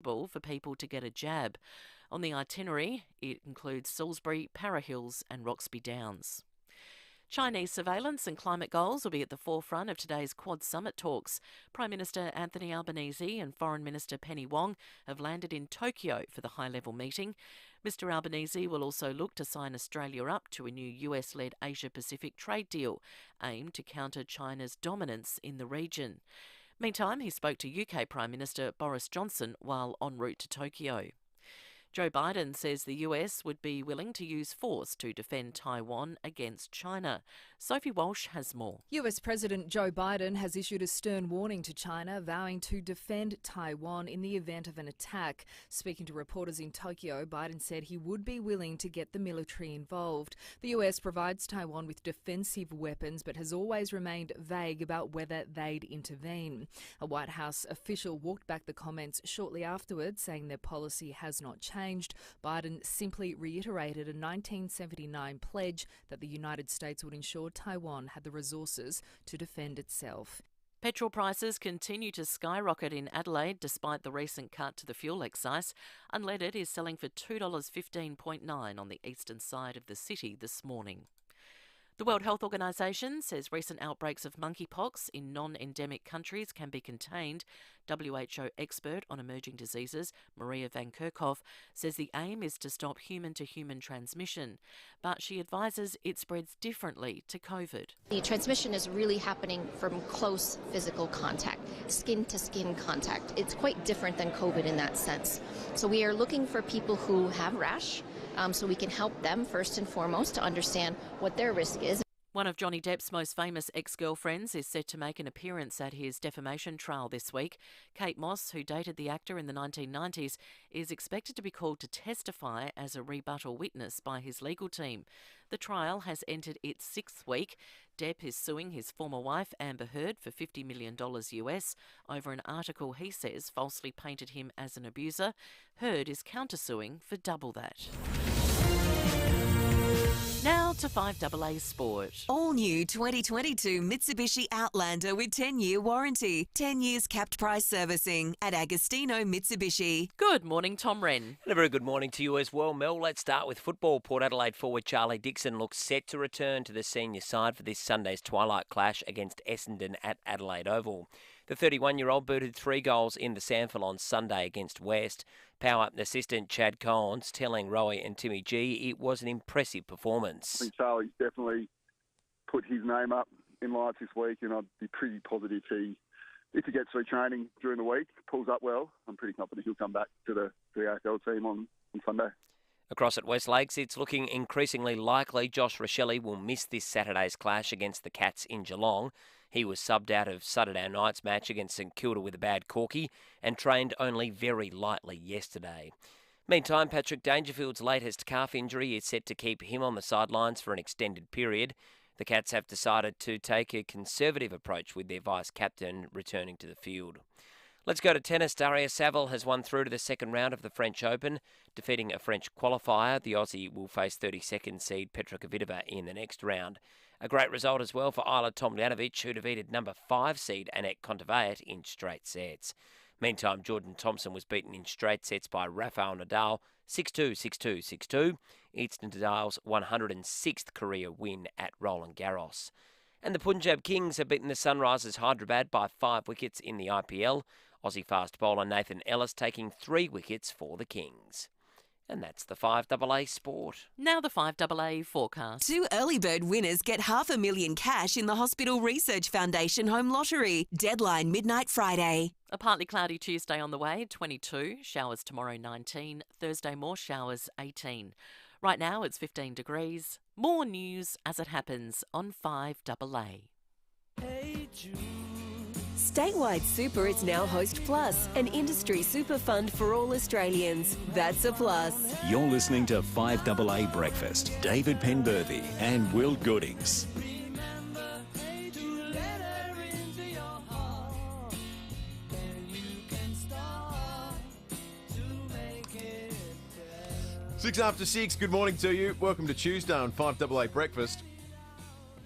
acceptable for people to get a jab. On the itinerary, it includes Salisbury, Para Hills and Roxby Downs. Chinese surveillance and climate goals will be at the forefront of today's Quad Summit talks. Prime Minister Anthony Albanese and Foreign Minister Penny Wong have landed in Tokyo for the high-level meeting. Mr Albanese will also look to sign Australia up to a new US-led Asia-Pacific trade deal aimed to counter China's dominance in the region. Meantime, he spoke to UK Prime Minister Boris Johnson while en route to Tokyo. Joe Biden says the US would be willing to use force to defend Taiwan against China. Sophie Walsh has more. US President Joe Biden has issued a stern warning to China, vowing to defend Taiwan in the event of an attack. Speaking to reporters in Tokyo, Biden said he would be willing to get the military involved. The US provides Taiwan with defensive weapons, but has always remained vague about whether they'd intervene. A White House official walked back the comments shortly afterwards, saying their policy has not changed. Biden simply reiterated a 1979 pledge that the United States would ensure Taiwan had the resources to defend itself. Petrol prices continue to skyrocket in Adelaide despite the recent cut to the fuel excise. Unleaded is selling for $2.15.9 on the eastern side of the city this morning. The World Health Organization says recent outbreaks of monkeypox in non-endemic countries can be contained. WHO expert on emerging diseases, Maria Van Kerkhove, says the aim is to stop human-to-human transmission, but she advises it spreads differently to COVID. The transmission is really happening from close physical contact, skin-to-skin contact. It's quite different than COVID in that sense. So we are looking for people who have rash, so we can help them first and foremost to understand what their risk is. One of Johnny Depp's most famous ex-girlfriends is set to make an appearance at his defamation trial this week. Kate Moss, who dated the actor in the 1990s, is expected to be called to testify as a rebuttal witness by his legal team. The trial has entered its sixth week. Depp is suing his former wife, Amber Heard, for $50 million US over an article he says falsely painted him as an abuser. Heard is countersuing for double that. Now to FIVEaa Sport. All new 2022 Mitsubishi Outlander with 10-year warranty, 10 years capped price servicing at Agostino Mitsubishi. Good morning, Tom Wren. And a very good morning to you as well, Mel. Let's start with football. Port Adelaide forward Charlie Dixon looks set to return to the senior side for this Sunday's twilight clash against Essendon at Adelaide Oval. The 31-year-old booted 3 goals in the SANFL on Sunday against West. Power assistant Chad Collins telling Roy and Timmy G it was an impressive performance. I think Charlie's definitely put his name up in lights this week, and I'd be pretty positive if he gets through training during the week, pulls up well, I'm pretty confident he'll come back to the AFL team on Sunday. Across at West Lakes, it's looking increasingly likely Josh Rochelle will miss this Saturday's clash against the Cats in Geelong. He was subbed out of Saturday night's match against St Kilda with a bad corky and trained only very lightly yesterday. Meantime, Patrick Dangerfield's latest calf injury is set to keep him on the sidelines for an extended period. The Cats have decided to take a conservative approach with their vice-captain returning to the field. Let's go to tennis. Daria Saville has won through to the second round of the French Open, defeating a French qualifier. The Aussie will face 32nd seed Petra Kvitova in the next round. A great result as well for Isla Tomljanovic, who defeated number 5 seed Anett Kontaveit in straight sets. Meantime, Jordan Thompson was beaten in straight sets by Rafael Nadal, 6-2, 6-2, 6-2. It's Nadal's 106th career win at Roland Garros. And the Punjab Kings have beaten the Sunrisers Hyderabad by 5 wickets in the IPL. Aussie fast bowler Nathan Ellis taking 3 wickets for the Kings. And that's the FIVEaa Sport. Now the FIVEaa forecast. 2 early bird winners get $500,000 cash in the Hospital Research Foundation Home Lottery. Deadline midnight Friday. A partly cloudy Tuesday on the way, 22. Showers tomorrow, 19. Thursday, more showers, 18. Right now, it's 15 degrees. More news as it happens on FIVEaa. Hey Jude. Statewide Super is now Host Plus, an industry super fund for all Australians. That's a plus. You're listening to FIVEaa Breakfast. David Penberthy and Will Goodings. 6 after 6, good morning to you. Welcome to Tuesday on FIVEaa Breakfast.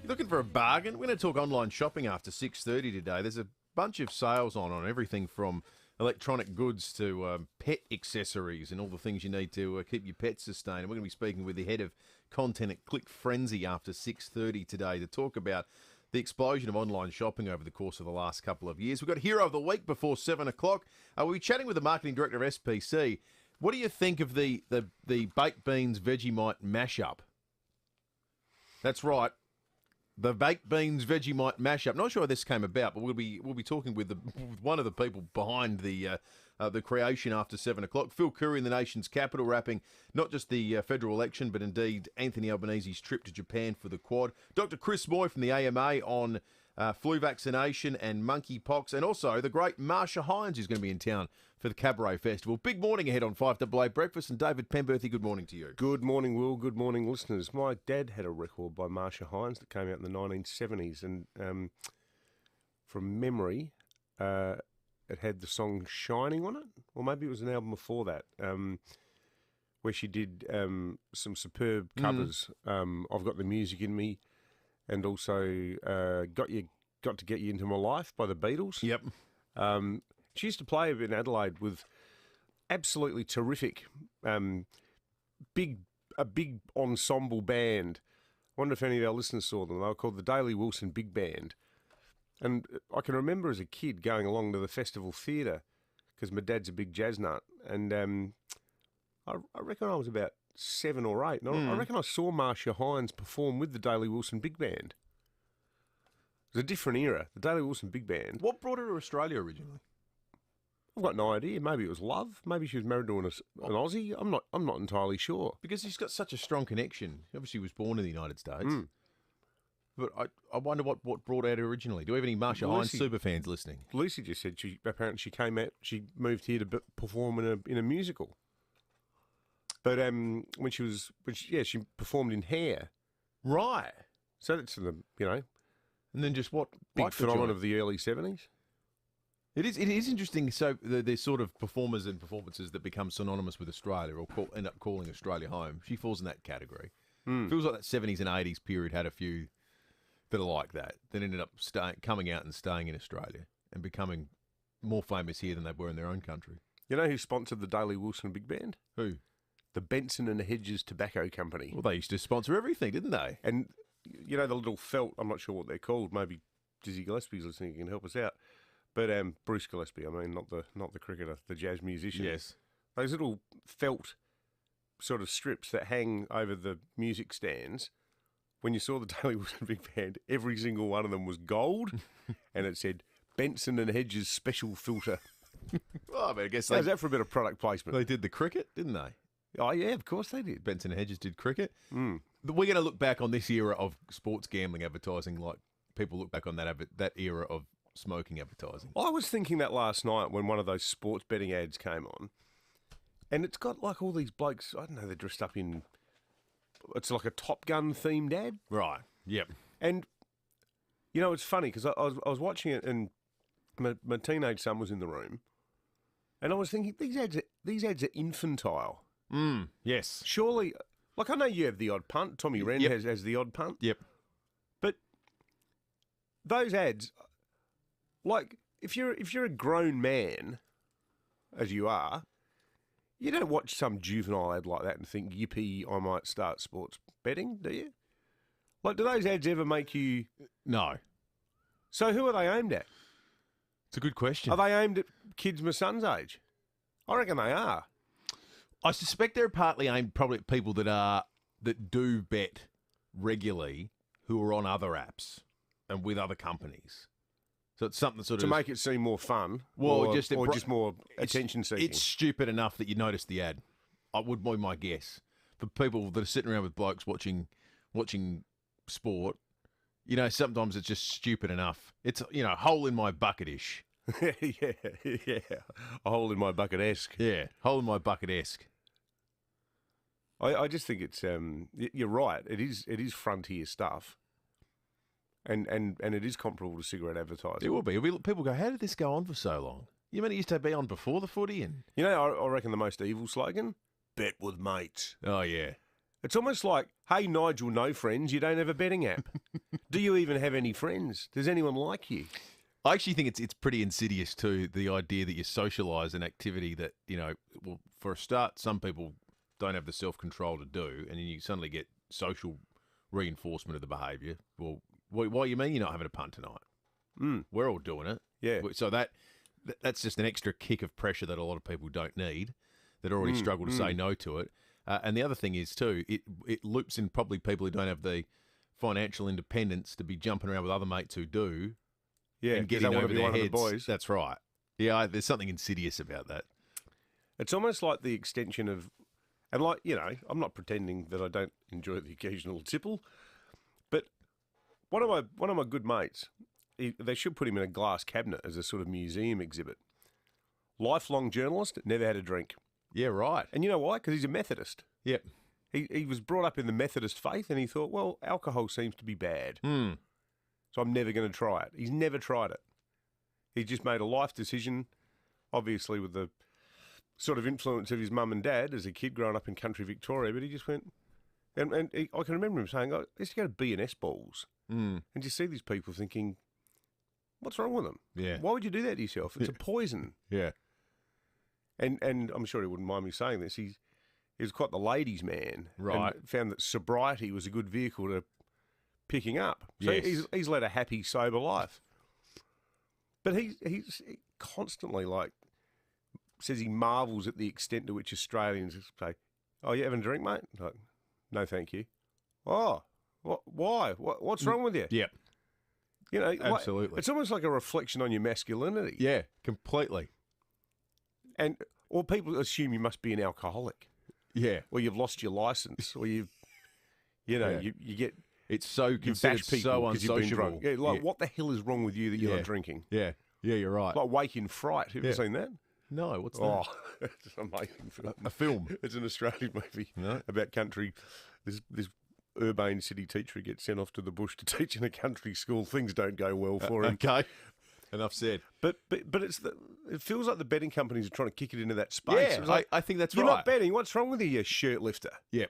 You're looking for a bargain? We're going to talk online shopping after 6:30 today. There's a bunch of sales on everything from electronic goods to pet accessories and all the things you need to keep your pets sustained. And we're going to be speaking with the head of content at Click Frenzy after 6:30 today to talk about the explosion of online shopping over the course of the last couple of years. We've got Hero of the Week before 7 o'clock. We'll be chatting with the marketing director of SPC. What do you think of the baked beans Vegemite mashup? That's right. The baked beans Vegemite mashup. Not sure how this came about, but we'll be talking with one of the people behind the creation after 7 o'clock. Phil Curry in the nation's capital, wrapping not just the federal election, but indeed Anthony Albanese's trip to Japan for the Quad. Dr. Chris Moy from the AMA on flu vaccination and monkeypox, and also the great Marcia Hines is going to be in town for the Cabaret Festival. Big morning ahead on 5AA Breakfast, and David Penberthy, good morning to you. Good morning, Will. Good morning, listeners. My dad had a record by Marcia Hines that came out in the 1970s, and from memory, it had the song Shining on it, or maybe it was an album before that, where she did some superb covers. I've Got the Music in Me, and also Got to Get You Into My Life by the Beatles. Yep. She used to play in Adelaide with absolutely terrific, big ensemble band. I wonder if any of our listeners saw them. They were called the Daly Wilson Big Band. And I can remember as a kid going along to the Festival Theatre because my dad's a big jazz nut. And I reckon I was about 7 or 8. And I reckon I saw Marcia Hines perform with the Daly Wilson Big Band. It was a different era, the Daly Wilson Big Band. What brought her to Australia originally? I've got no idea. Maybe it was love. Maybe she was married to an Aussie. I'm not entirely sure. Because she's got such a strong connection. Obviously, was born in the United States. But I wonder what brought her out originally. Do we have any Marcia Hines super fans listening? Lucy just said she came out. She moved here to perform in a musical. But she performed in Hair. Right. So that's and then just what big phenomenon of the early 70s. It is interesting. So there's sort of performers and performances that become synonymous with Australia or end up calling Australia home. She falls in that category. Feels like that 70s and 80s period had a few that are like that ended up coming out and staying in Australia and becoming more famous here than they were in their own country. You know who sponsored the Daly Wilson Big Band? Who? The Benson and Hedges Tobacco Company. Well, they used to sponsor everything, didn't they? And you know the little felt, I'm not sure what they're called, maybe Dizzy Gillespie's listening, can help us out. But Bruce Gillespie, I mean, not the cricketer, the jazz musician. Yes. Those little felt sort of strips that hang over the music stands. When you saw the Daly Wilson Big Band, every single one of them was gold, and it said Benson and Hedges Special Filter. Well, I guess how's that for a bit of product placement? They did the cricket, didn't they? Oh yeah, of course they did. Benson and Hedges did cricket. We're going to look back on this era of sports gambling advertising like people look back on that era of smoking advertising. I was thinking that last night when one of those sports betting ads came on, and it's got like all these blokes, I don't know, they're dressed up in, it's like a Top Gun themed ad. Right, yep. And, it's funny because I was watching it and my teenage son was in the room, and I was thinking, these ads are infantile. Yes. Surely, like I know you have the odd punt, Tommy Wren has the odd punt. Yep. But those ads, like if you're a grown man, as you are, you don't watch some juvenile ad like that and think, yippee, I might start sports betting, do you? Like, do those ads ever make you... No. So who are they aimed at? It's a good question. Are they aimed at kids my son's age? I reckon they are. I suspect they're partly aimed probably at people that do bet regularly who are on other apps and with other companies. So it's something sort of... To make it seem more fun, well, or just more attention-seeking. It's stupid enough that you notice the ad. I would be my guess. For people that are sitting around with blokes watching sport, sometimes it's just stupid enough. It's, hole in my bucket-ish. yeah. A hole in my bucket-esque. Yeah, hole in my bucket-esque. I just think it's... you're right. It is frontier stuff. And it is comparable to cigarette advertising. It will be. People go, how did this go on for so long? You mean it used to be on before the footy? And I reckon the most evil slogan? Bet with mates. Oh, yeah. It's almost like, hey, Nigel, no friends, you don't have a betting app. Do you even have any friends? Does anyone like you? I actually think it's pretty insidious too, the idea that you socialise an activity that, well, for a start, some people don't have the self-control to do, and then you suddenly get social reinforcement of the behaviour. Well, why you mean you're not having a punt tonight? We're all doing it. Yeah. So that's just an extra kick of pressure that a lot of people don't need, that already struggle to say no to it. And the other thing is too, it loops in probably people who don't have the financial independence to be jumping around with other mates who do. Yeah, and getting over their heads. Of the boys. That's right. Yeah, there's something insidious about that. It's almost like the extension of, and like, I'm not pretending that I don't enjoy the occasional tipple, but one of my good mates, they should put him in a glass cabinet as a sort of museum exhibit. Lifelong journalist, never had a drink. Yeah, right. And you know why? Because he's a Methodist. Yep. He was brought up in the Methodist faith, and he thought, well, alcohol seems to be bad. So I'm never going to try it. He's never tried it. He just made a life decision, obviously with the sort of influence of his mum and dad as a kid growing up in country Victoria, but he just went, I can remember him saying, I used to go to B&S balls, and you see these people thinking, what's wrong with them? Yeah. Why would you do that to yourself? It's a poison. Yeah. And I'm sure he wouldn't mind me saying this. He was quite the ladies' man. Right. And found that sobriety was a good vehicle to picking up. So Yes. he's led a happy, sober life. But he's constantly says he marvels at the extent to which Australians say, oh, you having a drink, mate? Like, no, thank you. Oh, why? What's wrong with you? Yep. Absolutely. It's almost like a reflection on your masculinity. Yeah, completely. Or people assume you must be an alcoholic. Yeah. Or you've lost your license, or you get... It's so You considered bash people so 'cause you've been unsociable. drunk. Yeah, what the hell is wrong with you that you're not drinking? Yeah, you're right. Like Wake in Fright. Have you seen that? No, what's that? Oh, it's an amazing film. A film. It's an Australian movie No. about country. This urbane city teacher gets sent off to the bush to teach in a country school. Things don't go well for him. Okay, enough said. But it feels like the betting companies are trying to kick it into that space. Yeah, It's like, I think that's you're right. not betting. What's wrong with you shirt lifter? Yeah.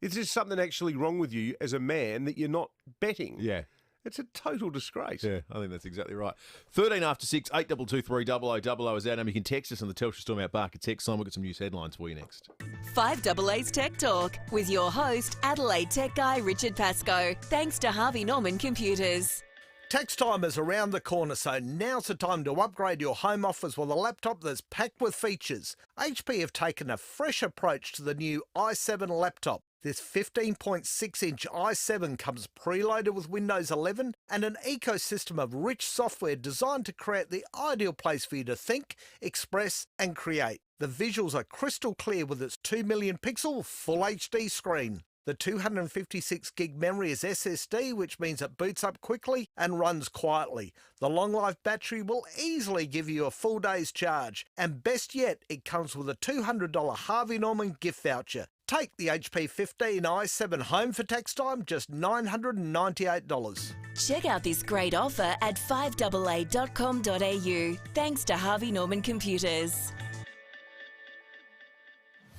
Is there something actually wrong with you as a man that you're not betting? Yeah. It's a total disgrace. Yeah, I think that's exactly right. 13 after 6, 8223 0000 is our number. You can text us on the Telstra Storm Outback text line. We'll get some news headlines for you next. 5AA's Tech Talk with your host, Adelaide tech guy Richard Pascoe. Thanks to Harvey Norman Computers. Tax time is around the corner, so now's the time to upgrade your home office with a laptop that's packed with features. HP have taken a fresh approach to the new i7 laptop. This 15.6-inch i7 comes preloaded with Windows 11 and an ecosystem of rich software designed to create the ideal place for you to think, express and create. The visuals are crystal clear with its 2 million pixel Full HD screen. The 256 gig memory is SSD, which means it boots up quickly and runs quietly. The long life battery will easily give you a full day's charge. And best yet, it comes with a $200 Harvey Norman gift voucher. Take the HP 15 i7 home for tax time, just $998. Check out this great offer at 5AA.com.au. Thanks to Harvey Norman Computers.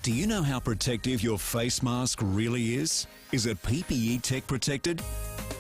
Do you know how protective your face mask really is? Is it PPE Tech protected?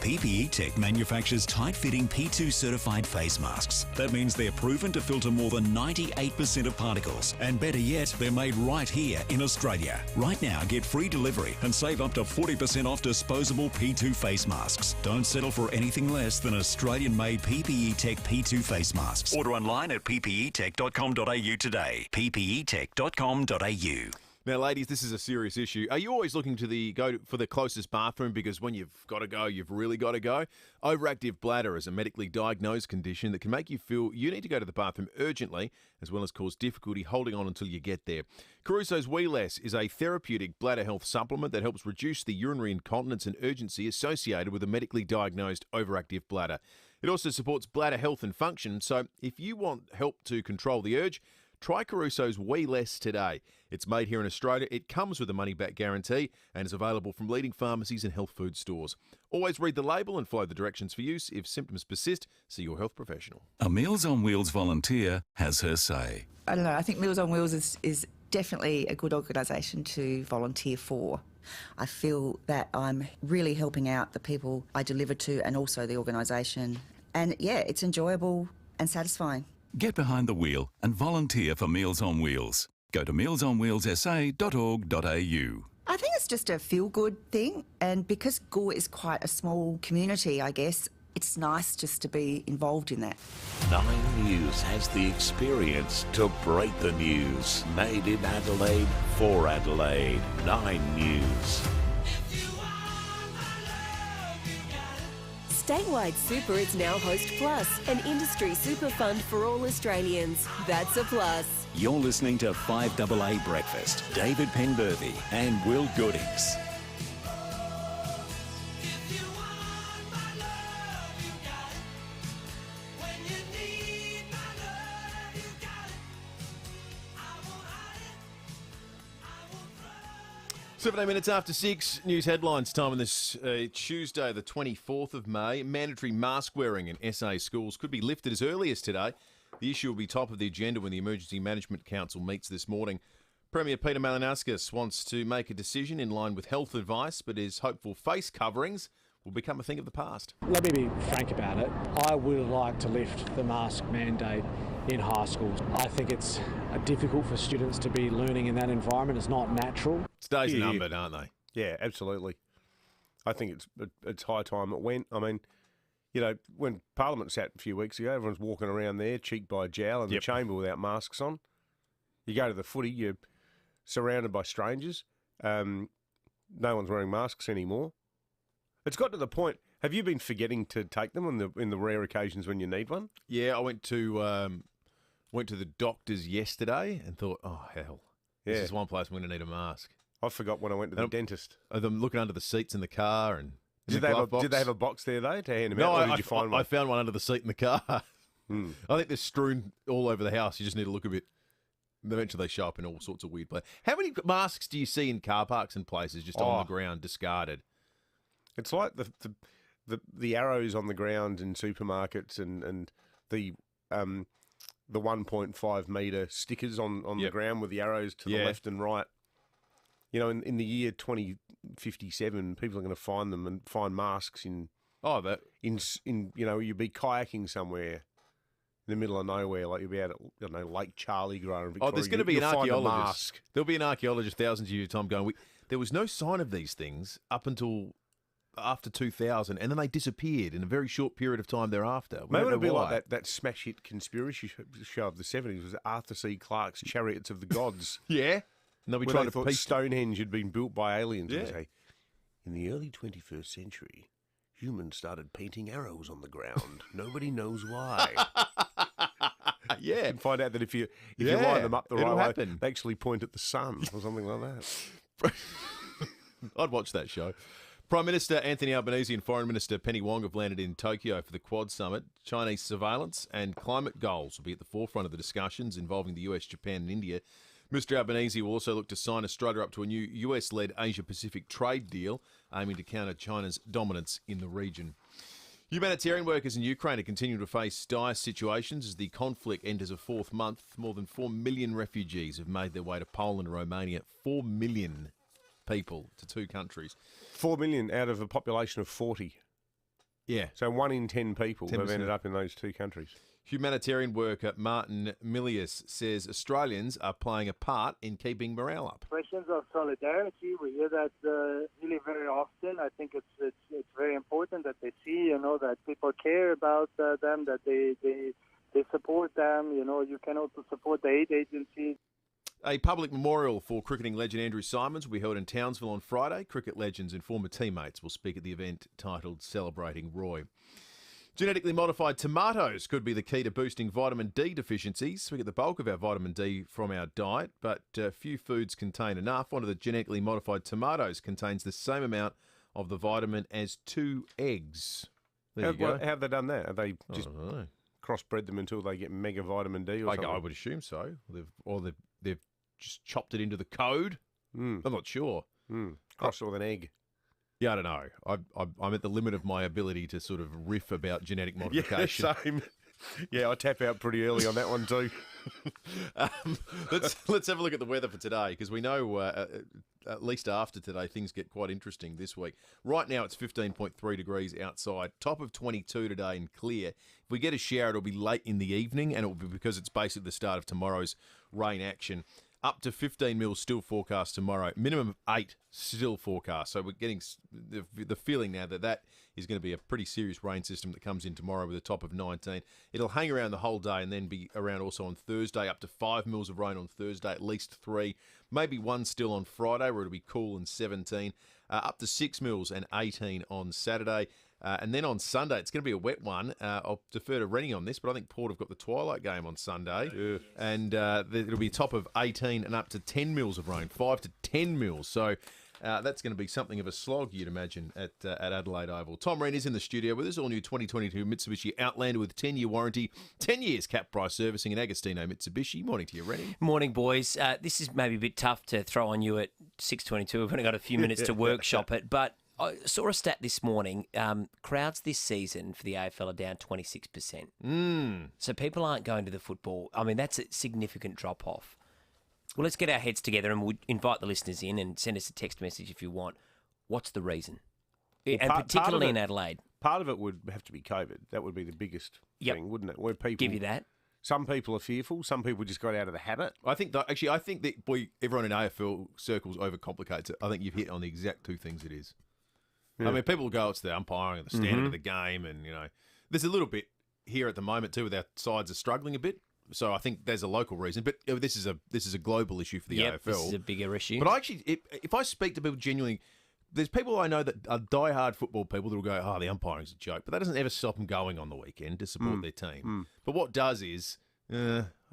PPE Tech manufactures tight-fitting P2 certified face masks. That means they're proven to filter more than 98% of particles. And better yet, they're made right here in Australia. Right now, get free delivery and save up to 40% off disposable P2 face masks. Don't settle for anything less than Australian-made PPE Tech P2 face masks. Order online at ppetech.com.au today. ppetech.com.au. Now, ladies, this is a serious issue. Are you always looking to go for the closest bathroom because when you've got to go, you've really got to go? Overactive bladder is a medically diagnosed condition that can make you feel you need to go to the bathroom urgently, as well as cause difficulty holding on until you get there. Caruso's Wee Less is a therapeutic bladder health supplement that helps reduce the urinary incontinence and urgency associated with a medically diagnosed overactive bladder. It also supports bladder health and function, so if you want help to control the urge, try Caruso's Wee Less today. It's made here in Australia, it comes with a money-back guarantee and is available from leading pharmacies and health food stores. Always read the label and follow the directions for use. If symptoms persist, see your health professional. A Meals on Wheels volunteer has her say. I don't know, I think Meals on Wheels is definitely a good organisation to volunteer for. I feel that I'm really helping out the people I deliver to and also the organisation And yeah, it's enjoyable and satisfying. Get behind the wheel and volunteer for Meals on Wheels. Go to mealsonwheelssa.org.au. I think it's just a feel-good thing, and because Gore is quite a small community, I guess, it's nice just to be involved in that. 9 News has the experience to break the news. Made in Adelaide for Adelaide. 9 News. Statewide Super is now Host Plus, an industry super fund for all Australians. That's a plus. You're listening to 5AA Breakfast. David Penberthy and Will Goodings. Seventeen minutes after 6, news headlines time on this Tuesday, the 24th of May. Mandatory mask wearing in SA schools could be lifted as early as today. The issue will be top of the agenda when the Emergency Management Council meets this morning. Premier Peter Malinauskas wants to make a decision in line with health advice, but is hopeful face coverings will become a thing of the past. Let me be frank about it. I would like to lift the mask mandate in high schools. I think it's difficult for students to be learning in that environment. It's not natural. Days numbered, aren't they? Yeah, absolutely. I think it's high time it went. I mean, you know, when Parliament sat a few weeks ago, everyone's walking around there cheek by jowl in the chamber without masks on. You go to the footy, you're surrounded by strangers. No one's wearing masks anymore. It's got to the point. Have you been forgetting to take them in the rare occasions when you need one? Yeah, I went to the doctor's yesterday and thought, oh hell, this is one place I'm going to need a mask. I forgot when I went to the dentist. I'm looking under the seats in the car and. Did they have a box there though to hand them out? Or did you find one? I found one under the seat in the car. I think they're strewn all over the house. You just need to look a bit. Eventually, they show up in all sorts of weird places. How many masks do you see in car parks and places just on the ground, discarded? It's like the arrows on the ground in supermarkets and the 1.5 metre stickers on the ground with the arrows to the left and right. You know, in the year 2057, people are going to find them and find masks in you know, you'd be kayaking somewhere in the middle of nowhere, like you'll be out at Lake Charlie Grove in Victoria. Oh, there's going to be an archaeologist. There'll be an archaeologist thousands of years time going. There was no sign of these things up until after 2000, and then they disappeared in a very short period of time thereafter. Maybe it'll be like that smash hit conspiracy show of the 70s was Arthur C. Clarke's Chariots of the Gods. Yeah. And they'll be trying to piece Stonehenge had been built by aliens. Yeah. Say, in the early 21st century, humans started painting arrows on the ground. Nobody knows why. Yeah. You can find out that if you line them up the right way, they actually point at the sun or something like that. I'd watch that show. Prime Minister Anthony Albanese and Foreign Minister Penny Wong have landed in Tokyo for the Quad Summit. Chinese surveillance and climate goals will be at the forefront of the discussions involving the US, Japan and India. Mr Albanese will also look to sign Australia up to a new US-led Asia-Pacific trade deal aiming to counter China's dominance in the region. Humanitarian workers in Ukraine are continuing to face dire situations as the conflict enters a fourth month. More than 4 million refugees have made their way to Poland and Romania. 4 million people to two countries. 4 million out of a population of 40. Yeah. So 1 in 10 people have ended up in those two countries. Humanitarian worker Martin Milius says Australians are playing a part in keeping morale up. Questions of solidarity, we hear that really very often. I think it's very important that they see, that people care about them, that they support them. You can also support the aid agencies. A public memorial for cricketing legend Andrew Symonds will be held in Townsville on Friday. Cricket legends and former teammates will speak at the event titled Celebrating Roy. Genetically modified tomatoes could be the key to boosting vitamin D deficiencies. We get the bulk of our vitamin D from our diet, but few foods contain enough. One of the genetically modified tomatoes contains the same amount of the vitamin as 2 eggs. There you go. How have they done that? Have they just crossbred them until they get mega vitamin D or something? I would assume so. They've just chopped it into the code. I'm not sure. Crossed with an egg. Yeah, I don't know. I'm at the limit of my ability to sort of riff about genetic modification. Yeah, same. Yeah, I tap out pretty early on that one too. Let's have a look at the weather for today, because we know at least after today things get quite interesting this week. Right now it's 15.3 degrees outside, top of 22 today and clear. If we get a shower, it'll be late in the evening, and it'll be because it's basically the start of tomorrow's rain action. Up to 15 mils still forecast tomorrow. Minimum of 8 still forecast. So we're getting the feeling now that is going to be a pretty serious rain system that comes in tomorrow with a top of 19. It'll hang around the whole day and then be around also on Thursday. Up to 5 mils of rain on Thursday, at least 3. Maybe 1 still on Friday where it'll be cool and 17. Up to 6 mils and 18 on Saturday. And then on Sunday, it's going to be a wet one. I'll defer to Rennie on this, but I think Port have got the Twilight game on Sunday. Yeah. And it'll be a top of 18 and up to 10 mils of rain, 5 to 10 mils. So that's going to be something of a slog, you'd imagine, at Adelaide Oval. Tom Wren is in the studio with us, all new 2022 Mitsubishi Outlander with 10-year warranty, 10 years cap price servicing in Agostino Mitsubishi. Morning to you, Rennie. Morning, boys. This is maybe a bit tough to throw on you at 6:22. We've only got a few minutes to workshop it, but I saw a stat this morning. Crowds this season for the AFL are down 26%. So people aren't going to the football. I mean, that's a significant drop-off. Well, let's get our heads together and we'll invite the listeners in and send us a text message if you want. What's the reason? Well, and particularly in Adelaide. Part of it would have to be COVID. That would be the biggest thing, wouldn't it? Where people give you that. Some people are fearful. Some people just got out of the habit. I think that everyone in AFL circles overcomplicates it. I think you've hit on the exact two things it is. Yeah. I mean, people will go, it's the umpiring and the standard of the game, and, there's a little bit here at the moment too, with our sides are struggling a bit. So I think there's a local reason, but this is a global issue for the AFL. This is a bigger issue. But if I speak to people genuinely, there's people I know that are diehard football people that will go, "Oh, the umpiring's a joke," but that doesn't ever stop them going on the weekend to support their team. But what does is, I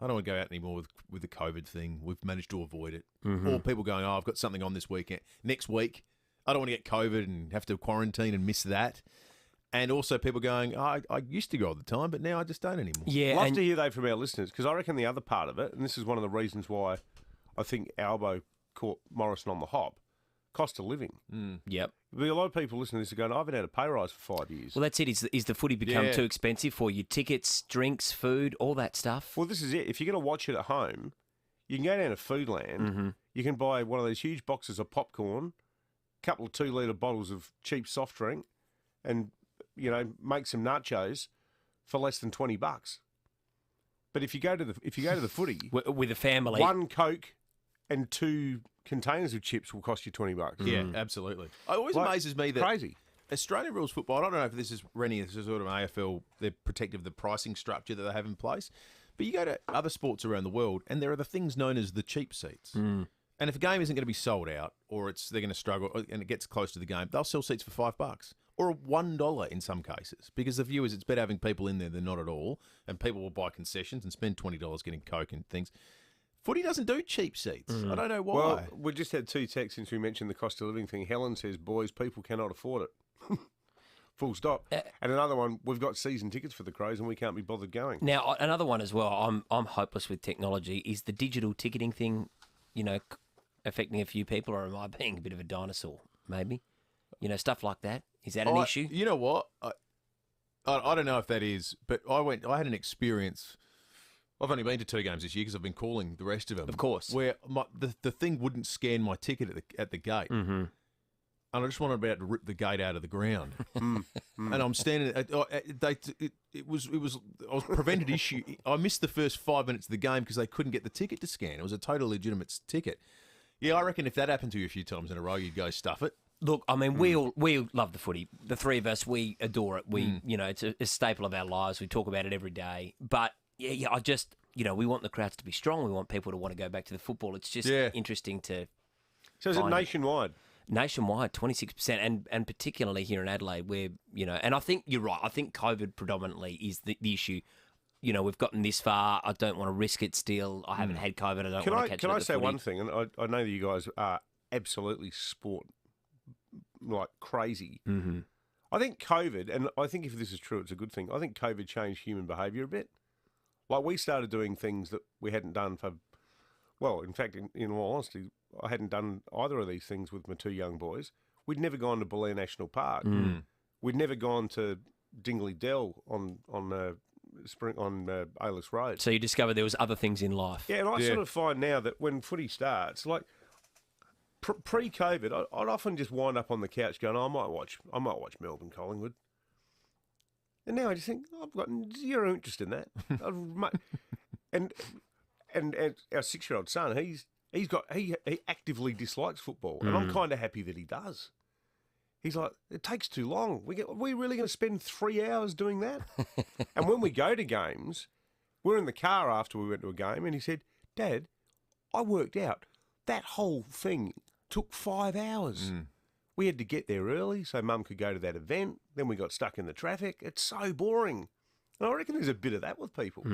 don't want to go out anymore with the COVID thing. We've managed to avoid it. Or people going, "Oh, I've got something on this weekend, next week. I don't want to get COVID and have to quarantine and miss that." And also people going, I used to go all the time, but now I just don't anymore. Yeah, love to hear that from our listeners, because I reckon the other part of it, and this is one of the reasons why I think Albo caught Morrison on the hop, cost of living. Yep. There'll be a lot of people listening to this are going, I haven't had a pay rise for 5 years. Well, that's it. Is the footy become too expensive for you? Tickets, drinks, food, all that stuff? Well, this is it. If you're going to watch it at home, you can go down to Foodland. You can buy one of those huge boxes of popcorn, a couple of 2-litre bottles of cheap soft drink, and make some nachos for less than $20. But if you go to the footy with a family, 1 Coke and 2 containers of chips will cost you $20. Yeah, absolutely. It always amazes me that crazy Australian rules football. I don't know if this is Rennie, this is sort of AFL. They're protective of the pricing structure that they have in place. But you go to other sports around the world, and there are the things known as the cheap seats. And if a game isn't going to be sold out, or they're going to struggle, and it gets close to the game, they'll sell seats for $5. Or $1 in some cases, because the view is it's better having people in there than not at all, and people will buy concessions and spend $20 getting Coke and things. Footy doesn't do cheap seats. I don't know why. Well, we just had 2 texts since we mentioned the cost of living thing. Helen says, boys, people cannot afford it. Full stop. And another one, we've got season tickets for the Crows and we can't be bothered going. Now, another one as well, I'm hopeless with technology. Is the digital ticketing thing, affecting a few people, or am I being a bit of a dinosaur, maybe? Stuff like that. Is that an issue? You know what? I don't know if that is, but I had an experience. I've only been to 2 games this year because I've been calling the rest of them. Of course. Where the thing wouldn't scan my ticket at the gate. And I just wanted about to rip the gate out of the ground. And I'm standing. It was I was prevented issue. I missed the first 5 minutes of the game because they couldn't get the ticket to scan. It was a totally legitimate ticket. Yeah, I reckon if that happened to you a few times in a row, you'd go stuff it. Look, I mean, we love the footy. The 3 of us, we adore it. It's a staple of our lives. We talk about it every day. But I just, we want the crowds to be strong. We want people to want to go back to the football. It's just interesting to. So is it nationwide? Nationwide, 26%, and particularly here in Adelaide, where and I think you're right. I think COVID predominantly is the issue. We've gotten this far. I don't want to risk it still. I haven't had COVID. I don't want to catch it. Can I say one thing? And I know that you guys are absolutely sport like crazy. I think COVID, and I think if this is true, it's a good thing. I think COVID changed human behaviour a bit. Like we started doing things that we hadn't done for, well, in fact, in all honesty, I hadn't done either of these things with my 2 young boys. We'd never gone to Belair National Park. We'd never gone to Dingley Dell on Aylis Road. So you discovered there was other things in life. Yeah, and I sort of find now that when footy starts, like pre-COVID, I'd often just wind up on the couch going, I might watch Melbourne Collingwood. And now I just think, I've got zero interest in that. and our 6-year-old son, he actively dislikes football, and I'm kind of happy that he does. He's like, it takes too long. Are we really going to spend 3 hours doing that? And when we go to games, we're in the car after we went to a game, and he said, Dad, I worked out that whole thing took 5 hours. We had to get there early so Mum could go to that event. Then we got stuck in the traffic. It's so boring. And I reckon there's a bit of that with people.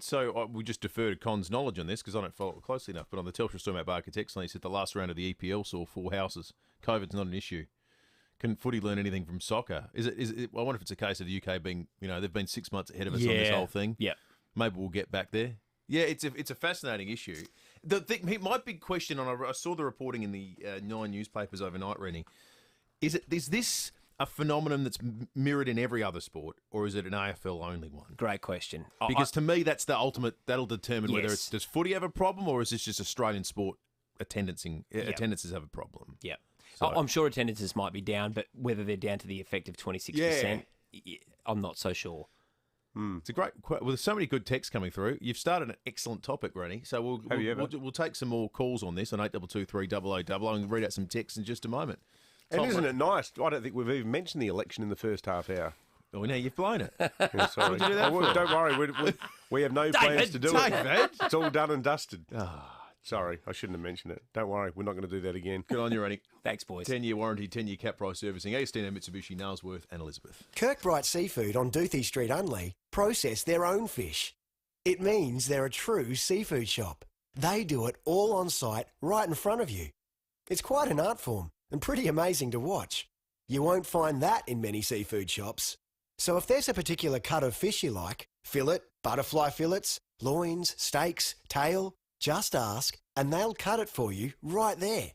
So we just defer to Con's knowledge on this because I don't follow it closely enough. But on the Telstra Storm Barker text line, he said the last round of the EPL saw 4 houses. COVID's not an issue. Can footy learn anything from soccer? Is it? I wonder if it's a case of the UK being, they've been 6 months ahead of us on this whole thing. Yeah. Maybe we'll get back there. Yeah, it's a fascinating issue. My big question I saw the reporting in the 9 newspapers overnight, Rennie. Is this a phenomenon that's mirrored in every other sport, or is it an AFL only one? Great question. Because to me, that's the ultimate. That'll determine whether does footy have a problem, or is this just Australian sport attendances have a problem? Yeah. So, I'm sure attendances might be down, but whether they're down to the effect of 26%, I'm not so sure. It's a great. Well, there's so many good texts coming through. You've started an excellent topic, Rennie. So we'll take some more calls on this on 8223 and read out some texts in just a moment. And isn't it nice? I don't think we've even mentioned the election in the first half hour. Oh, now you've blown it. Yeah, sorry. What did you do that for? Don't worry, we have no plans to do it. It's all done and dusted. Sorry, I shouldn't have mentioned it. Don't worry, we're not going to do that again. Good on you, Rennie. Thanks, boys. 10-year warranty, 10-year cap price servicing. Agostino, Mitsubishi, Nailsworth and Elizabeth. Kirkbride Seafood on Doothie Street, Unley, process their own fish. It means they're a true seafood shop. They do it all on site, right in front of you. It's quite an art form and pretty amazing to watch. You won't find that in many seafood shops. So if there's a particular cut of fish you like, fillet, butterfly fillets, loins, steaks, tail, just ask and they'll cut it for you right there.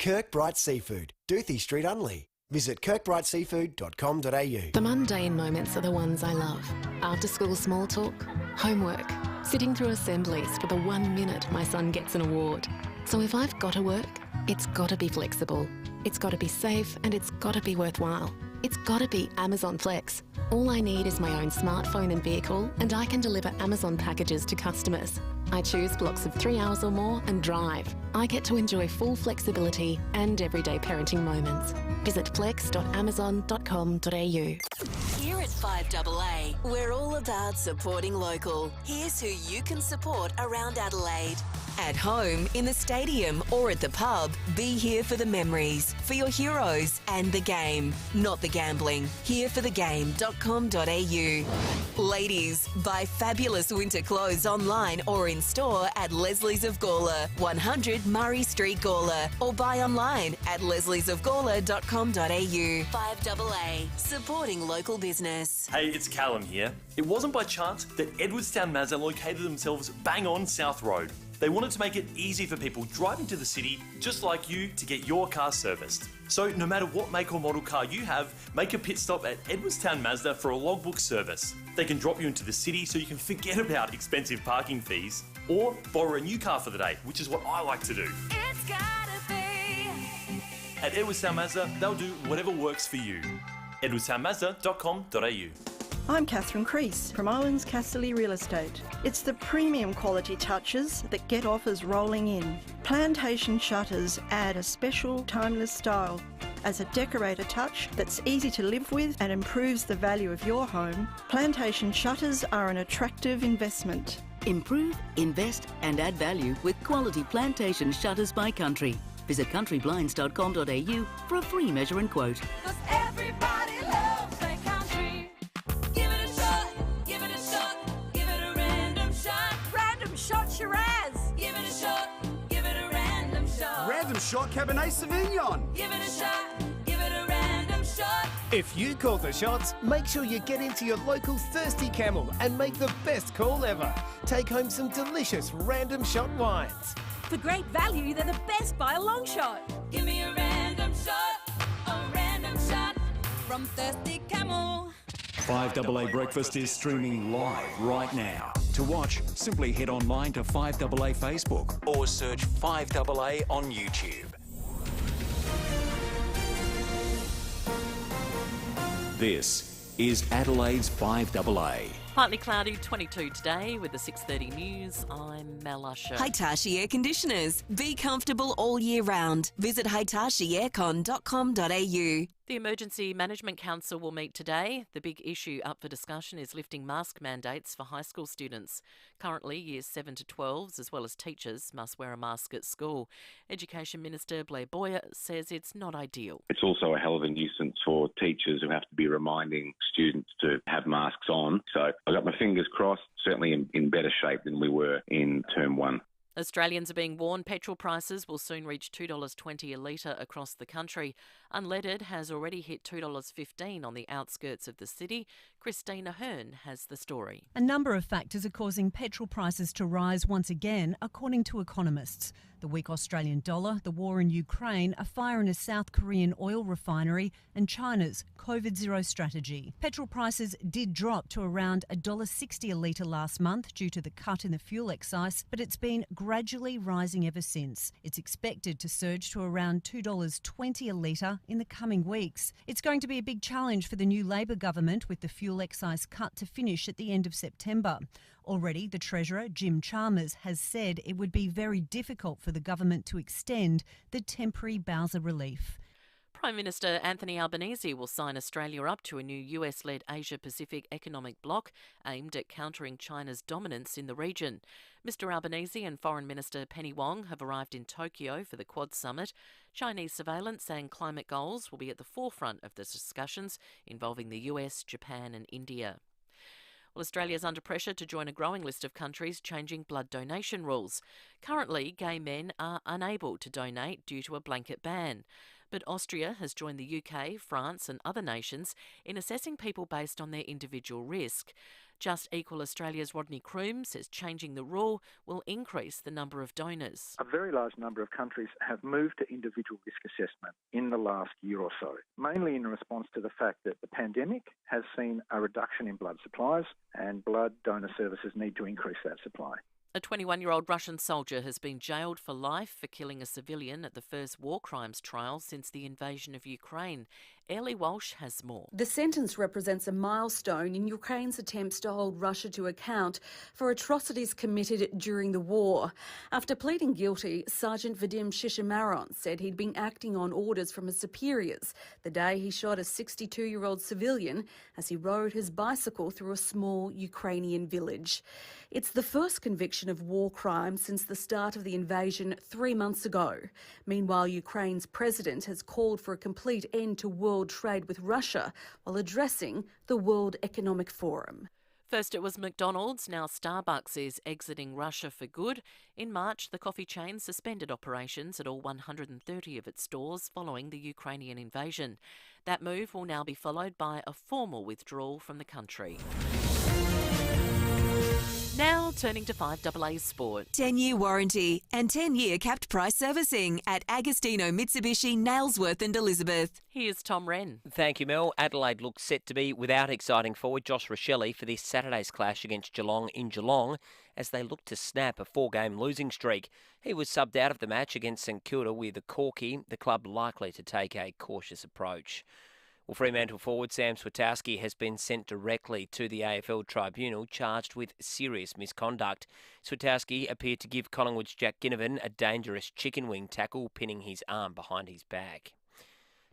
Kirkbride Seafood, Doothie Street, Unley. Visit kirkbrideseafood.com.au. The mundane moments are the ones I love. After school small talk, homework, sitting through assemblies for the 1 minute my son gets an award. So if I've got to work, it's got to be flexible. It's got to be safe and it's got to be worthwhile. It's got to be Amazon Flex. All I need is my own smartphone and vehicle, and I can deliver Amazon packages to customers. I choose blocks of 3 hours or more and drive. I get to enjoy full flexibility and everyday parenting moments. Visit flex.amazon.com.au. Here at FIVEaa, we're all about supporting local. Here's who you can support around Adelaide. At home, in the stadium or at the pub, be here for the memories, for your heroes and the game, not the gambling. Hereforthegame.com.au. Ladies, buy fabulous winter clothes online or in store at Leslie's of Gawler, 100 Murray Street, Gawler, or buy online at lesliesofgawler.com.au. FIVEaa, supporting local business. Hey, it's Callum here. It wasn't by chance that Edwardstown Mazda located themselves bang on South Road. They wanted to make it easy for people driving to the city, just like you, to get your car serviced. So no matter what make or model car you have, make a pit stop at Edwardstown Mazda for a logbook service. They can drop you into the city so you can forget about expensive parking fees, or borrow a new car for the day, which is what I like to do. It's gotta be. At Edwardstown Mazda, they'll do whatever works for you. edwardstownmazda.com.au. I'm Catherine Crease from Owens Casterly Real Estate. It's the premium quality touches that get offers rolling in. Plantation shutters add a special timeless style. As a decorator touch that's easy to live with and improves the value of your home, Plantation shutters are an attractive investment. Improve, invest and add value with quality Plantation shutters by Country. Visit countryblinds.com.au for a free measure and quote. Everybody loves their country. Give it a shot, give it a shot, give it a random shot. Random shot Shiraz. Give it a shot, give it a random shot. Random shot Cabernet Sauvignon. Give it a shot, give it a random shot. If you call the shots, make sure you get into your local Thirsty Camel and make the best call ever. Take home some delicious random shot wines. For great value, they're the best by a long shot. Give me a random shot from Thirsty Camel. 5AA Breakfast is streaming live right now. To watch, simply head online to 5AA Facebook or search 5AA on YouTube. This is Adelaide's 5AA. Partly cloudy, 22 today with the 6:30 news. I'm Mel Usher. Hitachi Air Conditioners. Be comfortable all year round. Visit hitachieaircon.com.au. The Emergency Management Council will meet today. The big issue up for discussion is lifting mask mandates for high school students. Currently, years 7 to 12s, as well as teachers, must wear a mask at school. Education Minister Blair Boyer says it's not ideal. It's also a hell of a nuisance for teachers who have to be reminding students to have masks on. So I've got my fingers crossed, certainly in better shape than we were in term one. Australians are being warned petrol prices will soon reach $2.20 a litre across the country. Unleaded has already hit $2.15 on the outskirts of the city. Christina Hearn has the story. A number of factors are causing petrol prices to rise once again, according to economists. The weak Australian dollar, the war in Ukraine, a fire in a South Korean oil refinery and China's COVID-0 strategy. Petrol prices did drop to around $1.60 a litre last month due to the cut in the fuel excise, but it's been gradually rising ever since. It's expected to surge to around $2.20 a litre in the coming weeks. It's going to be a big challenge for the new Labor government with the fuel excise cut to finish at the end of September. Already, the Treasurer, Jim Chalmers, has said it would be very difficult for the government to extend the temporary Bowser relief. Prime Minister Anthony Albanese will sign Australia up to a new US-led Asia-Pacific economic bloc aimed at countering China's dominance in the region. Mr Albanese and Foreign Minister Penny Wong have arrived in Tokyo for the Quad Summit. Chinese surveillance and climate goals will be at the forefront of the discussions involving the US, Japan and India. Well, Australia is under pressure to join a growing list of countries changing blood donation rules. Currently, gay men are unable to donate due to a blanket ban. But Austria has joined the UK, France and other nations in assessing people based on their individual risk. Just Equal Australia's Rodney Croom says changing the rule will increase the number of donors. A very large number of countries have moved to individual risk assessment in the last year or so, mainly in response to the fact that the pandemic has seen a reduction in blood supplies and blood donor services need to increase that supply. A 21-year-old Russian soldier has been jailed for life for killing a civilian at the first war crimes trial since the invasion of Ukraine. Ellie Walsh has more. The sentence represents a milestone in Ukraine's attempts to hold Russia to account for atrocities committed during the war. After pleading guilty, Sergeant Vadim Shishimaron said he'd been acting on orders from his superiors the day he shot a 62-year-old civilian as he rode his bicycle through a small Ukrainian village. It's the first conviction of war crimes since the start of the invasion 3 months ago. Meanwhile, Ukraine's president has called for a complete end to world trade with Russia while addressing the World Economic Forum. First it was McDonald's, now Starbucks is exiting Russia for good. In March, the coffee chain suspended operations at all 130 of its stores following the Ukrainian invasion. That move will now be followed by a formal withdrawal from the country. Now turning to 5AA Sport. 10-year warranty and 10-year capped price servicing at Agostino Mitsubishi, Nailsworth and Elizabeth. Here's Tom Wren. Thank you, Mel. Adelaide looks set to be without exciting forward Josh Rachele for this Saturday's clash against Geelong in Geelong as they look to snap a 4-game losing streak. He was subbed out of the match against St Kilda with a corky, the club likely to take a cautious approach. Well, Fremantle forward Sam Swiatkowski has been sent directly to the AFL tribunal charged with serious misconduct. Swiatkowski appeared to give Collingwood's Jack Ginnivan a dangerous chicken wing tackle, pinning his arm behind his back.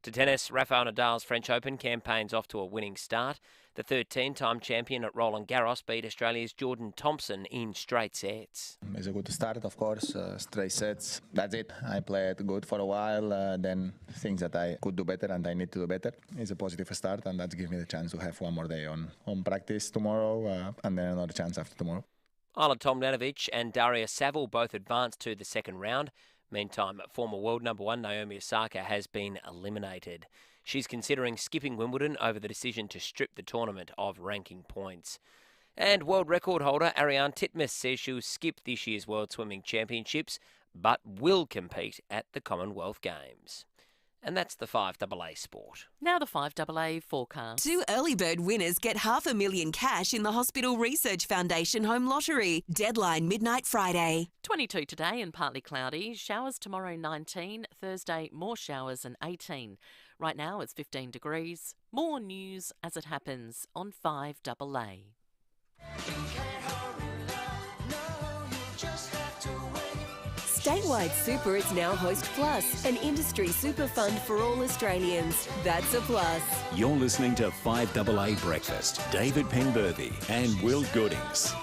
To tennis, Rafael Nadal's French Open campaign's off to a winning start. The 13-time champion at Roland Garros beat Australia's Jordan Thompson in straight sets. It's a good start, of course, straight sets. That's it. I played good for a while, then things that I could do better and I need to do better. It's a positive start and that gives me the chance to have one more day on practice tomorrow and then another chance after tomorrow. Isla Tomljanovic and Daria Saville both advanced to the second round. Meantime, former world number 1 Naomi Osaka has been eliminated. She's considering skipping Wimbledon over the decision to strip the tournament of ranking points. And world record holder Ariane Titmus says she'll skip this year's World Swimming Championships but will compete at the Commonwealth Games. And that's the 5AA Sport. Now the 5AA forecast. 2 early bird winners get $500,000 cash in the Hospital Research Foundation Home Lottery. Deadline midnight Friday. 22 today and partly cloudy. Showers tomorrow 19. Thursday more showers and 18. Right now it's 15 degrees. More news as it happens on 5AA. Statewide Super is now Host Plus, an industry super fund for all Australians. That's a plus. You're listening to 5AA Breakfast. David Penberthy and Will Goodings.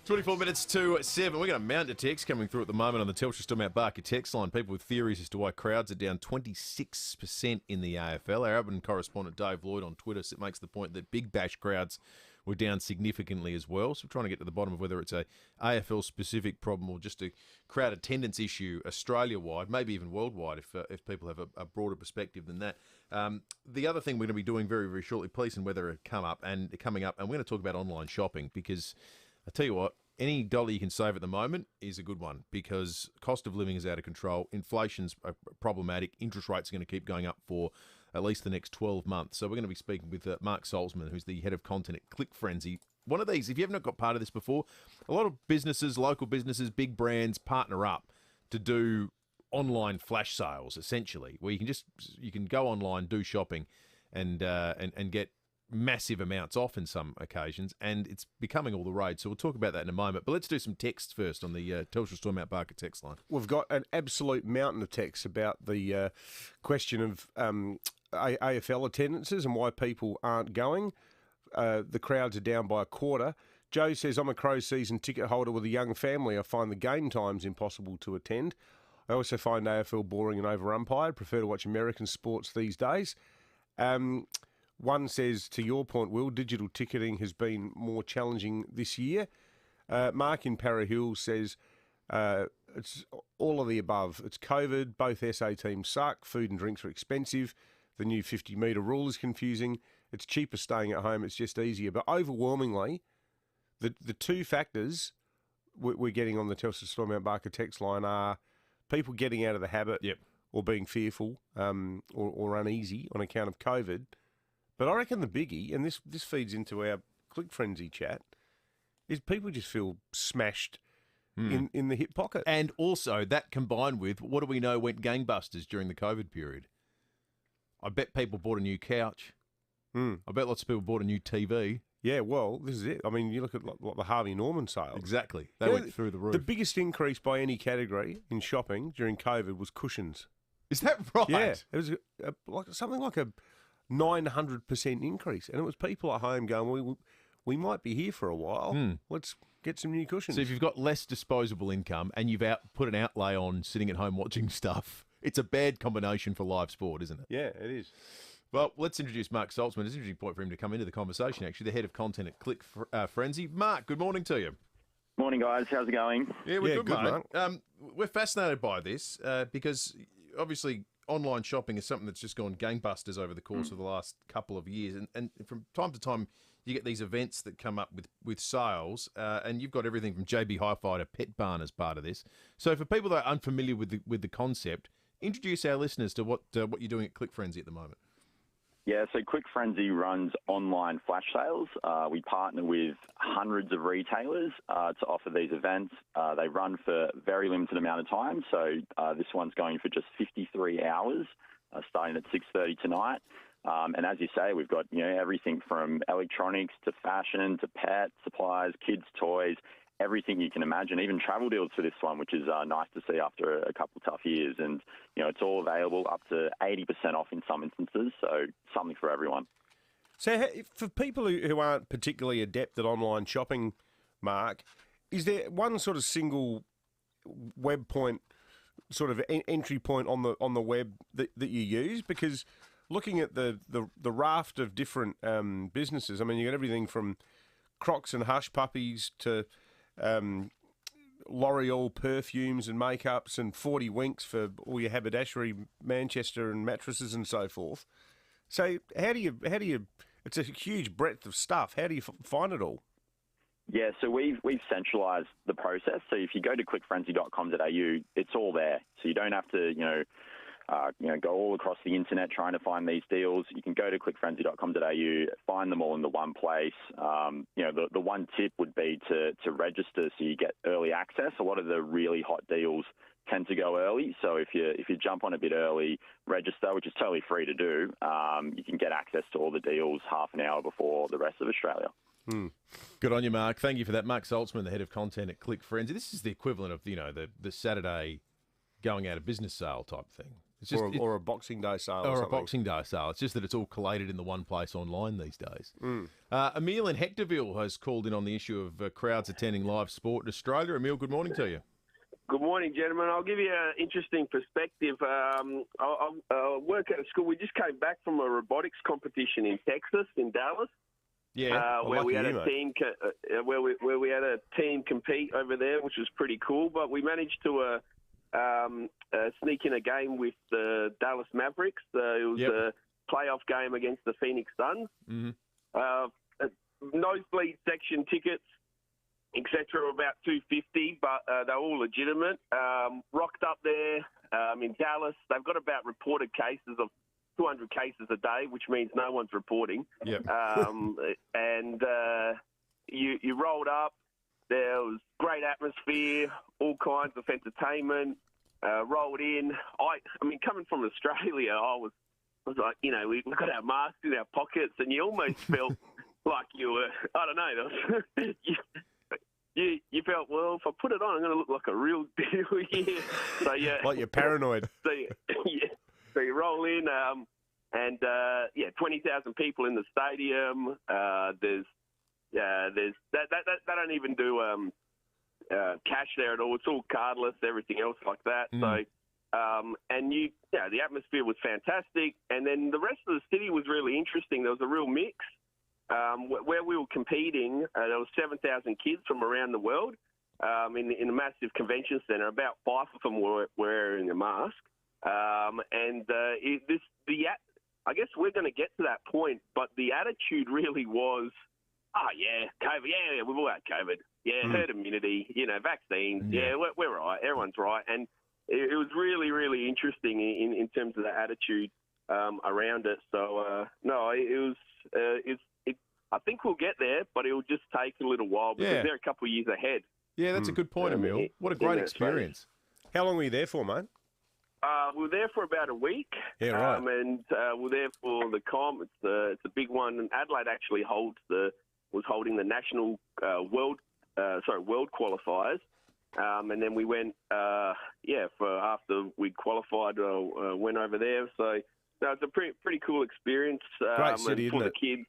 Twenty-four minutes to 7. We've got a mountain of text coming through at the moment on the Telstra Stormont Barker text line. People with theories as to why crowds are down 26% in the AFL. Our urban correspondent Dave Lloyd on Twitter makes the point that Big Bash crowds were down significantly as well. So we're trying to get to the bottom of whether it's a AFL-specific problem or just a crowd attendance issue Australia-wide, maybe even worldwide if people have a broader perspective than that. The other thing we're going to be doing very, very shortly, police and weather are coming up, and we're going to talk about online shopping because I tell you what, any dollar you can save at the moment is a good one because cost of living is out of control. Inflation's problematic. Interest rates are going to keep going up for at least the next 12 months. So we're going to be speaking with Mark Salzman, who's the head of content at Click Frenzy. One of these, if you haven't got part of this before, a lot of businesses, local businesses, big brands partner up to do online flash sales, essentially, where you can go online, do shopping, and get massive amounts off in some occasions, and it's becoming all the rage. So we'll talk about that in a moment. But let's do some texts first on the Telstra Stormont Barker text line. We've got an absolute mountain of texts about the question of AFL attendances and why people aren't going. The crowds are down by a quarter. Joe says, I'm a Crows season ticket holder with a young family. I find the game times impossible to attend. I also find AFL boring and over-umpired. Prefer to watch American sports these days. One says, to your point, Will, digital ticketing has been more challenging this year. Mark in Para Hill says, it's all of the above. It's COVID, both SA teams suck, food and drinks are expensive, the new 50-metre rule is confusing, it's cheaper staying at home, it's just easier. But overwhelmingly, the two factors we're getting on the Telstra Stormont Barker text line are people getting out of the habit or being fearful or uneasy on account of COVID. But I reckon the biggie, and this feeds into our Click Frenzy chat, is people just feel smashed in the hip pocket. And also that combined with, what do we know went gangbusters during the COVID period? I bet people bought a new couch. I bet lots of people bought a new TV. Yeah, well, this is it. I mean, you look at like the Harvey Norman sales. Exactly. They went through the roof. The biggest increase by any category in shopping during COVID was cushions. Is that right? Yeah. It was something like a 900% increase, and it was people at home going, we might be here for a while. Let's get some new cushions. So if you've got less disposable income and you've put an outlay on sitting at home watching stuff, it's a bad combination for live sport, isn't it? Yeah, it is. Well, let's introduce Mark Salzman. It's an interesting point for him to come into the conversation, actually, the head of content at Click Frenzy. Mark, good morning to you. Morning, guys. How's it going? Yeah, we're good, mate. We're fascinated by this because obviously online shopping is something that's just gone gangbusters over the course of the last couple of years. And from time to time, you get these events that come up with sales, and you've got everything from JB Hi-Fi to Pet Barn as part of this. So for people that are unfamiliar with the concept, introduce our listeners to what you're doing at Click Frenzy at the moment. Yeah, so Click Frenzy runs online flash sales. We partner with hundreds of retailers to offer these events. They run for a very limited amount of time. So this one's going for just 53 hours, starting at 6:30 tonight. And as you say, we've got everything from electronics to fashion to pet supplies, kids' toys, everything you can imagine, even travel deals for this one, which is nice to see after a couple tough years. And, it's all available up to 80% off in some instances, so something for everyone. So for people who aren't particularly adept at online shopping, Mark, is there one sort of single web point, sort of entry point on the web that you use? Because looking at the raft of different businesses, I mean, you got everything from Crocs and Hush Puppies to L'Oreal perfumes and makeups and 40 Winks for all your haberdashery, Manchester and mattresses and so forth. So how do you It's a huge breadth of stuff. How do you find it all? Yeah, so we've centralised the process. So if you go to clickfrenzy.com.au, it's all there. So you don't have to, go all across the internet trying to find these deals. You can go to clickfrenzy.com.au, find them all in the one place. The one tip would be to register so you get early access. A lot of the really hot deals tend to go early. So if you jump on a bit early, register, which is totally free to do, you can get access to all the deals half an hour before the rest of Australia. Good on you, Mark. Thank you for that. Mark Saltzman, the head of content at Click Frenzy. This is the equivalent of, the Saturday going out of business sale type thing. It's just, or a Boxing Day sale. Or a Boxing Day sale. It's just that it's all collated in the one place online these days. Emile in Hectorville has called in on the issue of crowds attending live sport in Australia. Emile, good morning to you. Good morning, gentlemen. I'll give you an interesting perspective. I work at a school. We just came back from a robotics competition in Texas, in Dallas. Yeah, where we had a team, where we had a team compete over there, which was pretty cool. But we managed to sneak in a game with the Dallas Mavericks. It was a playoff game against the Phoenix Suns. Nosebleed section tickets, etc., were about $250, but they're all legitimate. Rocked up there in Dallas. They've got about reported cases of 200 cases a day, which means no one's reporting. And you rolled up. There was great atmosphere, all kinds of entertainment. Rolled in. I mean, coming from Australia, I was like, we've got our masks in our pockets, and you almost felt like you were, I don't know, you felt, well, if I put it on, I'm going to look like a real deal here. So, yeah. Like you're paranoid. So you roll in, 20,000 people in the stadium. There's they don't even do cash there at all. It's all cardless, everything else like that. So, the atmosphere was fantastic, and then the rest of the city was really interesting. There was a real mix. Where we were competing, there was 7,000 kids from around the world in a massive convention centre. About 5 of them were wearing a mask. I guess we're going to get to that point, but the attitude really was, COVID, we've all had COVID. Herd immunity, vaccines, we're right, everyone's right. And it was really, really interesting in terms of the attitude around it. So, I think we'll get there, but it'll just take a little while because they're a couple of years ahead. Yeah, that's a good point, Emile. What a great experience. How long were you there for, mate? We were there for about a week. Yeah, right. And we're there for the comp. It's a big one. And Adelaide actually was holding the national world qualifiers. And then we went, for after we qualified, went over there. So it's a pretty cool experience. Great city, for isn't the it? kids.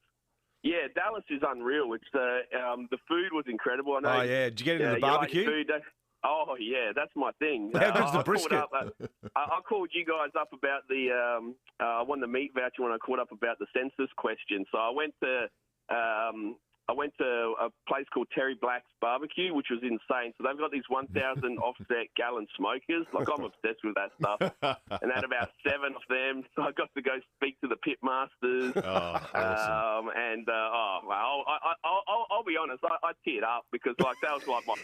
Yeah, Dallas is unreal. It's the food was incredible. I know. Oh yeah, did you get into the barbecue? You like food, oh yeah, that's my thing. How good's the brisket? I called you guys up about the. I won the meat voucher when I called up about the census question. So I went to a place called Terry Black's Barbecue, which was insane. So they've got these 1,000 offset gallon smokers. Like, I'm obsessed with that stuff. And they had about 7 of them. So I got to go speak to the pit masters. Oh, awesome. I'll be honest, I teared up because, that was like my,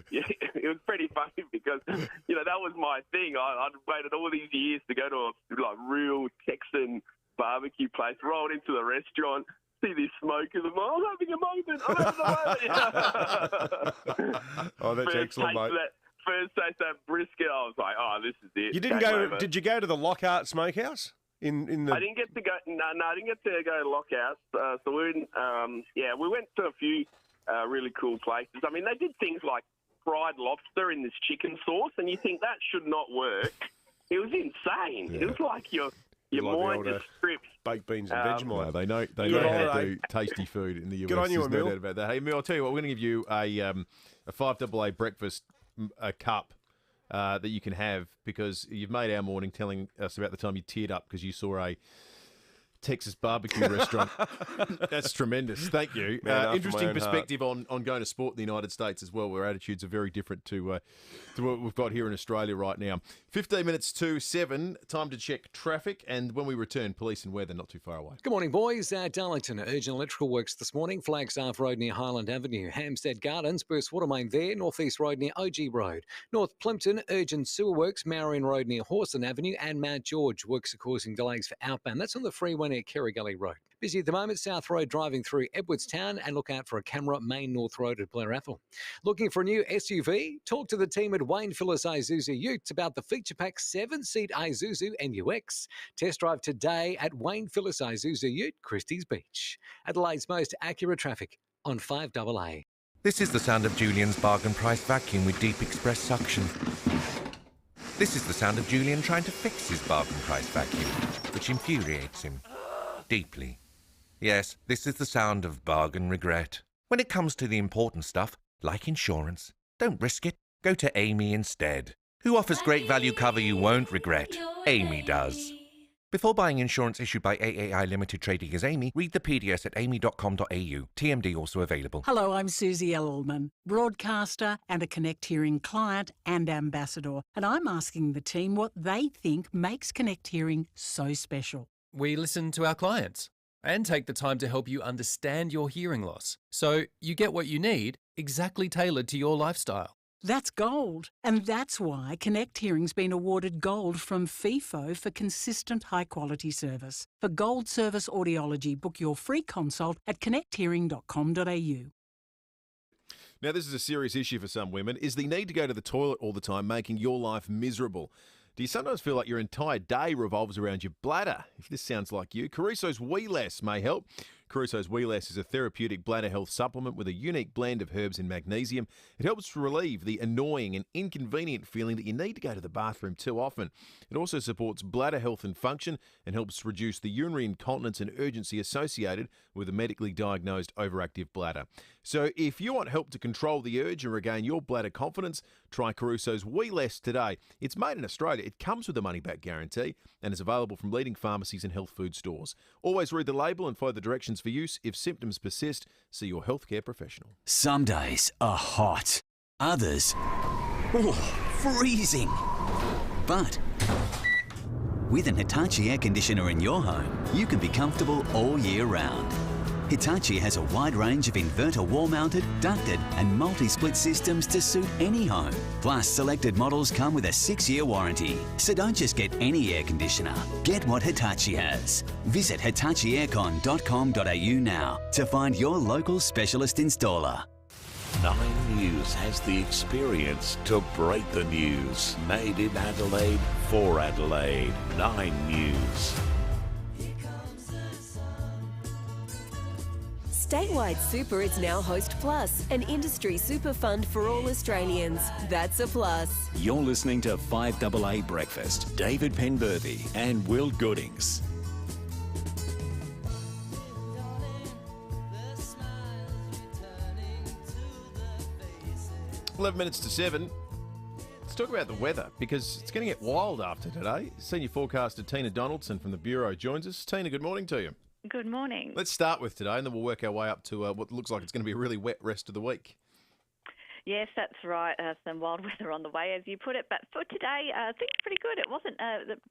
it was pretty funny because, that was my thing. I'd waited all these years to go to a real Texan barbecue place, rolled into the restaurant, see these smokers, I'm having a moment. Oh, that's excellent, mate. First taste that brisket, I was like, this is it. You didn't go? Did you go to the Lockhart Smokehouse? In the... I didn't get to go. No, I didn't get to go to Lockhouse. So we went to a few really cool places. I mean, they did things like fried lobster in this chicken sauce, and you think that should not work. It was insane. Yeah. It was like your mind just strips. Baked beans and Vegemite. No, they know how to do tasty food in the US. Good on you, There's no doubt about that. Hey, Emile, I'll tell you what, we're going to give you a FIVEaa breakfast cup that you can have because you've made our morning telling us about the time you teared up because you saw a Texas barbecue restaurant. That's tremendous. Thank you. Man after my Interesting own perspective on going to sport in the United States as well, where attitudes are very different to what we've got here in Australia right now. 15 minutes to 7. Time to check traffic. And when we return, police and weather not too far away. Good morning, boys. Darlington, urgent electrical works this morning. Flagstaff Road near Highland Avenue. Hampstead Gardens, burst water main there. North East Road near OG Road. North Plimpton, urgent sewer works. Marion Road near Horston Avenue. And Mount George, works are causing delays for outbound. That's on the freeway near Kerry Gully Road. Busy at the moment, South Road driving through Edwardstown, and look out for a camera, Main North Road at Blair Athol. Looking for a new SUV? Talk to the team at Wayne Phillips Isuzu Utes about the feature pack 7-seat Isuzu NUX. Test drive today at Wayne Phillips Isuzu Ute, Christie's Beach. Adelaide's most accurate traffic on 5AA. This is the sound of Julian's bargain price vacuum with deep express suction. This is the sound of Julian trying to fix his bargain price vacuum, which infuriates him deeply. Yes, this is the sound of bargain regret. When it comes to the important stuff, like insurance, don't risk it. Go to Amy instead, who offers great value cover you won't regret. Amy does. Before buying insurance issued by FIVEaa Limited trading as Amy, read the PDS at amy.com.au. TMD also available. Hello, I'm Susie Ellman, broadcaster and a Connect Hearing client and ambassador. And I'm asking the team what they think makes Connect Hearing so special. We listen to our clients and take the time to help you understand your hearing loss, so you get what you need, exactly tailored to your lifestyle. That's gold. And that's why Connect Hearing's been awarded gold from FIFO for consistent high-quality service. For gold service audiology, book your free consult at connecthearing.com.au. Now, this is a serious issue for some women. Is the need to go to the toilet all the time making your life miserable? Do you sometimes feel like your entire day revolves around your bladder? If this sounds like you, Caruso's Wee Less may help. Caruso's Wee Less is a therapeutic bladder health supplement with a unique blend of herbs and magnesium. It helps relieve the annoying and inconvenient feeling that you need to go to the bathroom too often. It also supports bladder health and function and helps reduce the urinary incontinence and urgency associated with a medically diagnosed overactive bladder. So if you want help to control the urge and regain your bladder confidence, try Caruso's Wee Less today. It's made in Australia. It comes with a money-back guarantee and is available from leading pharmacies and health food stores. Always read the label and follow the directions for use. If symptoms persist, see your healthcare professional. Some days are hot. Others, freezing. But with an Hitachi air conditioner in your home, you can be comfortable all year round. Hitachi has a wide range of inverter wall-mounted, ducted and multi-split systems to suit any home. Plus, selected models come with a 6-year warranty. So don't just get any air conditioner. Get what Hitachi has. Visit hitachieaircon.com.au now to find your local specialist installer. 9 News has the experience to break the news. Made in Adelaide for Adelaide. 9 News. Statewide Super is now Host Plus, an industry super fund for all Australians. That's a plus. You're listening to 5AA Breakfast. David Penberthy and Will Goodings. 11 minutes to 7. Let's talk about the weather, because it's going to get wild after today. Senior forecaster Tina Donaldson from the Bureau joins us. Tina, good morning to you. Good morning. Let's start with today, and then we'll work our way up to what looks like it's going to be a really wet rest of the week. Yes, that's right. Some wild weather on the way, as you put it. But for today, things are pretty good. It wasn't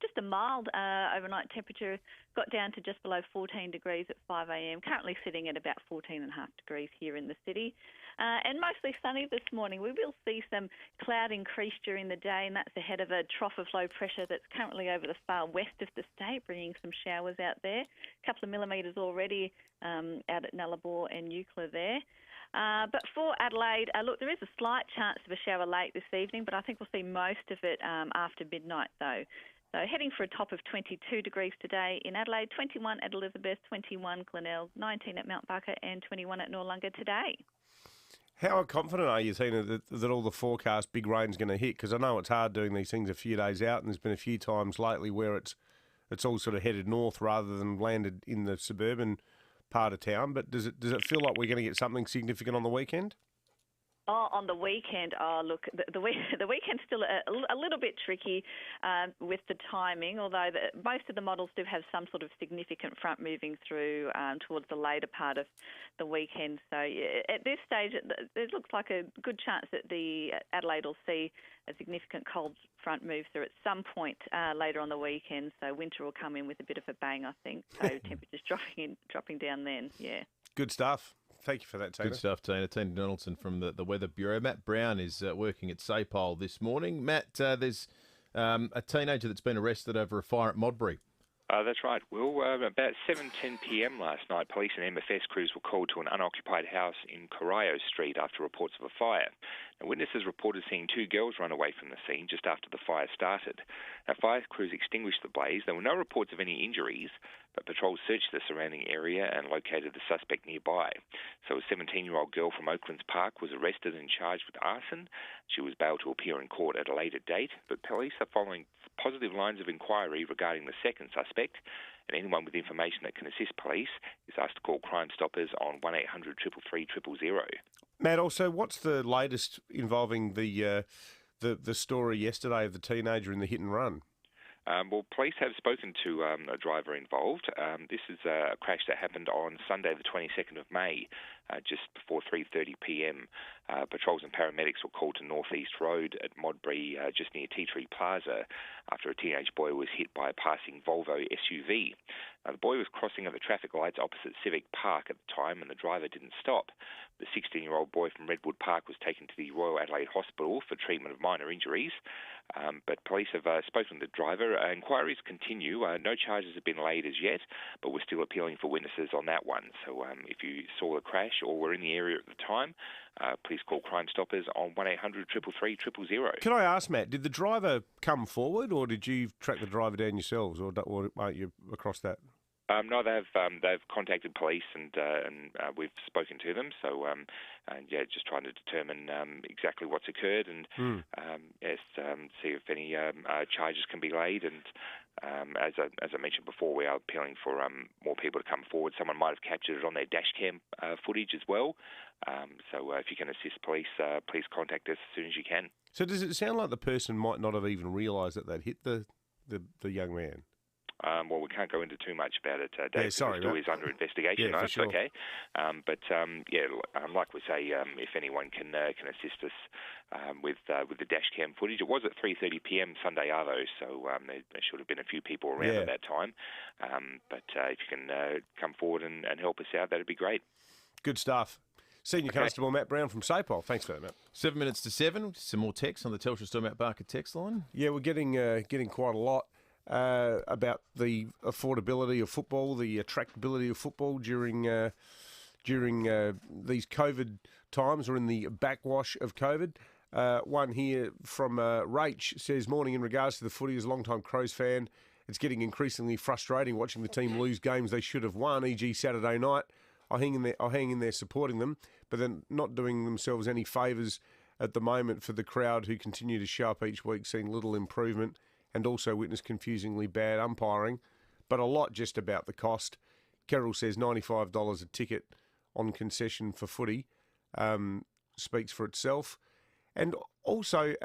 just a mild overnight temperature. Got down to just below 14 degrees at 5 a.m. Currently sitting at about 14.5 degrees here in the city. And mostly sunny this morning. We will see some cloud increase during the day, and that's ahead of a trough of low pressure that's currently over the far west of the state, bringing some showers out there. A couple of millimetres already out at Nullarbor and Euclid there. But for Adelaide, look, there is a slight chance of a shower late this evening, but I think we'll see most of it after midnight, though. So heading for a top of 22 degrees today in Adelaide, 21 at Elizabeth, 21 Glenelg, 19 at Mount Barker and 21 at Noarlunga today. How confident are you, Tina, that all the forecast big rain's going to hit? Because I know it's hard doing these things a few days out, and there's been a few times lately where it's all sort of headed north rather than landed in the suburban part of town. But does it feel like we're going to get something significant on the weekend? Oh, on the weekend, look, the weekend's still a little bit tricky with the timing, although most of the models do have some sort of significant front moving through towards the later part of the weekend. So at this stage, it looks like a good chance that the Adelaide will see a significant cold front move through at some point later on the weekend. So winter will come in with a bit of a bang, I think. So temperatures dropping down then, yeah. Good stuff. Thank you for that, Tina. Good stuff, Tina. Tina Donaldson from the Weather Bureau. Matt Brown is working at SAPOL this morning. Matt, there's a teenager that's been arrested over a fire at Modbury. That's right. Well, about 7:10 p.m. last night, police and MFS crews were called to an unoccupied house in Corio Street after reports of a fire. Now, witnesses reported seeing two girls run away from the scene just after the fire started. Now, fire crews extinguished the blaze. There were no reports of any injuries, but Petrol searched the surrounding area and located the suspect nearby. So a 17-year-old girl from Oaklands Park was arrested and charged with arson. She was bailed to appear in court at a later date, but police are following positive lines of inquiry regarding the second suspect, and anyone with information that can assist police is asked to call Crime Stoppers on 1800 333 000. Matt, also, what's the latest involving the story yesterday of the teenager in the hit and run? Well, police have spoken to a driver involved. This is a crash that happened on Sunday, the 22nd of May, just before 3:30 p.m. Patrols and paramedics were called to North East Road at Modbury, just near Tea Tree Plaza, after a teenage boy was hit by a passing Volvo SUV. Now, the boy was crossing at the traffic lights opposite Civic Park at the time, and the driver didn't stop. The 16-year-old boy from Redwood Park was taken to the Royal Adelaide Hospital for treatment of minor injuries, but police have spoken to the driver. Inquiries continue. No charges have been laid as yet, but we're still appealing for witnesses on that one. So if you saw the crash or were in the area at the time, please call Crime Stoppers on 1800 333 000. Can I ask, Matt, did the driver come forward, or did you track the driver down yourselves, or aren't you across that? No, they've contacted police and we've spoken to them. So just trying to determine exactly what's occurred and see if any charges can be laid. And as I mentioned before, we are appealing for more people to come forward. Someone might have captured it on their dash cam footage as well. So if you can assist police, please contact us as soon as you can. So does it sound like the person might not have even realised that they'd hit the young man? Well, we can't go into too much about it, Dave. Yeah, sorry, it still is under investigation. Yeah, It's sure. okay. Like we say, if anyone can assist us with the dash cam footage. It was at 3:30 p.m. Sunday Arvo, so there should have been a few people around at that time. But if you can come forward and help us out, that'd be great. Good stuff. Senior Constable Matt Brown from SAPOL. Thanks for that, Matt. 7 minutes to 7. Some more text on the Telstra Store Matt Barker text line. Yeah, we're getting quite a lot about the affordability of football, the attractability of football during these COVID times, or in the backwash of COVID. One here from Rach says, morning, in regards to the footy, as a long-time Crows fan, it's getting increasingly frustrating watching the team lose games they should have won, e.g. Saturday night. I'll hang in there supporting them, but then not doing themselves any favours at the moment for the crowd who continue to show up each week, seeing little improvement, and also witness confusingly bad umpiring, but a lot just about the cost. Carol says $95 a ticket on concession for footy speaks for itself. And also,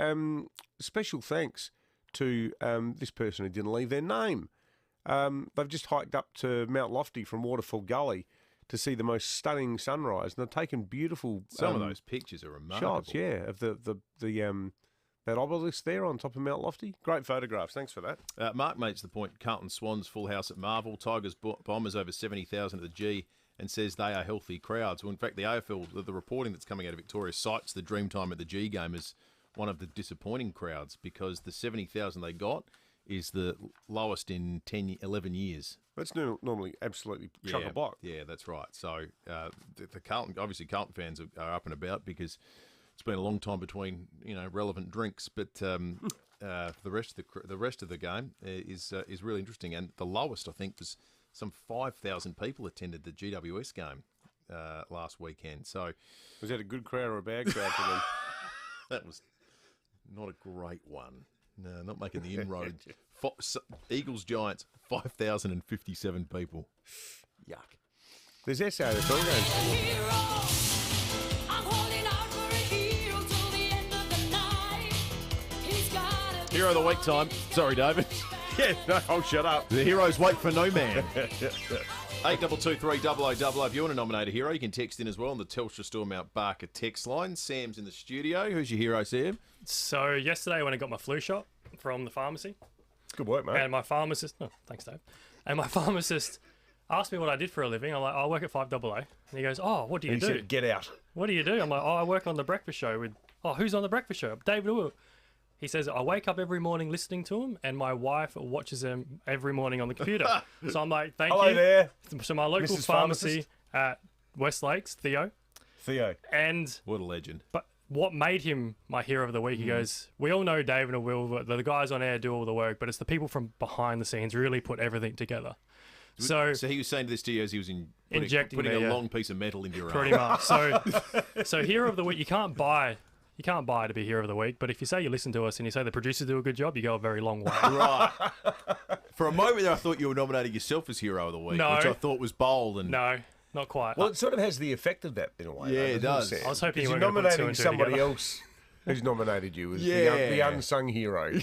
special thanks to this person who didn't leave their name. They've just hiked up to Mount Lofty from Waterfall Gully to see the most stunning sunrise, and they've taken beautiful Some of those pictures are remarkable. shots, of that obelisk there on top of Mount Lofty. Great photographs. Thanks for that. Mark makes the point, Carlton Swans full house at Marvel, Tigers Bombers over 70,000 at the G, and says they are healthy crowds. Well, in fact, the AFL, the reporting that's coming out of Victoria cites the Dreamtime at the G game as one of the disappointing crowds, because the 70,000 they got is the lowest in 11 years. That's normally absolutely chock-a-block. Yeah, that's right. So the Carlton, obviously Carlton fans are up and about because it's been a long time between relevant drinks. But the rest of the game is really interesting. And the lowest, I think, was some 5,000 people attended the GWS game last weekend. So was that a good crowd or a bad crowd for them? That was not a great one. No, not making the inroads. Eagles Giants, 5,057 people. Yuck. There's SA that's all going. Hero of the week time. Sorry, David. Yeah, no, I'll shut up. The heroes wait for no man. 8223 0000. If you want to nominate a hero, you can text in as well on the Telstra Store Mount Barker text line. Sam's in the studio. Who's your hero, Sam? So yesterday when I got my flu shot from the pharmacy. Good work, mate. And my pharmacist... Oh, thanks, Dave. And my pharmacist asked me what I did for a living. I'm like, I work at FIVEaa. And he goes, oh, what do you do? He said, get out. What do you do? I'm like, I work on The Breakfast Show with... Oh, who's on The Breakfast Show? David Will. He says, I wake up every morning listening to him, and my wife watches him every morning on the computer. So I'm like, thank Hello you. There. So my local Mrs. pharmacy at West Lakes, Theo. And... What a legend. But what made him my hero of the week, he goes, we all know David and Will, the guys on air do all the work, but it's the people from behind the scenes really put everything together. So he was saying to this to you as he was injecting putting me, a long piece of metal into your arm. Pretty much. So hero of the week, you can't buy to be hero of the week, but if you say you listen to us and you say the producers do a good job, you go a very long way. Right. For a moment there, I thought you were nominating yourself as hero of the week, which I thought was bold. And no, not quite. Well, it sort of has the effect of that in a way. Yeah, it does. I was hoping you were nominating put somebody else who's nominated you as the unsung hero.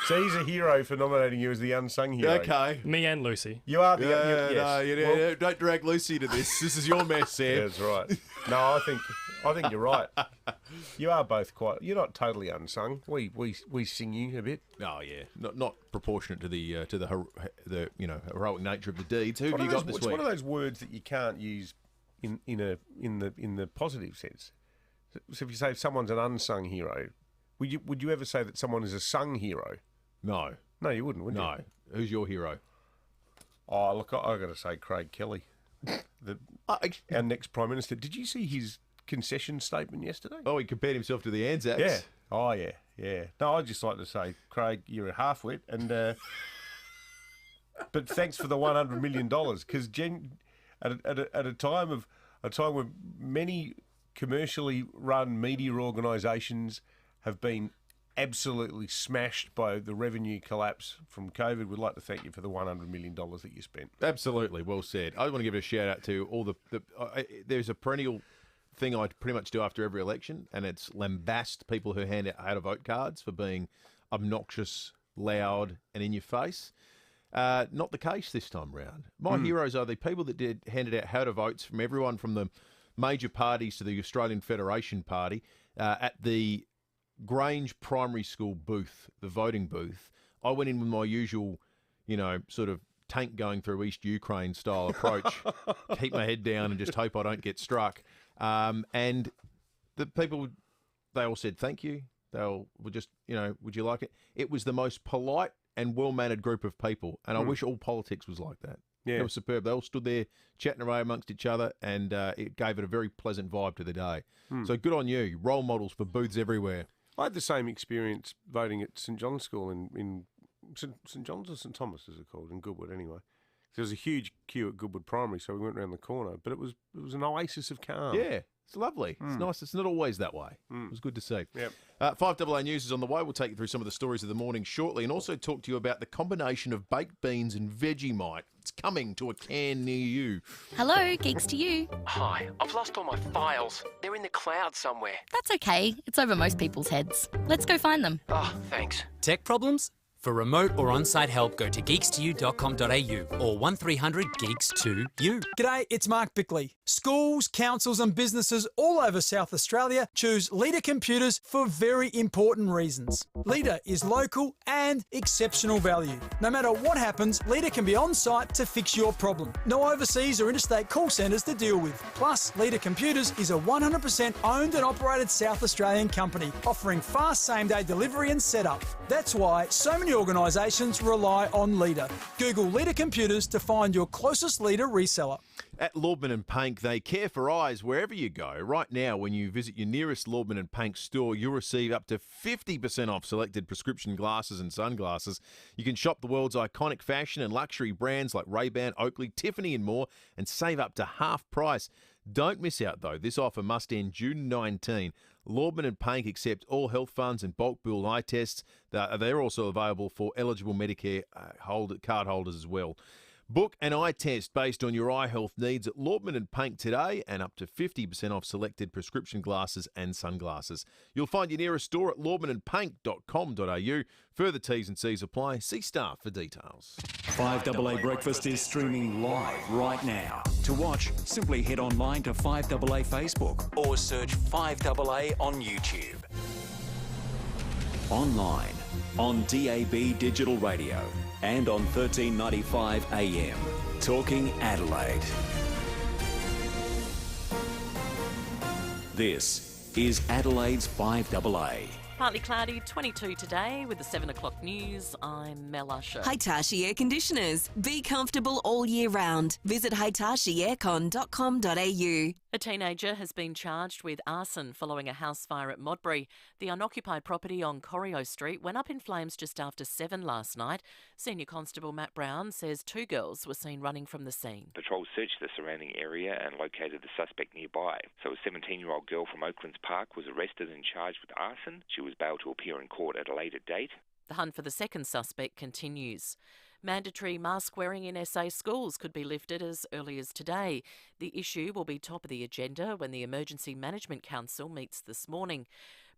So he's a hero for nominating you as the unsung hero. Okay. Me and Lucy. You are the yes. Don't drag Lucy into this. This is your mess, Sam. Yeah, that's right. No, I think you're right. You are both quite. You're not totally unsung. We sing you a bit. Oh yeah, not proportionate to the heroic nature of the deeds. Who have you got this week? It's one of those words that you can't use in the positive sense. So if you say someone's an unsung hero, would you ever say that someone is a sung hero? No. No, you wouldn't, would you? No. Who's your hero? Oh, look, I got to say Craig Kelly, our next Prime Minister. Did you see his concession statement yesterday? Oh, he compared himself to the Anzacs. Yeah. Oh, yeah. No, I'd just like to say, Craig, you're a half-wit, and but thanks for the $100 million, because at a time when many commercially run media organisations have been absolutely smashed by the revenue collapse from COVID. We'd like to thank you for the $100 million that you spent. Absolutely, well said. I want to give a shout out to all there's a perennial thing I pretty much do after every election, and it's lambast people who hand out how-to-vote cards for being obnoxious, loud, and in your face. Not the case this time round. My heroes are the people that handed out how-to-votes from everyone from the major parties to the Australian Federation Party at the Grange Primary School booth, the voting booth. I went in with my usual, sort of tank going through East Ukraine style approach, keep my head down and just hope I don't get struck. And the people, they all said thank you. They all were just, would you like it? It was the most polite and well-mannered group of people, and I wish all politics was like that. Yeah. It was superb. They all stood there chatting away amongst each other, and it gave it a very pleasant vibe to the day. So good on you. Role models for booths everywhere. I had the same experience voting at St John's School in St John's or St Thomas, as it's called, in Goodwood anyway. There was a huge queue at Goodwood Primary, so we went round the corner. But it was an oasis of calm. Yeah, it's lovely. It's nice. It's not always that way. It was good to see. Yep. 5AA News is on the way. We'll take you through some of the stories of the morning shortly, and also talk to you about the combination of baked beans and Vegemite. It's coming to a can near you. Hello, geeks to you. Hi, I've lost all my files. They're in the cloud somewhere. That's okay. It's over most people's heads. Let's go find them. Oh, thanks. Tech problems? For remote or on-site help, go to geeks2u.com.au or 1300 geeks 2 u. G'day, it's Mark Bickley. Schools, councils and businesses all over South Australia choose Leader Computers for very important reasons. Leader is local and exceptional value. No matter what happens, Leader can be on-site to fix your problem. No overseas or interstate call centres to deal with. Plus, Leader Computers is a 100% owned and operated South Australian company, offering fast same-day delivery and setup. That's why so many organisations rely on Leader. Google Leader Computers to find your closest Leader reseller. At Lordman and Pank, they care for eyes wherever you go. Right now, when you visit your nearest Lordman and Pank store, you'll receive up to 50% off selected prescription glasses and sunglasses. You can shop the world's iconic fashion and luxury brands like Ray-Ban, Oakley, Tiffany and more, and save up to half price. Don't miss out, though. This offer must end June 19. Lordman and Pank accept all health funds and bulk bill eye tests. They're also available for eligible Medicare card holders as well. Book an eye test based on your eye health needs at Lordman and Paint today, and up to 50% off selected prescription glasses and sunglasses. You'll find your nearest store at lordmanandpaint.com.au. Further T's and C's apply. See staff for details. 5AA Breakfast is streaming live right now. To watch, simply head online to 5AA Facebook or search 5AA on YouTube. Online, on DAB Digital Radio and on 1395 AM. Talking Adelaide. This is Adelaide's 5AA. Partly cloudy, 22 today with the 7 o'clock news. I'm Mel Usher. Hitachi Air Conditioners. Be comfortable all year round. Visit hitachieaircon.com.au. A teenager has been charged with arson following a house fire at Modbury. The unoccupied property on Corio Street went up in flames just after 7 last night. Senior Constable Matt Brown says 2 girls were seen running from the scene. Patrol searched the surrounding area and located the suspect nearby. So a 17-year-old girl from Oaklands Park was arrested and charged with arson. She was bailed to appear in court at a later date. The hunt for the second suspect continues. Mandatory mask wearing in SA schools could be lifted as early as today. The issue will be top of the agenda when the Emergency Management Council meets this morning.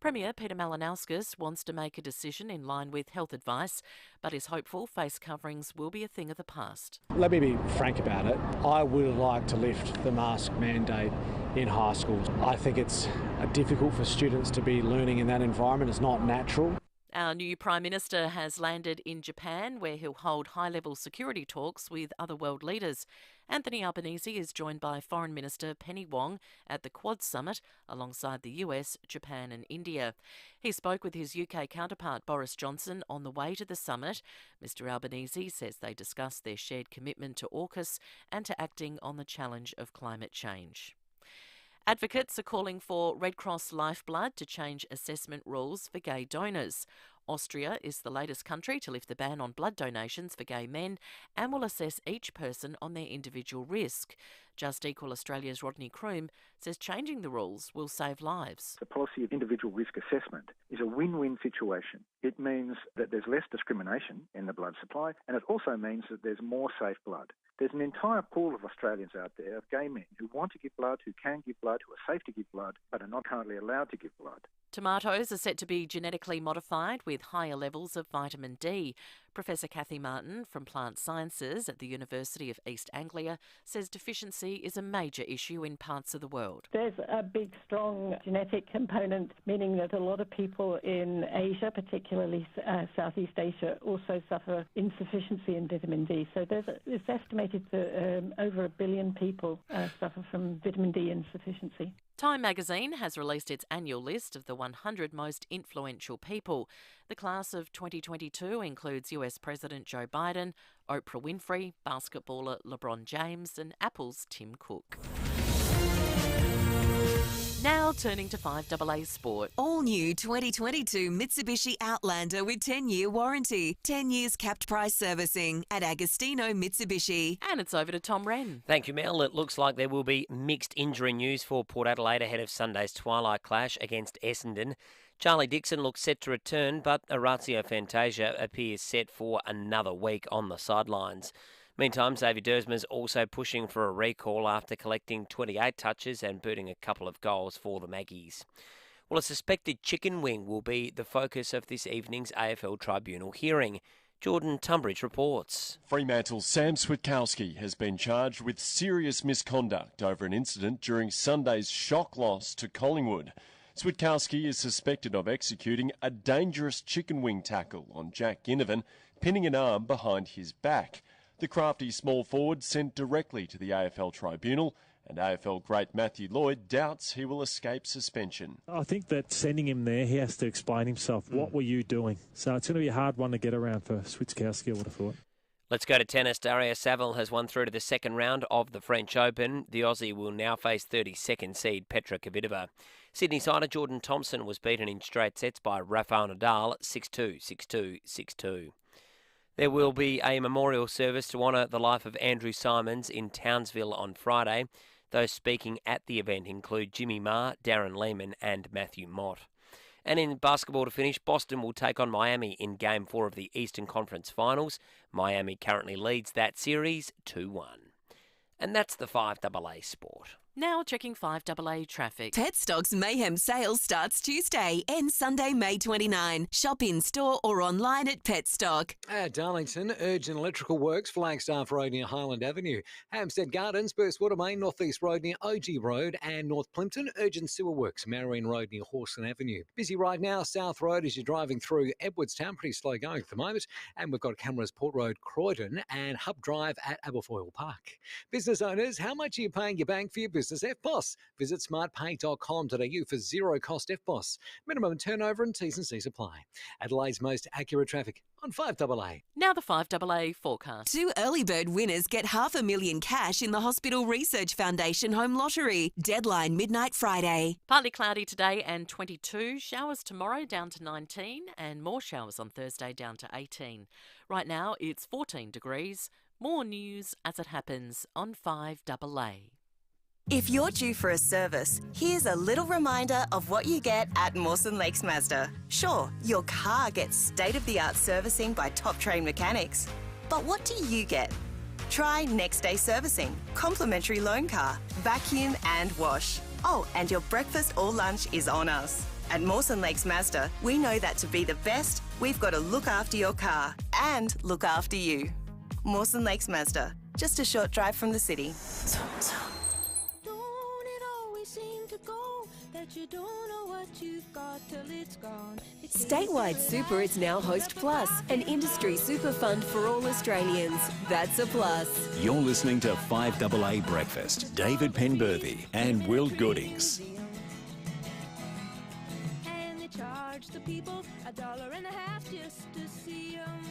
Premier Peter Malinauskas wants to make a decision in line with health advice, but is hopeful face coverings will be a thing of the past. Let me be frank about it. I would like to lift the mask mandate in high schools. I think it's difficult for students to be learning in that environment. It's not natural. Our new Prime Minister has landed in Japan, where he'll hold high-level security talks with other world leaders. Anthony Albanese is joined by Foreign Minister Penny Wong at the Quad Summit, alongside the US, Japan and India. He spoke with his UK counterpart Boris Johnson on the way to the summit. Mr Albanese says they discussed their shared commitment to AUKUS and to acting on the challenge of climate change. Advocates are calling for Red Cross Lifeblood to change assessment rules for gay donors. Austria is the latest country to lift the ban on blood donations for gay men and will assess each person on their individual risk. Just Equal Australia's Rodney Croom says changing the rules will save lives. The policy of individual risk assessment is a win-win situation. It means that there's less discrimination in the blood supply, and it also means that there's more safe blood. There's an entire pool of Australians out there, of gay men, who want to give blood, who can give blood, who are safe to give blood, but are not currently allowed to give blood. Tomatoes are set to be genetically modified with higher levels of vitamin D. Professor Kathy Martin from Plant Sciences at the University of East Anglia says deficiency is a major issue in parts of the world. There's a big, strong genetic component, meaning that a lot of people in Asia, particularly Southeast Asia, also suffer insufficiency in vitamin D. So it's estimated that over 1 billion people suffer from vitamin D insufficiency. Time magazine has released its annual list of the 100 most influential people. The class of 2022 includes US President Joe Biden, Oprah Winfrey, basketballer LeBron James and Apple's Tim Cook. Now turning to 5AA Sport. All new 2022 Mitsubishi Outlander with 10-year warranty, 10 years capped price servicing at Agostino Mitsubishi. And it's over to Tom Wren. Thank you, Mel. It looks like there will be mixed injury news for Port Adelaide ahead of Sunday's twilight clash against Essendon. Charlie Dixon looks set to return, but Orazio Fantasia appears set for another week on the sidelines. Meantime, Xavier Dersma's also pushing for a recall after collecting 28 touches and booting a couple of goals for the Maggies. Well, a suspected chicken wing will be the focus of this evening's AFL Tribunal hearing. Jordan Tunbridge reports. Fremantle's Sam Switkowski has been charged with serious misconduct over an incident during Sunday's shock loss to Collingwood. Switkowski is suspected of executing a dangerous chicken wing tackle on Jack Ginnivan, pinning an arm behind his back. The crafty small forward sent directly to the AFL Tribunal, and AFL great Matthew Lloyd doubts he will escape suspension. I think that sending him there, he has to explain himself. What were you doing? So it's going to be a hard one to get around for Switkowski, I would have thought. Let's go to tennis. Daria Saville has won through to the second round of the French Open. The Aussie will now face 32nd seed Petra Kvitova. Sydney sider Jordan Thompson was beaten in straight sets by Rafael Nadal 6-2, 6-2, 6-2. There will be a memorial service to honour the life of Andrew Simons in Townsville on Friday. Those speaking at the event include Jimmy Marr, Darren Lehman and Matthew Mott. And in basketball to finish, Boston will take on Miami in Game 4 of the Eastern Conference Finals. Miami currently leads that series 2-1. And that's the 5AA Sport. Now checking 5AA traffic. Petstock's Mayhem sale starts Tuesday, ends Sunday, May 29. Shop in store or online at Petstock. At Darlington, urgent electrical works, Flagstaff Road near Highland Avenue. Hampstead Gardens, Burstwater Main, North East Road near OG Road, and North Plimpton, urgent sewer works, Marion Road near Horston Avenue. Busy right now, South Road as you're driving through Edwardstown, pretty slow going at the moment. And we've got cameras Port Road, Croydon, and Hub Drive at Aberfoyle Park. Business owners, how much are you paying your bank for your business FBOS? Visit smartpay.com.au for zero-cost FBOS. Minimum turnover and T's and C's apply. Adelaide's most accurate traffic on 5AA. Now the 5AA forecast. 2 early bird winners get $500,000 cash in the Hospital Research Foundation Home Lottery. Deadline midnight Friday. Partly cloudy today and 22. Showers tomorrow down to 19 and more showers on Thursday down to 18. Right now it's 14 degrees. More news as it happens on 5AA. If you're due for a service, here's a little reminder of what you get at Mawson Lakes Mazda. Sure, your car gets state-of-the-art servicing by top-trained mechanics. But what do you get? Try next-day servicing, complimentary loan car, vacuum and wash. Oh, and your breakfast or lunch is on us. At Mawson Lakes Mazda, we know that to be the best, we've got to look after your car and look after you. Mawson Lakes Mazda, just a short drive from the city. Statewide Super is now Host Plus, an industry super fund for all Australians. That's a plus. You're listening to 5AA Breakfast. David Penberthy and Will Goodings. And they charge the people $1.50 just to see 'em.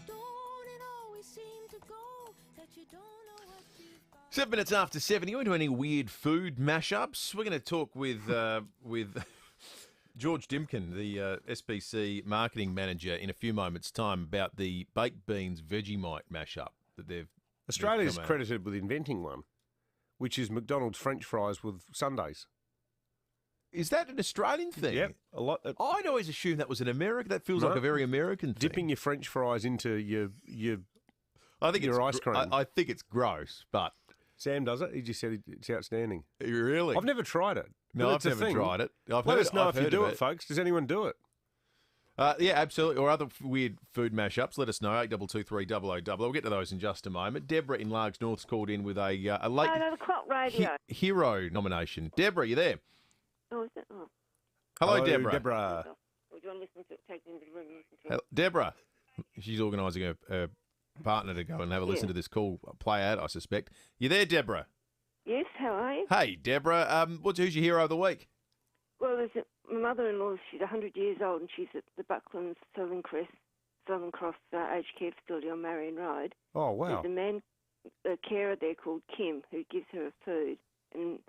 Don't it always seem to go that you don't know what you've got? 7 minutes after 7. You into any weird food mashups? We're going to talk with George Dimkin, the SPC Marketing Manager, in a few moments' time about the baked beans Vegemite mashup that Australia's credited with inventing one, which is McDonald's French fries with sundaes. Is that an Australian thing? Yep, a lot. I'd always assumed that was an American. That feels like a very American thing. Dipping your French fries into your ice cream. I think it's gross, but Sam does it. He just said it's outstanding. Really? I've never tried it. No, I've never tried it. Let us know if you do it, folks. Does anyone do it? Yeah, absolutely. Or other weird food mashups. Let us know. 8223 000. We'll get to those in just a moment. Deborah in Largs North's called in with a late the clock radio. hero nomination. Deborah, you there? Oh, is it? Oh. Hello, Deborah. Or do you want to listen to it? Take it into the room and listen to it? Deborah, she's organising a partner to go and have a listen to this call play out, I suspect. You there, Deborah? Yes, how are you? Hey, Deborah. Who's your hero of the week? Well, my mother-in-law, she's 100 years old, and she's at the Bucklands Southern Cross aged care facility on Marion Road. Oh, wow. There's a carer there called Kim who gives her food, and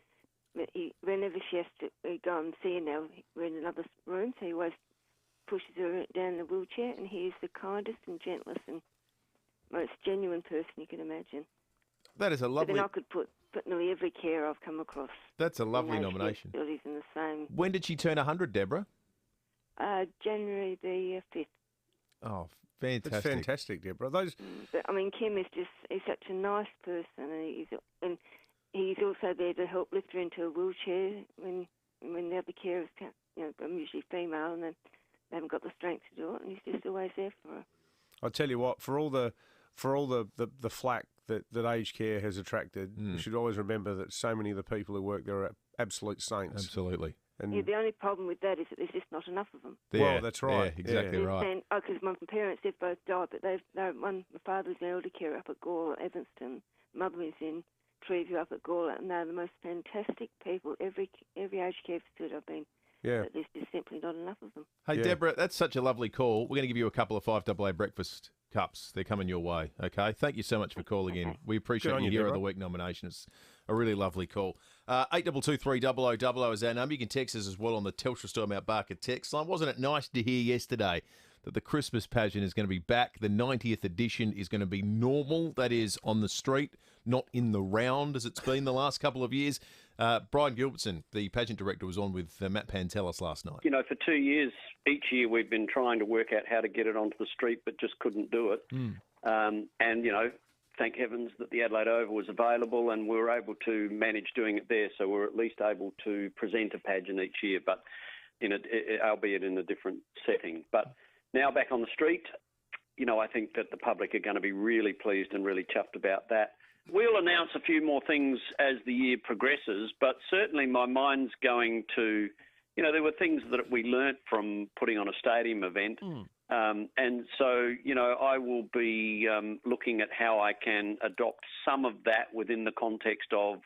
whenever she has to go and see her now, we're in another room, so he always pushes her down in the wheelchair, and he is the kindest and gentlest and most genuine person you can imagine. That is a lovely... But then I could put nearly every carer I've come across. That's a lovely nomination. In the same. When did she turn 100, Deborah? January the 5th. Oh, fantastic. That's fantastic, Deborah. But, I mean, Kim is he's such a nice person, and he's also there to help lift her into a wheelchair when the other carers can't. I'm usually female, and they haven't got the strength to do it, and he's just always there for her. I'll tell you what, for all the flack that aged care has attracted, you should always remember that so many of the people who work there are absolute saints. Absolutely. And the only problem with that is that there's just not enough of them. Well, that's right. Yeah, exactly right. Because my parents, they've both died, but my father's an elder carer up at Gawler, Evanston. Mother is in Treeview up at Gawler, and they're the most fantastic people. Every aged care facility I've been. Yeah. But there's just simply not enough of them. Hey, Deborah, that's such a lovely call. We're going to give you a couple of 5AA breakfast cups. They're coming your way, okay? Thank you so much for calling in. We appreciate your Hero of the Week nomination. It's a really lovely call. 8223 000 is our number. You can text us as well on the Telstra Storm Out Barker text line. Wasn't it nice to hear yesterday that the Christmas pageant is going to be back? The 90th edition is going to be normal. That is on the street, not in the round as it's been the last couple of years. Brian Gilbertson, the pageant director, was on with Matt Pantelis last night. You know, for 2 years, each year we've been trying to work out how to get it onto the street, but just couldn't do it. And, you know, thank heavens that the Adelaide Oval was available and we were able to manage doing it there. So we're at least able to present a pageant each year, but albeit in a different setting. But now back on the street, you know, I think that the public are going to be really pleased and really chuffed about that. We'll announce a few more things as the year progresses, but certainly my mind's going to, you know, there were things that we learnt from putting on a stadium event. And so, you know, I will be looking at how I can adopt some of that within the context of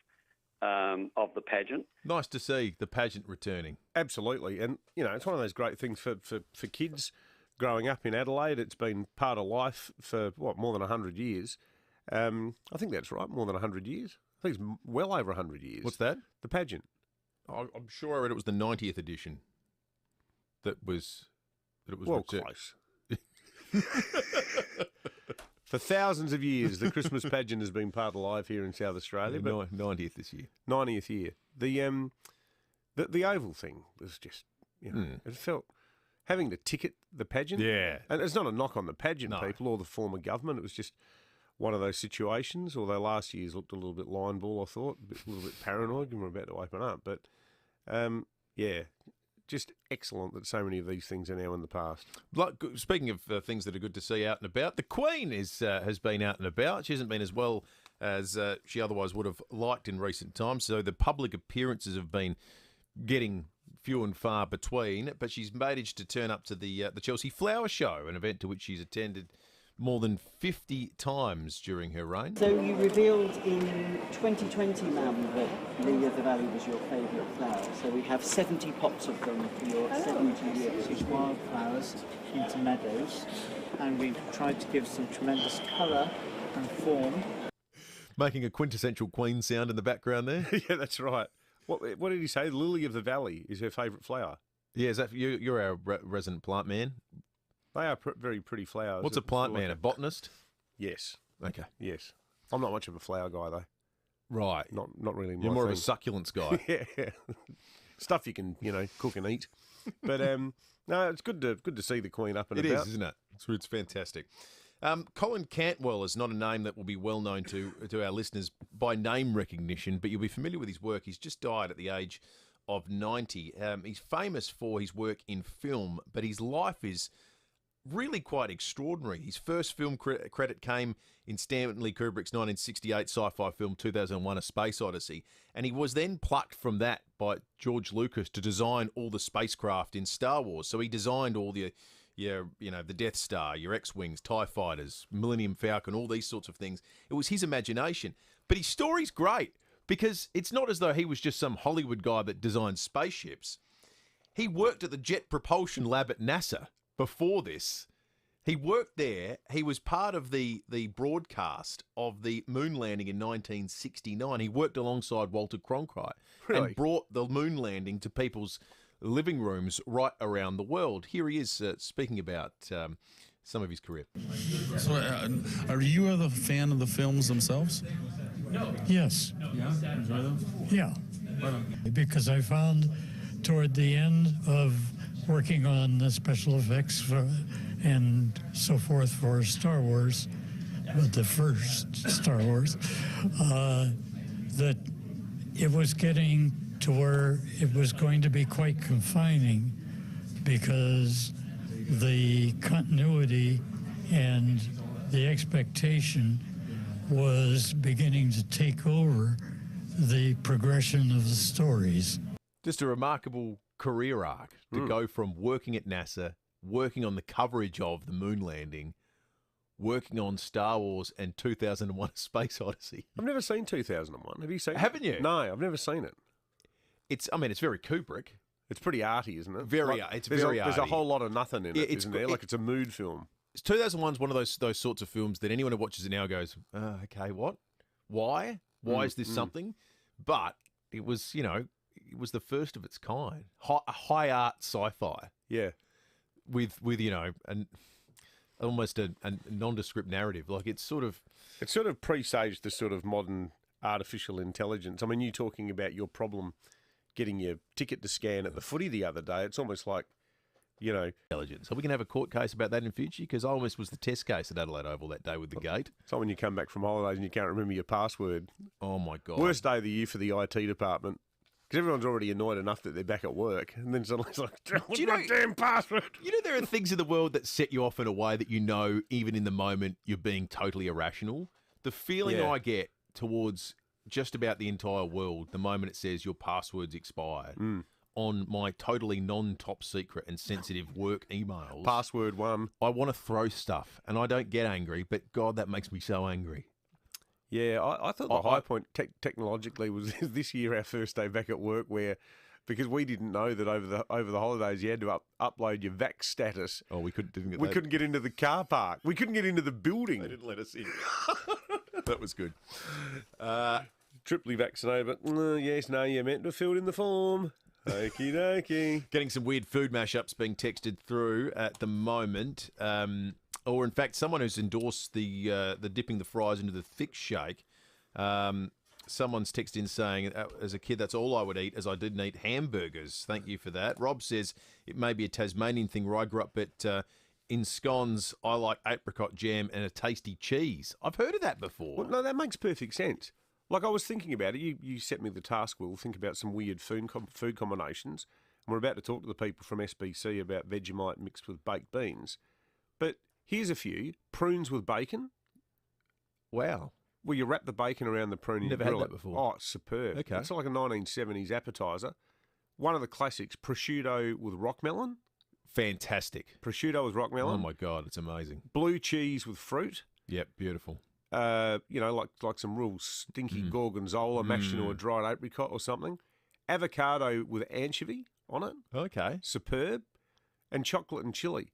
the pageant. Nice to see the pageant returning. Absolutely. And, you know, it's one of those great things for kids growing up in Adelaide. It's been part of life for, more than 100 years. I think that's right, more than 100 years. I think it's well over 100 years. What's that? The pageant. I'm sure I read it was the 90th edition that was close. For thousands of years, the Christmas pageant has been part of life here in South Australia. But 90th this year. 90th year. The Oval thing was just, you know, it felt having to ticket the pageant. Yeah. And it's not a knock on the pageant people or the former government. It was just one of those situations, although last year's looked a little bit line ball, I thought, a little bit paranoid, and we're about to open up. But, yeah, just excellent that so many of these things are now in the past. Speaking of things that are good to see out and about, the Queen has been out and about. She hasn't been as well as she otherwise would have liked in recent times, so the public appearances have been getting few and far between, but she's managed to turn up to the Chelsea Flower Show, an event to which she's attended more than 50 times during her reign. So you revealed in 2020, ma'am, that Lily of the Valley was your favourite flower. So we have 70 pots of them for your 70 years. It's wildflowers into meadows, and we've tried to give some tremendous colour and form. Making a quintessential Queen sound in the background there. Yeah, that's right. What did he say? Lily of the Valley is her favourite flower. Yeah, is that you're our resident plant man? They are very pretty flowers. What's a plant man? A botanist? Yes. Okay. Yes. I'm not much of a flower guy though. Right. Not really. You're more of a succulents guy. Yeah. Stuff you can cook and eat. But no, it's good to see the Queen up and about. It is, isn't it? It's fantastic. Colin Cantwell is not a name that will be well known to our listeners by name recognition, but you'll be familiar with his work. He's just died at the age of 90. He's famous for his work in film, but his life is really quite extraordinary. His first film credit came in Stanley Kubrick's 1968 sci-fi film 2001: A Space Odyssey, and he was then plucked from that by George Lucas to design all the spacecraft in Star Wars. So he designed all the the Death Star, your X-Wings, TIE Fighters, Millennium Falcon, all these sorts of things. It was his imagination. But his story's great because it's not as though he was just some Hollywood guy that designed spaceships. He worked at the Jet Propulsion Lab at NASA before this. He worked there. He was part of the broadcast of the moon landing in 1969. He worked alongside Walter Cronkite and brought the moon landing to people's living rooms right around the world. Here he is speaking about some of his career. So, are you a fan of the films themselves? No. Yes. Yeah. Enjoy them? Yeah. Because I found toward the end of working on the special effects and so forth for Star Wars, but the first Star Wars, that it was getting to where it was going to be quite confining because the continuity and the expectation was beginning to take over the progression of the stories. Just a remarkable career arc to go from working at NASA, working on the coverage of the moon landing, working on Star Wars and 2001: A Space Odyssey. I've never seen 2001. Have you seen it? Haven't you? No, I've never seen it. It's very Kubrick. It's pretty arty, isn't it? Very arty. There's a whole lot of nothing in it, isn't there? Like it's a mood film. 2001's one of those sorts of films that anyone who watches it now goes, okay, what? Why? Why is this something? But it was, it was the first of its kind. High art sci-fi. Yeah. With almost a nondescript narrative. Like it sort of presaged the sort of modern artificial intelligence. I mean, you talking about your problem getting your ticket to scan at the footy the other day. It's almost like, intelligence. So we can have a court case about that in future, because I almost was the test case at Adelaide Oval that day with the gate. So when you come back from holidays and you can't remember your password. Oh, my God. Worst day of the year for the IT department. Because everyone's already annoyed enough that they're back at work. And then suddenly it's like, what's my damn password? There are things in the world that set you off in a way that even in the moment, you're being totally irrational. The feeling I get towards just about the entire world the moment it says your password's expired on my totally non-top secret and sensitive work emails. Password 1. I want to throw stuff, and I don't get angry, but God, that makes me so angry. Yeah, I thought the high point technologically was this year, our first day back at work, because we didn't know that over the holidays you had to upload your vax status. Oh, we couldn't get into the car park. We couldn't get into the building. They didn't let us in. That was good. Triply vaccinated, but yes, no, you're meant to have filled in the form. Okie dokie. Getting some weird food mashups being texted through at the moment. Or in fact, someone who's endorsed the dipping the fries into the thick shake. Someone's texted in saying, as a kid, that's all I would eat, as I didn't eat hamburgers. Thank you for that. Rob says it may be a Tasmanian thing where I grew up, but in scones, I like apricot jam and a tasty cheese. I've heard of that before. Well, no, that makes perfect sense. Like, I was thinking about it. You set me the task, Will, think about some weird food combinations. And we're about to talk to the people from SPC about Vegemite mixed with baked beans. But here's a few. Prunes with bacon. Wow. Well, you wrap the bacon around the prune and Never you grill had that it. before. Oh, it's superb. Okay. It's like a 1970s appetizer. One of the classics, prosciutto with rock melon. Fantastic. Prosciutto with rock melon. Oh, my God, it's amazing. Blue cheese with fruit. Yep, beautiful. Like some real stinky gorgonzola mashed into a dried apricot or something. Avocado with anchovy on it. Okay. Superb. And chocolate and chili.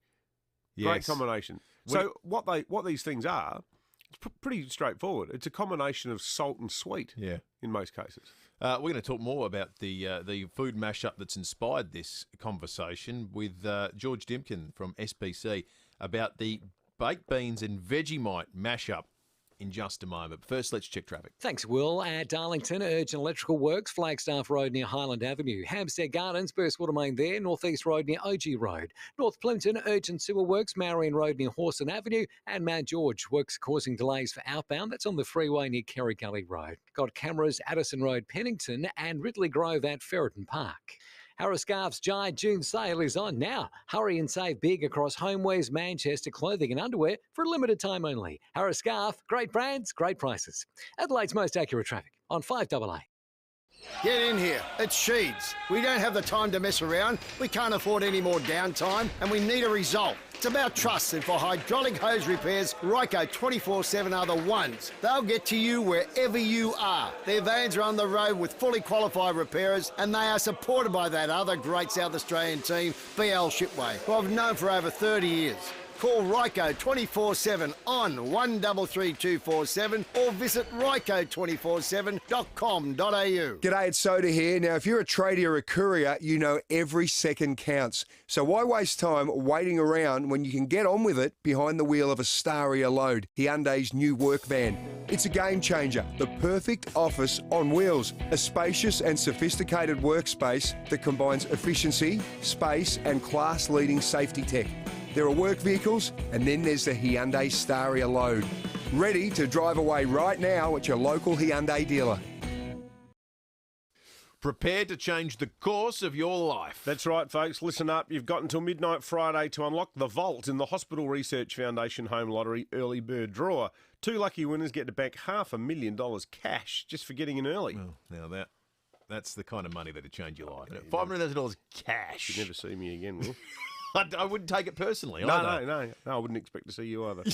Yes. Great combination. So what these things are, it's pretty straightforward. It's a combination of salt and sweet. Yeah. In most cases. We're going to talk more about the food mashup that's inspired this conversation with George Dimkin from SPC about the baked beans and Vegemite mashup in just a moment. But first, let's check traffic. Thanks, Will. At Darlington, urgent electrical works, Flagstaff Road near Highland Avenue. Hampstead Gardens, burst water main there. Northeast Road near OG Road. North Plimpton, urgent sewer works, Marion Road near Horston Avenue. And Mount George, works causing delays for outbound. That's on the freeway near Kerry Gully Road. Got cameras, Addison Road, Pennington, and Ridley Grove at Ferreton Park. Harris Scarf's Giant June sale is on now. Hurry and save big across homewares, Manchester clothing and underwear for a limited time only. Harris Scarf, great brands, great prices. Adelaide's most accurate traffic on 5AA. Get in here. It's Sheeds. We don't have the time to mess around. We can't afford any more downtime, and we need a result. It's about trust, and for hydraulic hose repairs, Ryco 24/7 are the ones. They'll get to you wherever you are. Their vans are on the road with fully qualified repairers, and they are supported by that other great South Australian team, BL Shipway, who I've known for over 30 years. Call Ryco 24/7 on 133247 or visit ryco247.com.au. G'day, it's Soda here. Now, if you're a tradie or a courier, you know every second counts. So why waste time waiting around when you can get on with it behind the wheel of a Staria Load, Hyundai's new work van? It's a game changer, the perfect office on wheels. A spacious and sophisticated workspace that combines efficiency, space and class-leading safety tech. There are work vehicles, and then there's the Hyundai Staria Load. Ready to drive away right now at your local Hyundai dealer. Prepare to change the course of your life. That's right, folks. Listen up. You've got until midnight Friday to unlock the vault in the Hospital Research Foundation Home Lottery Early Bird Draw. 2 lucky winners get to bank $500,000 cash just for getting in early. Well, now that's the kind of money that'd change your life. $500,000 cash. You'd never see me again, Will. I wouldn't take it personally. No, I wouldn't expect to see you either.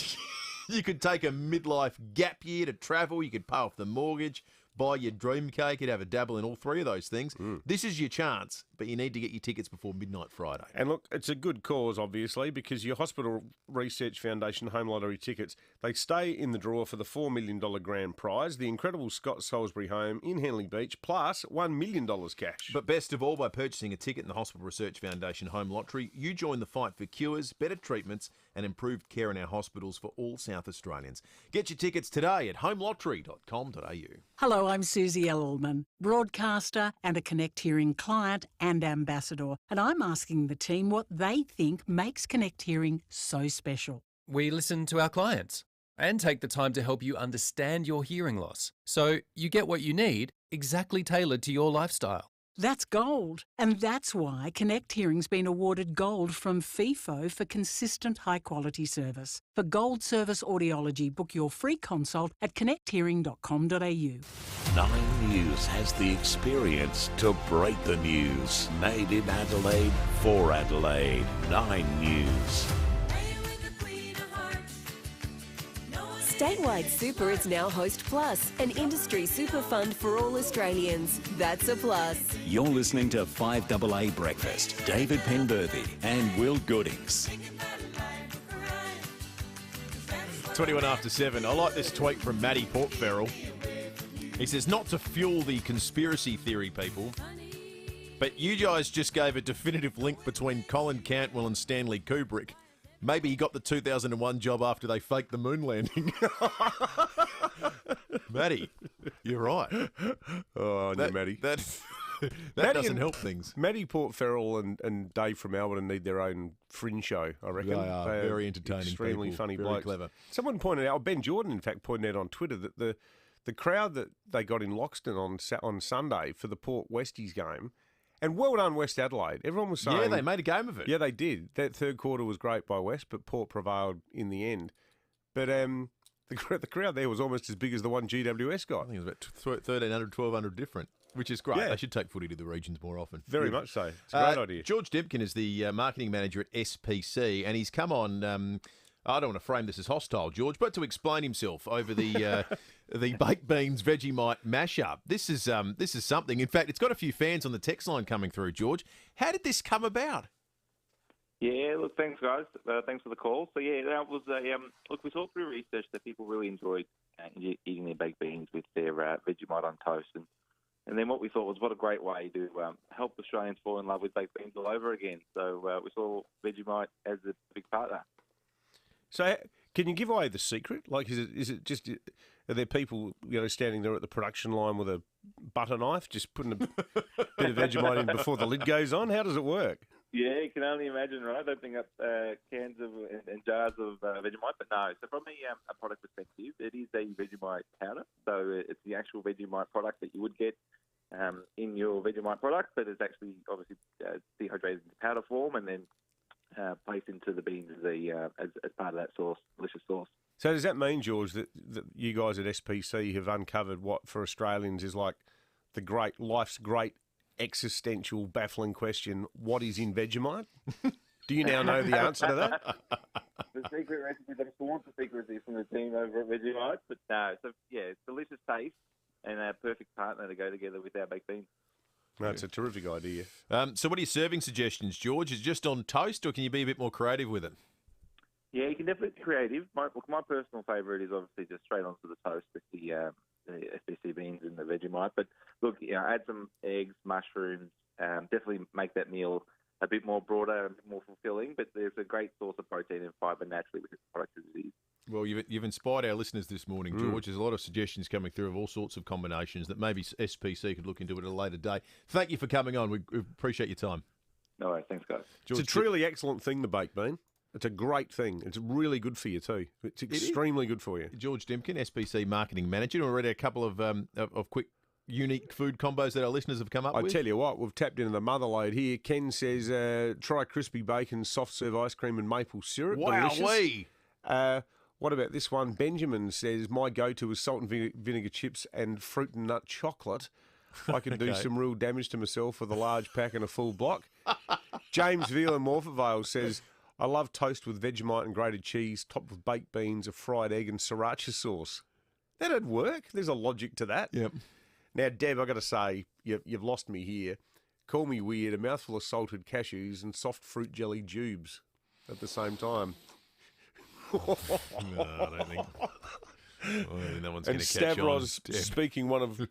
You could take a midlife gap year to travel. You could pay off the mortgage, buy your dream cake. You'd have a dabble in all three of those things. This is your chance but you need to get your tickets before midnight Friday. And look, it's a good cause, obviously, because your Hospital Research Foundation Home Lottery tickets, they stay in the draw for the $4 million grand prize, the incredible Scott Salisbury home in Henley Beach, plus $1 million cash. But best of all, by purchasing a ticket in the Hospital Research Foundation Home Lottery, you join the fight for cures, better treatments and improved care in our hospitals for all South Australians. Get your tickets today at homelottery.com.au. Hello, I'm Susie Ellman, broadcaster and a Connect Hearing client and ambassador, and I'm asking the team what they think makes Connect Hearing so special. We listen to our clients and take the time to help you understand your hearing loss, so you get what you need, exactly tailored to your lifestyle. That's gold, and that's why Connect Hearing's been awarded gold from FIVEaa for consistent high-quality service. For gold service audiology, book your free consult at connecthearing.com.au. 9 News has the experience to break the news. Made in Adelaide for Adelaide. 9 News. Statewide Super is now Host Plus, an industry super fund for all Australians. That's a plus. You're listening to 5AA Breakfast. David Penberthy and Will Goodings. 21 after 7. I like this tweet from Matty Portferrell. He says, not to fuel the conspiracy theory, people, but you guys just gave a definitive link between Colin Cantwell and Stanley Kubrick. Maybe he got the 2001 job after they faked the moon landing. Matty, you're right. Oh, no, Matty. That doesn't help things. Matty Portferrell and Dave from Alberton need their own fringe show, I reckon. They are very entertaining, extremely people, funny very blokes. clever. Someone pointed out, Ben Jordan, in fact, pointed out on Twitter that the crowd that they got in Loxton on Sunday for the Port Westies game. And well done, West Adelaide. Everyone was saying... Yeah, they made a game of it. Yeah, they did. That third quarter was great by West, but Port prevailed in the end. But the crowd there was almost as big as the one GWS got. I think it was about 1,300, 1,200 different, which is great. Yeah. They should take footy to the regions more often. Very much so. It's a great idea. George Dempkin is the marketing manager at SPC, and he's come on... I don't want to frame this as hostile, George, but to explain himself over the the baked beans Vegemite mashup. This is something. In fact, it's got a few fans on the text line coming through. George, how did this come about? Yeah, look, thanks guys. Thanks for the call. So yeah, that was look. We saw through research that people really enjoyed eating their baked beans with their Vegemite on toast, and then what we thought was what a great way to help Australians fall in love with baked beans all over again. So we saw Vegemite as a big partner. So, can you give away the secret? Like, is it just, are there people, standing there at the production line with a butter knife, just putting a bit of Vegemite in before the lid goes on? How does it work? Yeah, you can only imagine, right? Opening up cans and jars of Vegemite, but no. So from a product perspective, it is a Vegemite powder. So it's the actual Vegemite product that you would get in your Vegemite product, but it's actually obviously dehydrated into powder form and then placed into the beans as part of that sauce, delicious sauce. So does that mean, George, that you guys at SPC have uncovered what for Australians is like life's great existential baffling question, what is in Vegemite? Do you now know the answer to that? The secret recipe, I'm sworn to secrecy from the team over at Vegemite, but no. So yeah, it's delicious taste and a perfect partner to go together with our baked beans. That's a terrific idea. So what are your serving suggestions, George? Is it just on toast, or can you be a bit more creative with it? Yeah, you can definitely be creative. My personal favourite is obviously just straight onto the toast with the SPC beans and the Vegemite. But look, add some eggs, mushrooms. Definitely make that meal a bit more broader, a bit more fulfilling. But there's a great source of protein and fibre naturally with this product as it is. Well, you've inspired our listeners this morning, George. There's a lot of suggestions coming through of all sorts of combinations that maybe SPC could look into at a later date. Thank you for coming on. We appreciate your time. No worries. Thanks, guys. George, it's a truly excellent thing, the baked bean. It's a great thing. It's really good for you too. It's extremely good for you. George Dempkin, SPC Marketing Manager. Already a couple of quick, unique food combos that our listeners have come up with. I tell you what, we've tapped into the motherload here. Ken says, try crispy bacon, soft serve ice cream and maple syrup. Wowee! What about this one? Benjamin says, my go-to is salt and vinegar chips and fruit and nut chocolate. I can do some real damage to myself with a large pack and a full block. James Veal in Morphettvale says, I love toast with Vegemite and grated cheese, topped with baked beans, a fried egg and sriracha sauce. That'd work. There's a logic to that. Yep. Now, Deb, I've got to say, you've lost me here. Call me weird, a mouthful of salted cashews and soft fruit jelly tubes at the same time. No, I don't think. No one's going And to catch on. Stavros, speaking one of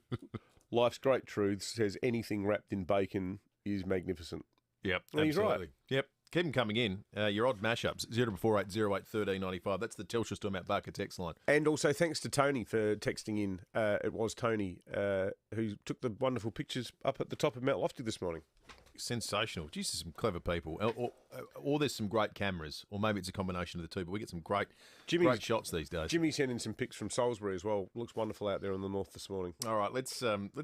life's great truths, says anything wrapped in bacon is magnificent. Yep, And he's right. absolutely. Yep. Keep them coming in. Your odd mashups, 0480 1395. That's the Telstra Storm out Barker text line. And also thanks to Tony for texting in. It was Tony who took the wonderful pictures up at the top of Mount Lofty this morning. Sensational. Jesus, some clever people. Or there's some great cameras, or maybe it's a combination of the two, but we get some great shots these days. Jimmy sent in some pics from Salisbury as well. Looks wonderful out there in the north this morning. All right, let's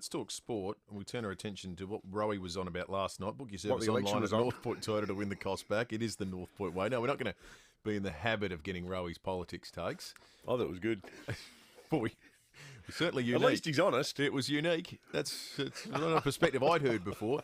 talk sport, and we turn our attention to what Rowie was on about last night. Book your What service the election online was at on. North Point Toyota to win the cost back. It is the North Point way. No, we're not going to be in the habit of getting Rowie's politics takes. Oh, that was good. Boy, certainly unique. At least he's honest. It was unique. It's not a perspective I'd heard before.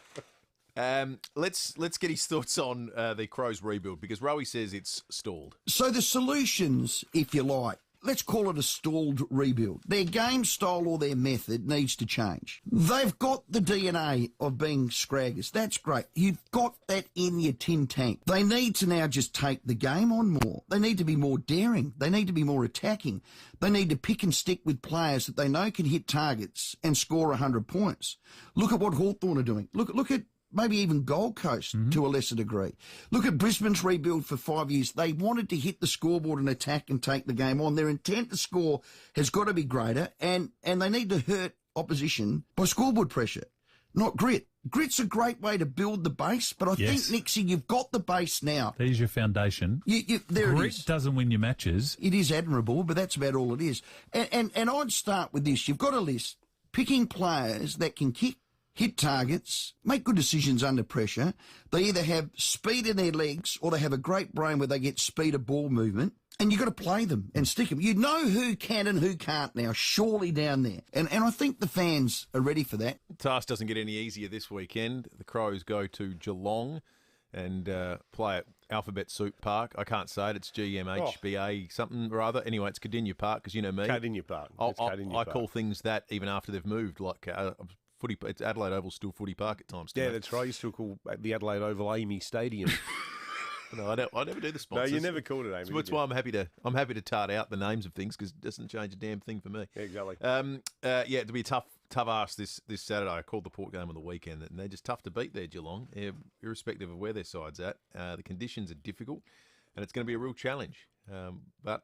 Let's get his thoughts on the Crows rebuild, because Rowie says it's stalled. So the solutions, if you like, let's call it a stalled rebuild. Their game style or their method needs to change. They've got the DNA of being scraggers. That's great. You've got that in your tin tank. They need to now just take the game on more. They need to be more daring. They need to be more attacking. They need to pick and stick with players that they know can hit targets and score 100 points. Look at what Hawthorn are doing. Look at maybe even Gold Coast to a lesser degree. Look at Brisbane's rebuild for 5 years. They wanted to hit the scoreboard and attack and take the game on. Their intent to score has got to be greater, and they need to hurt opposition by scoreboard pressure, not grit. Grit's a great way to build the base, but I think, Nixie, you've got the base now. There's your foundation. There it Grit is. doesn't win your matches. It is admirable, but that's about all it is. And I'd start with this. You've got a list, picking players that can kick, hit targets, make good decisions under pressure. They either have speed in their legs or they have a great brain where they get speed of ball movement. And you've got to play them and stick them. You know who can and who can't now, surely down there. And I think the fans are ready for that. The task doesn't get any easier this weekend. The Crows go to Geelong and play at Alphabet Soup Park. I can't say it. It's GMHBA something or other. Anyway, it's Cardinia Park, because you know me. Cardinia Park. I call things that even after they've moved, like... it's Adelaide Oval's still footy park at times. Yeah, that's right. I used to call the Adelaide Oval Amy Stadium. No, I never do the sponsors. No, you never called it Amy. That's why I'm happy to tart out the names of things, because it doesn't change a damn thing for me. Yeah, exactly. It'll be a tough ask this Saturday. I called the Port game on the weekend, and they're just tough to beat there, Geelong, irrespective of where their side's at. The conditions are difficult, and it's going to be a real challenge. But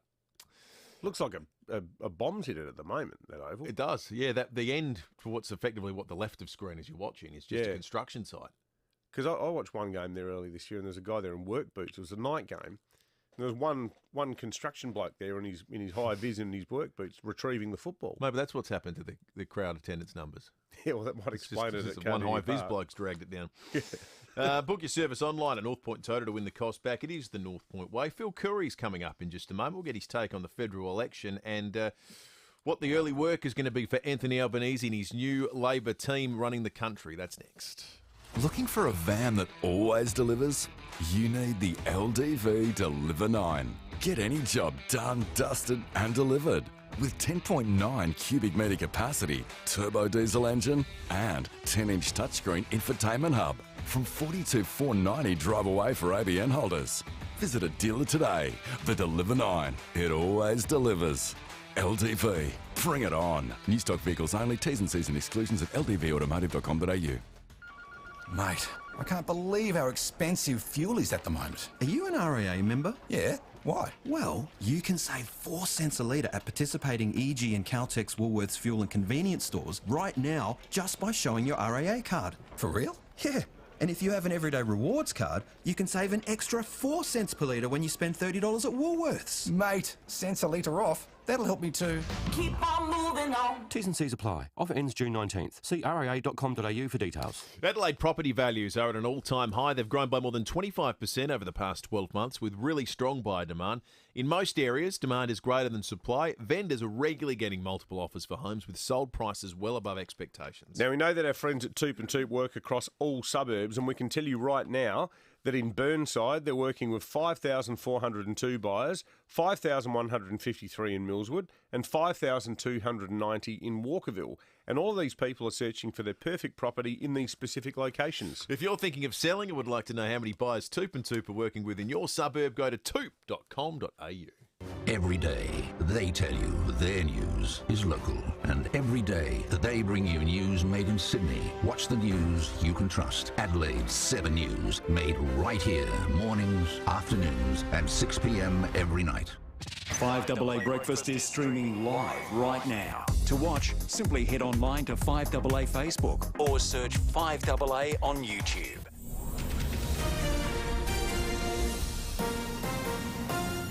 looks like a bomb's hit it at the moment, that oval. It does, yeah. That the end for what's effectively what the left of screen is you're watching is just a construction site. Because I watched one game there early this year, and there's a guy there in work boots. It was a night game. And there was one construction bloke there in his high vis and his work boots retrieving the football. Maybe that's what's happened to the crowd attendance numbers. Yeah, well, that might explain it. One high vis bloke's dragged it down. Book your service online at North Point Toyota to win the cost back. It is the North Point way. Phil Curry's coming up in just a moment. We'll get his take on the federal election and what the early work is going to be for Anthony Albanese and his new Labor team running the country. That's next. Looking for a van that always delivers? You need the LDV Deliver 9. Get any job done, dusted and delivered. With 10.9 cubic metre capacity, turbo diesel engine and 10-inch touchscreen infotainment hub. From $42,490 drive away for ABN holders. Visit a dealer today. The Deliver 9. It always delivers. LDV. Bring it on. New stock vehicles only. T's and C's and exclusions at ldvautomotive.com.au. Mate, I can't believe how expensive fuel is at the moment. Are you an RAA member? Yeah. Why? Well, you can save 4 cents a litre at participating EG and Caltex Woolworths fuel and convenience stores right now just by showing your RAA card. For real? Yeah. And if you have an Everyday Rewards card, you can save an extra 4 cents per litre when you spend $30 at Woolworths. Mate, cents a litre off. That'll help me too. Keep on moving on. T's and C's apply. Offer ends June 19th. See raa.com.au for details. Adelaide property values are at an all-time high. They've grown by more than 25% over the past 12 months with really strong buyer demand. In most areas, demand is greater than supply. Vendors are regularly getting multiple offers for homes with sold prices well above expectations. Now, we know that our friends at Toop and Toop work across all suburbs, and we can tell you right now that in Burnside they're working with 5,402 buyers, 5,153 in Millswood and 5,290 in Walkerville. And all of these people are searching for their perfect property in these specific locations. If you're thinking of selling and would like to know how many buyers Toop and Toop are working with in your suburb, go to toop.com.au. Every day, they tell you their news is local. And every day, they bring you news made in Sydney. Watch the news you can trust. Adelaide 7 News, made right here, mornings, afternoons, and 6 p.m. every night. 5AA Breakfast is streaming live right now. To watch, simply head online to 5AA Facebook or search 5AA on YouTube.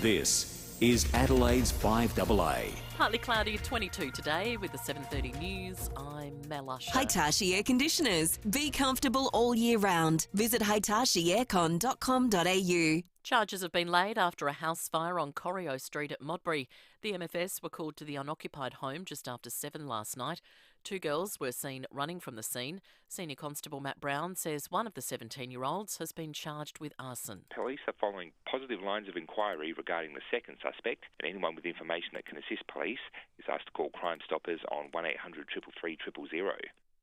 This is Adelaide's 5AA. Partly cloudy at 22 today with the 7:30 news. I'm Melasha. Hitachi Air Conditioners. Be comfortable all year round. Visit hitachieaircon.com.au. Charges have been laid after a house fire on Corio Street at Modbury. The MFS were called to the unoccupied home just after 7 last night. 2 girls were seen running from the scene. Senior Constable Matt Brown says one of the 17-year-olds has been charged with arson. Police are following positive lines of inquiry regarding the second suspect, and anyone with information that can assist police is asked to call Crime Stoppers on 1800 333 000.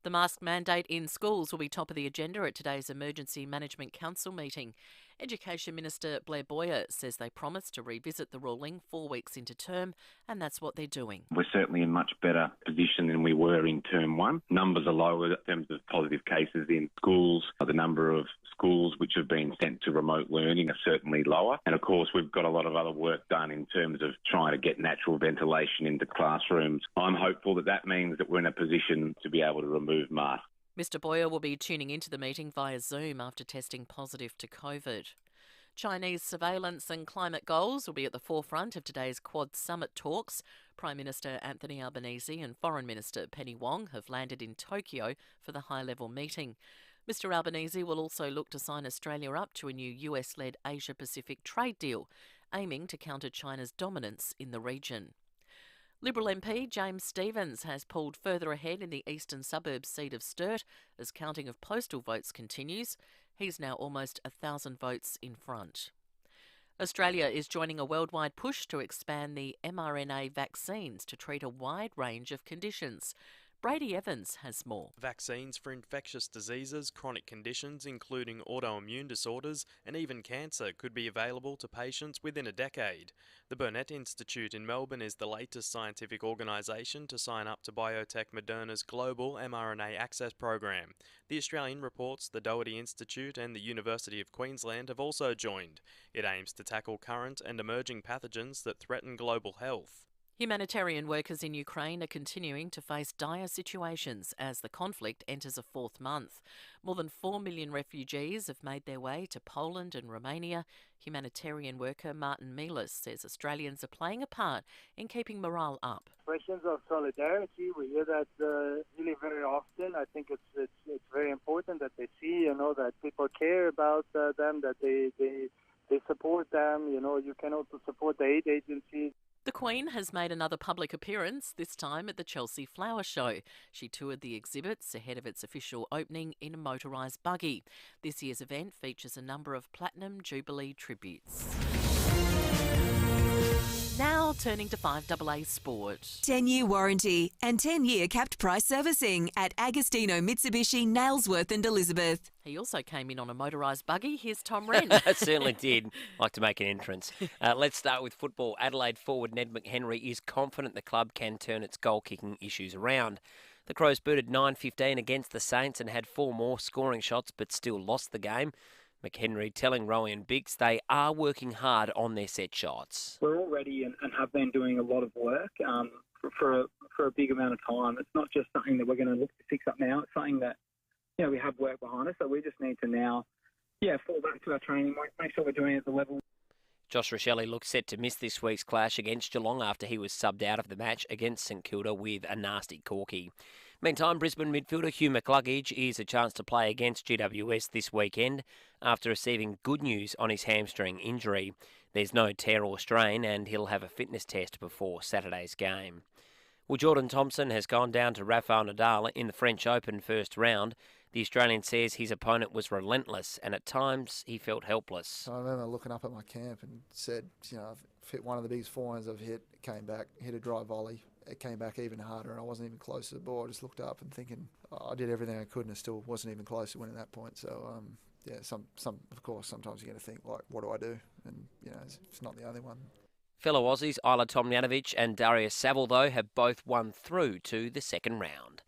The mask mandate in schools will be top of the agenda at today's Emergency Management Council meeting. Education Minister Blair Boyer says they promised to revisit the ruling 4 weeks into term, and that's what they're doing. We're certainly in much better position than we were in term 1. Numbers are lower in terms of positive cases in schools. The number of schools which have been sent to remote learning are certainly lower. And of course, we've got a lot of other work done in terms of trying to get natural ventilation into classrooms. I'm hopeful that that means that we're in a position to be able to remove masks. Mr Boyer will be tuning into the meeting via Zoom after testing positive to COVID. Chinese surveillance and climate goals will be at the forefront of today's Quad Summit talks. Prime Minister Anthony Albanese and Foreign Minister Penny Wong have landed in Tokyo for the high-level meeting. Mr Albanese will also look to sign Australia up to a new US-led Asia-Pacific trade deal, aiming to counter China's dominance in the region. Liberal MP James Stephens has pulled further ahead in the eastern suburbs seat of Sturt as counting of postal votes continues. He's now almost 1,000 votes in front. Australia is joining a worldwide push to expand the mRNA vaccines to treat a wide range of conditions. Brady Evans has more. Vaccines for infectious diseases, chronic conditions including autoimmune disorders and even cancer could be available to patients within a decade. The Burnet Institute in Melbourne is the latest scientific organisation to sign up to biotech Moderna's global mRNA access program. The Australian reports the Doherty Institute and the University of Queensland have also joined. It aims to tackle current and emerging pathogens that threaten global health. Humanitarian workers in Ukraine are continuing to face dire situations as the conflict enters a 4th month. More than 4 million refugees have made their way to Poland and Romania. Humanitarian worker Martin Mielis says Australians are playing a part in keeping morale up. Expressions of solidarity, we hear that really very often. I think it's very important that they see, that people care about them, that they support them. You can also support the aid agencies. The Queen has made another public appearance, this time at the Chelsea Flower Show. She toured the exhibits ahead of its official opening in a motorised buggy. This year's event features a number of Platinum Jubilee tributes. Now turning to 5AA Sport. 10-year warranty and 10-year capped price servicing at Agostino Mitsubishi, Nailsworth and Elizabeth. He also came in on a motorised buggy. Here's Tom Wren. Certainly did like to make an entrance. Let's start with football. Adelaide forward Ned McHenry is confident the club can turn its goal-kicking issues around. The Crows booted 9-15 against the Saints and had 4 more scoring shots but still lost the game. McHenry telling Rowie and Biggs they are working hard on their set shots. We're all ready and have been doing a lot of work for a big amount of time. It's not just something that we're going to look to fix up now. It's something that we have work behind us, so we just need to now fall back to our training, make sure we're doing it at the level. Josh Rochelle looks set to miss this week's clash against Geelong after he was subbed out of the match against St Kilda with a nasty corky. Meantime, Brisbane midfielder Hugh McCluggage is a chance to play against GWS this weekend after receiving good news on his hamstring injury. There's no tear or strain and he'll have a fitness test before Saturday's game. Well, Jordan Thompson has gone down to Rafael Nadal in the French Open first round. The Australian says his opponent was relentless and at times he felt helpless. I remember looking up at my camp and said, I've hit one of the biggest forehands I've hit. It came back, hit a dry volley. It came back even harder and I wasn't even close to the ball. I just looked up and thinking, I did everything I could and it still wasn't even close to winning that point. So, of course, sometimes you're going to think, like, what do I do? And, it's not the only one. Fellow Aussies Isla Tomljanovic and Darius Saville, though, have both won through to the second round.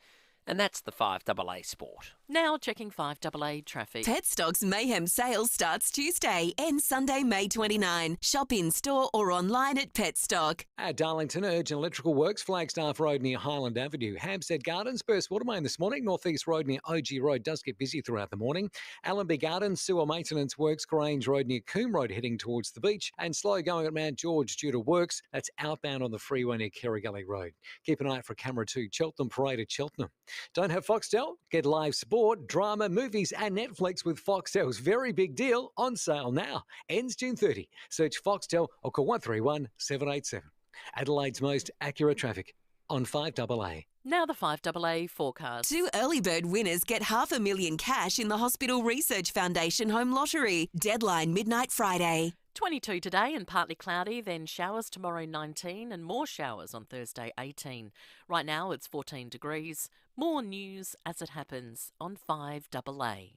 And that's the 5AA Sport. Now checking 5AA traffic. Petstock's Mayhem sale starts Tuesday, ends Sunday, May 29. Shop in store or online at Petstock. At Darlington, Urgent Electrical Works, Flagstaff Road near Highland Avenue. Hampstead Gardens, Burst Watermain this morning. Northeast Road near OG Road does get busy throughout the morning. Allenby Gardens, Sewer Maintenance Works, Grange Road near Coombe Road heading towards the beach. And slow going at Mount George due to works. That's outbound on the freeway near Kerry Gully Road. Keep an eye out for camera 2, Cheltenham Parade at Cheltenham. Don't have Foxtel? Get live sport, drama, movies and Netflix with Foxtel's very big deal on sale now. Ends June 30. Search Foxtel or call 131 787. Adelaide's most accurate traffic on 5AA. Now the 5AA forecast. 2 early bird winners get $500,000 cash in the Hospital Research Foundation Home Lottery. Deadline midnight Friday. 22 today and partly cloudy, then showers tomorrow 19 and more showers on Thursday 18. Right now it's 14 degrees. More news as it happens on 5AA.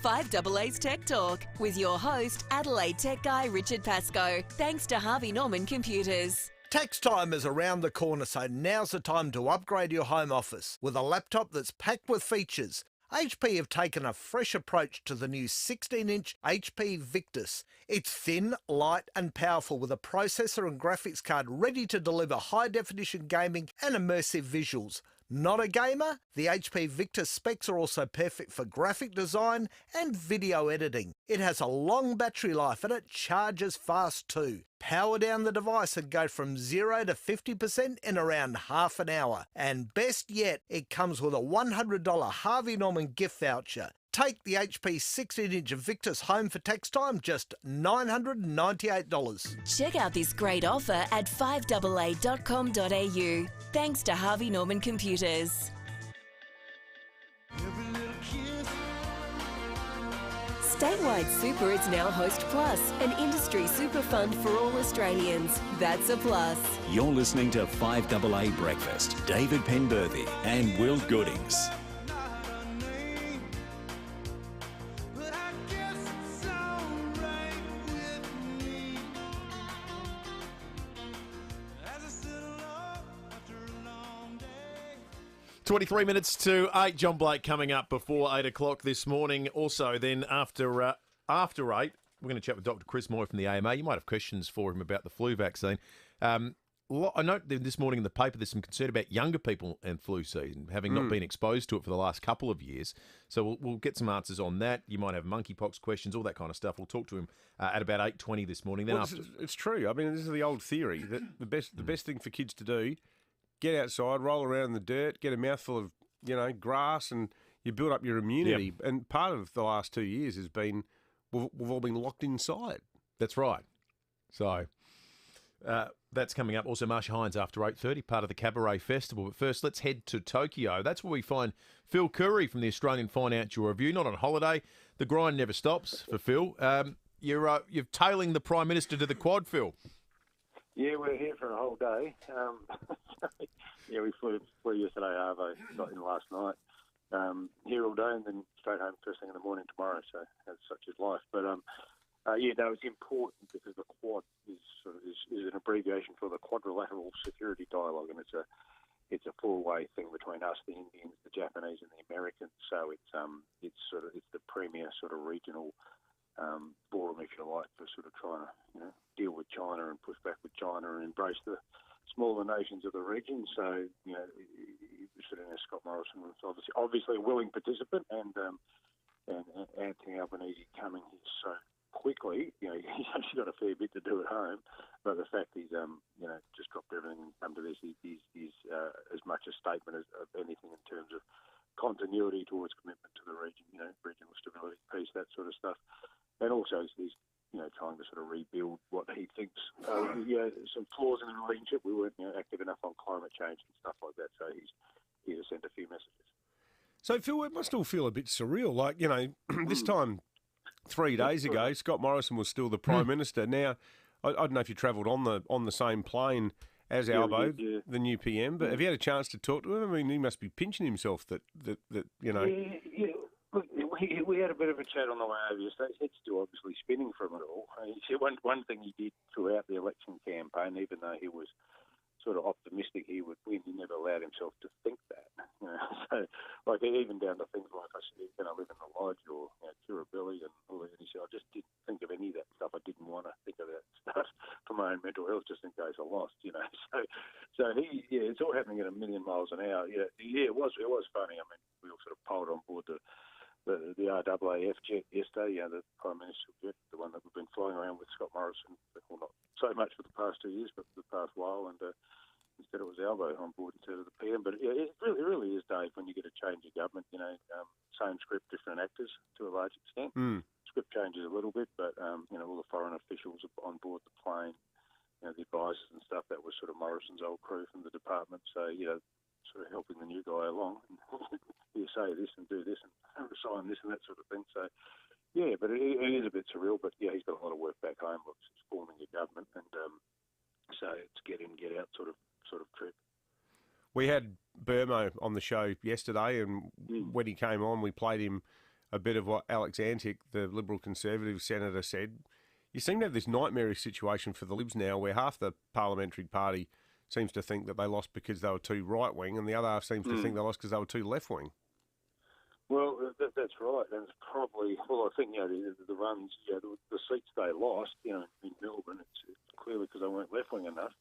5AA's Tech Talk with your host, Adelaide tech guy Richard Pascoe. Thanks to Harvey Norman Computers. Tax time is around the corner, so now's the time to upgrade your home office with a laptop that's packed with features. HP have taken a fresh approach to the new 16-inch HP Victus. It's thin, light and powerful with a processor and graphics card ready to deliver high-definition gaming and immersive visuals. Not a gamer? The HP Victus specs are also perfect for graphic design and video editing. It has a long battery life and it charges fast too. Power down the device and go from 0 to 50% in around half an hour. And best yet, it comes with a $100 Harvey Norman gift voucher. Take the HP 16-inch Victus home for tax time, just $998. Check out this great offer at 5AA.com.au. Thanks to Harvey Norman Computers. Statewide Super is now Host Plus, an industry super fund for all Australians. That's a plus. You're listening to 5AA Breakfast. David Penberthy and Will Goodings. Twenty-three minutes to 8. John Blake coming up before 8 o'clock this morning. Also, then after 8, we're going to chat with Dr. Chris Moy from the AMA. You might have questions for him about the flu vaccine. I note this morning in the paper there's some concern about younger people and flu season, having not been exposed to it for the last couple of years. So we'll get some answers on that. You might have monkeypox questions, all that kind of stuff. We'll talk to him at about 8:20 this morning. Then it's true. I mean, this is the old theory that the best thing for kids to do. Get outside, roll around in the dirt, get a mouthful of, grass, and you build up your immunity. Yep. And part of the last 2 years has been we've all been locked inside. That's right. So that's coming up. Also, Marcia Hines after 8:30, part of the Cabaret Festival. But first, let's head to Tokyo. That's where we find Phil Curry from the Australian Financial Review. Not on holiday. The grind never stops for Phil. You're tailing the Prime Minister to the Quad, Phil. Yeah, we're here for a whole day. We flew yesterday, Arvo, got in last night. Here all day and then straight home first thing in the morning tomorrow, so that's such is life. But, it's important because the Quad is an abbreviation for the Quadrilateral Security Dialogue, and it's a four-way thing between us, the Indians, the Japanese and the Americans, so it's the premier sort of regional forum, if you like, for sort of trying to deal with China and push back with China and embrace the smaller nations of the region. So Scott Morrison was obviously a willing participant, and Anthony Albanese coming here so quickly, he's actually got a fair bit to do at home. But the fact he's just dropped everything and come to this, he's as much a statement as of anything in terms of continuity towards commitment to the region, regional stability, peace, that sort of stuff. And also he's trying to sort of rebuild what he thinks. Some flaws in the relationship. We weren't active enough on climate change and stuff like that. So he's here to send a few messages. So, Phil, it must all feel a bit surreal. Like, this time 3 days ago, Scott Morrison was still the Prime Minister. Now, I don't know if you travelled on the same plane as Albo, the new PM, but have you had a chance to talk to him? I mean, he must be pinching himself that. Yeah. Look, we had a bit of a chat on the way over yesterday. His head's still obviously spinning from it all. He said one thing he did throughout the election campaign, even though he was sort of optimistic he would win, he never allowed himself to think that. So, like, even down to things like, I said, he's going to live in the lodge or curability and all that. And he said, I just didn't think of any of that stuff. I didn't want to think of that stuff for my own mental health, just in case I lost, So he, it's all happening at a million miles an hour. Yeah, it was funny. I mean, we all sort of piled on board the RAAF jet yesterday, the Prime Minister's jet, the one that we've been flying around with Scott Morrison, well, not so much for the past 2 years, but for the past while, and instead it was Albo on board instead of the PM. But it really is, Dave, when you get a change of government, same script, different actors to a large extent. Script changes a little bit, but, all the foreign officials on board the plane, the advisors and stuff, that was sort of Morrison's old crew from the department. So, sort of helping the new guy along. You say this and do this and sign this and that sort of thing. So, yeah, but it is a bit surreal. But, he's got a lot of work back home. Looks, it's forming a government. And so it's get in, get out sort of trip. We had Burmo on the show yesterday, and when he came on, we played him a bit of what Alex Antic, the Liberal Conservative Senator, said. You seem to have this nightmarish situation for the Libs now where half the parliamentary party seems to think that they lost because they were too right-wing, and the other half seems to think they lost because they were too left-wing. Well, that's right. And it's probably, I think, the runs, the seats they lost, in Melbourne, it's clearly because they weren't left-wing enough.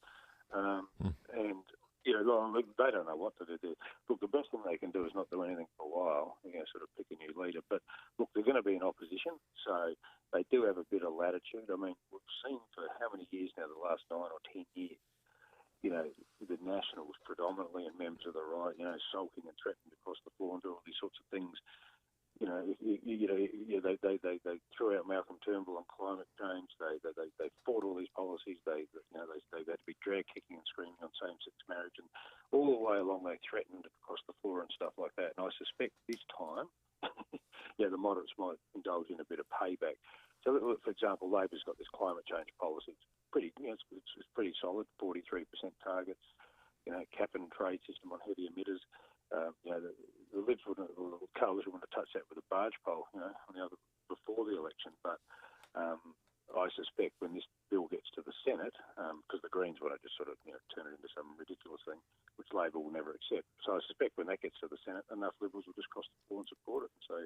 And, they don't know what to do. Look, the best thing they can do is not do anything for a while, sort of pick a new leader. But, look, they're going to be in opposition, so they do have a bit of latitude. I mean, we've seen for how many years now, the last 9 or 10 years, the Nationals predominantly and members of the right, sulking and threatening to cross the floor and do all these sorts of things. They threw out Malcolm Turnbull on climate change. They fought all these policies. They had to be drag kicking and screaming on same-sex marriage, and all the way along they threatened to cross the floor and stuff like that. And I suspect this time, the moderates might indulge in a bit of payback. So, for example, Labor's got this climate change policy. It's pretty, it's pretty solid. 43% targets. Cap and trade system on heavy emitters. The Libs wouldn't, or the coalition wouldn't have touched that with a barge pole, before the election. But I suspect when this bill gets to the Senate, because the Greens want to just sort of turn it into some ridiculous thing, which Labor will never accept. So I suspect when that gets to the Senate, enough Liberals will just cross the floor and support it. And so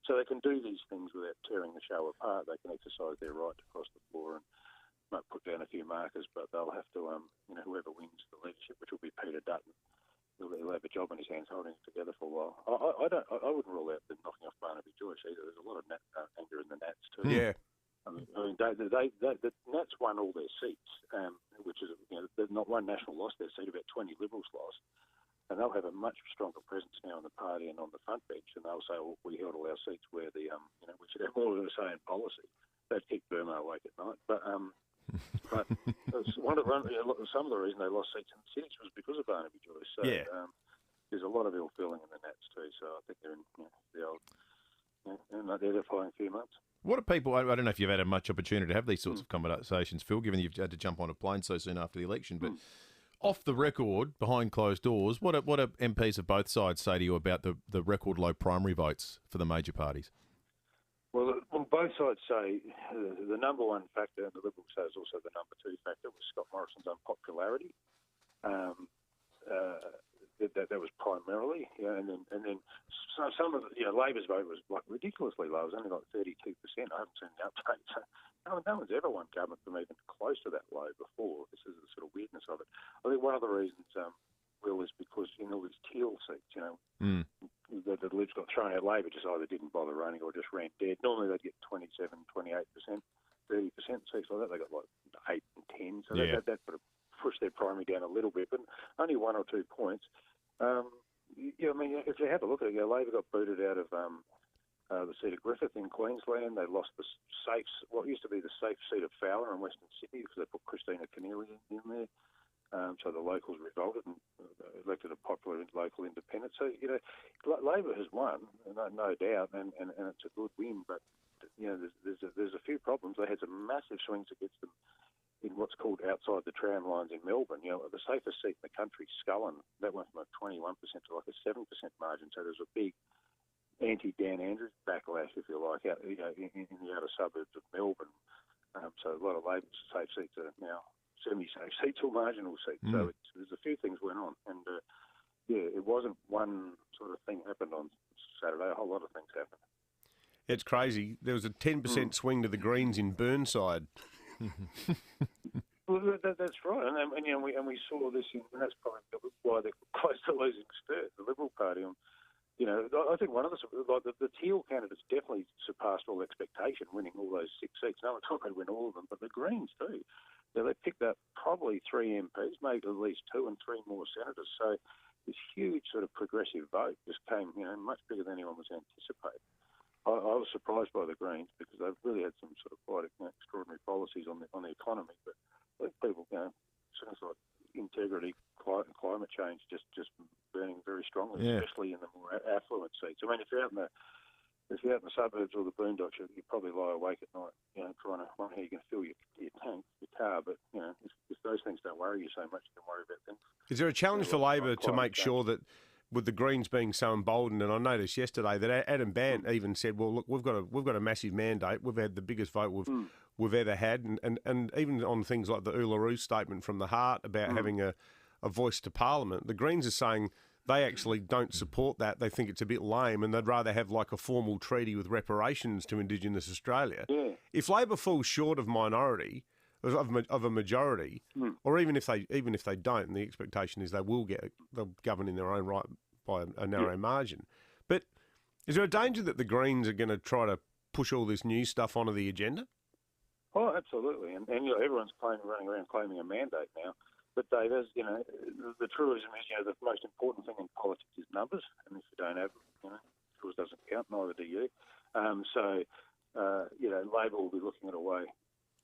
so they can do these things without tearing the show apart. They can exercise their right to cross the floor and might put down a few markers, but they'll have to, whoever wins the leadership, which will be Peter Dutton, he'll have a job in his hands holding it together for a while. I wouldn't rule out them knocking off Barnaby Joyce either. There's a lot of anger in the Nats too. Yeah. I mean, the Nats won all their seats, which is, not one National lost their seat, about 20 Liberals lost. And they'll have a much stronger presence now in the party and on the front bench, and they'll say, well, we held all our seats where we should have more of a say in policy. That'd keep Burma awake at night. But some of the reason they lost seats in the cities was because of Barnaby Joyce. So there's a lot of ill feeling in the Nats too. So I think they're in the old, they're the following few months. What are people? I don't know if you've had much opportunity to have these sorts of conversations, Phil, given you've had to jump on a plane so soon after the election. But off the record, behind closed doors, what do MPs of both sides say to you about the record low primary votes for the major parties? Well, both sides say the number one factor, and the Liberals say is also the number two factor, was Scott Morrison's unpopularity. That was primarily, and then some of Labor's vote was like ridiculously low. It was only like 32%. I haven't seen the update. So no one's ever won government from even close to that low before. This is the sort of weirdness of it. I think one of the reasons, Will, is because in all these teal seats, the Libs got thrown out. Labor just either didn't bother running or just ran dead. Normally they'd get 27, 28%, 30% seats like that. They got like 8 and 10. So that would have pushed their primary down a little bit, but only 1 or 2 points. I mean, if you have a look at it, Labor got booted out of the seat of Griffith in Queensland. They lost what used to be the safe seat of Fowler in Western Sydney because they put Christina Keneally in there. So the locals revolted and elected a popular local independent. So, Labor has won, no doubt, and it's a good win. But, there's a few problems. They had some massive swings against them in what's called outside the tram lines in Melbourne. The safest seat in the country, Scullen, that went from a 21% to like a 7% margin. So there's a big anti-Dan Andrews backlash, if you like, out in the outer suburbs of Melbourne. So a lot of Labor safe seats are now semi-safe seats or marginal seats. So there's a few things went on. And, it wasn't one sort of thing happened on Saturday. A whole lot of things happened. It's crazy. There was a 10% swing to the Greens in Burnside. Well, that's right. And we saw this, and that's probably why they're close to losing sturt, the Liberal Party. I think one of the Teal candidates definitely surpassed all expectation, winning all those 6 seats. No one's not going to win all of them, but the Greens too. So they picked up probably 3 MPs, maybe at least 2 and 3 more senators. So this huge sort of progressive vote just came, much bigger than anyone was anticipating. I was surprised by the Greens because they've really had some sort of quite extraordinary policies on the economy. But I think people, things like integrity, climate change, just burning very strongly, especially in the more affluent seats. I mean, if you're out in the suburbs or the boondocks, you probably lie awake at night, trying to wonder how you can fill your tank, your car. But if those things don't worry you so much, you can worry about things. Is there a challenge for Labor to make sure that, with the Greens being so emboldened, and I noticed yesterday that Adam Bant even said, "Well, look, we've got a massive mandate. We've had the biggest vote we've ever had," and even on things like the Uluru statement from the Heart about having a voice to Parliament, the Greens are saying they actually don't support that. They think it's a bit lame, and they'd rather have like a formal treaty with reparations to Indigenous Australia. Yeah. If Labor falls short of minority. Of a majority, or even if they don't, and the expectation is they'll govern in their own right by a narrow margin. But is there a danger that the Greens are going to try to push all this new stuff onto the agenda? Oh, absolutely, and everyone's running around claiming a mandate now. But Dave, as the truism is, the most important thing in politics is numbers, and if you don't have them, yours doesn't count. Neither do you. Labor will be looking at a way.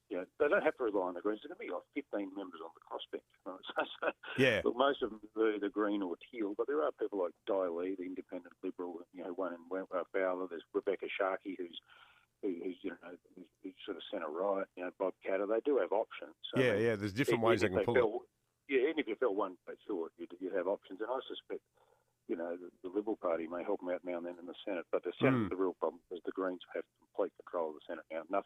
They don't have to rely on the Greens. There's going to be like 15 members on the crossbench. Right? Look, most of them are the Green or Teal, but there are people like Di Lee, the independent Liberal, one in Fowler. There's Rebecca Sharkey, who's sort of centre right. Bob Catter. They do have options. So there's different ways they can pull it. Yeah, even if you felt one place short, you'd have options. And I suspect, the Liberal Party may help them out now and then in the Senate. But the Senate, the real problem is the Greens have complete control of the Senate now.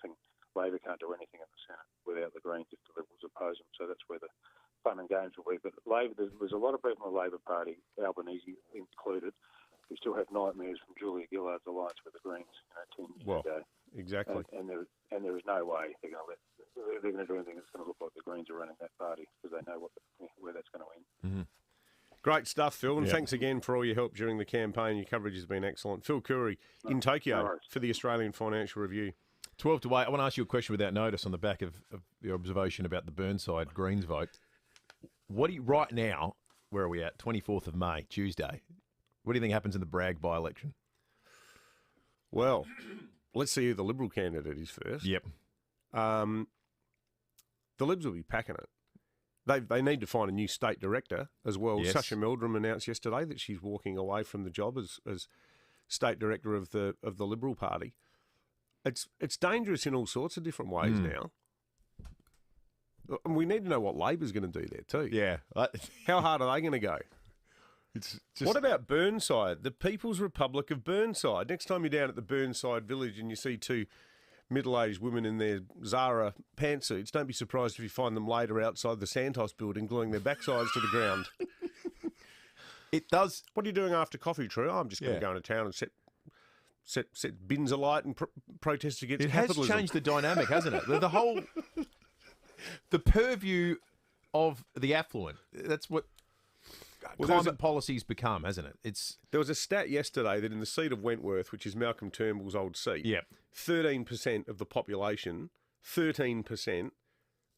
Labor can't do anything in the Senate without the Greens if the Liberals oppose them. So that's where the fun and games will be. But Labor, there's a lot of people in the Labor Party, Albanese included, who still have nightmares from Julia Gillard's alliance with the Greens 10 years ago. Exactly. And there is no way they're going to do anything that's going to look like the Greens are running that party because they know where that's going to end. Mm-hmm. Great stuff, Phil, and thanks again for all your help during the campaign. Your coverage has been excellent. Phil Curry in Tokyo for the Australian Financial Review. 12 to 8. I want to ask you a question without notice on the back of your observation about the Burnside Greens vote. Right now, where are we at? 24th of May, Tuesday. What do you think happens in the Bragg by-election? Well, let's see who the Liberal candidate is first. Yep. The Libs will be packing it. They need to find a new state director as well. Yes. Sasha Meldrum announced yesterday that she's walking away from the job as state director of the Liberal Party. It's dangerous in all sorts of different ways now. And we need to know what Labor's going to do there too. Yeah. How hard are they going to go? It's just... What about Burnside, the People's Republic of Burnside? Next time you're down at the Burnside village and you see 2 middle-aged women in their Zara pantsuits, don't be surprised if you find them later outside the Santos building gluing their backsides to the ground. It does... What are you doing after coffee, True? I'm just going to go into town and set bins alight and protest against capitalism. It has changed the dynamic, hasn't it? The whole... The purview of the affluent. That's what climate policy's become, hasn't it? There was a stat yesterday that in the seat of Wentworth, which is Malcolm Turnbull's old seat, 13% of the population, 13%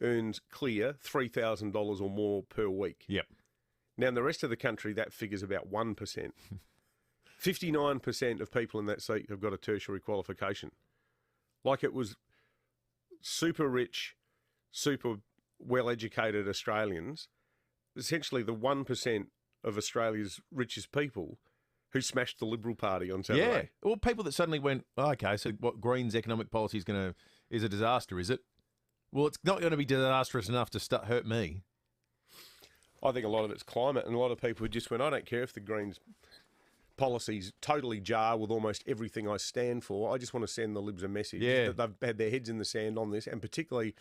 earns clear $3,000 or more per week. Yep. Now, in the rest of the country, that figure's about 1%. 59% of people in that seat have got a tertiary qualification. Like it was super rich, super well-educated Australians, essentially the 1% of Australia's richest people who smashed the Liberal Party on Saturday. Yeah. Well, people that suddenly went, okay, so what Green's economic policy is a disaster, is it? Well, it's not going to be disastrous enough to hurt me. I think a lot of it's climate, and a lot of people who just went, I don't care if the Greens policies totally jar with almost everything I stand for. I just want to send the Libs a message that they've had their heads in the sand on this, and particularly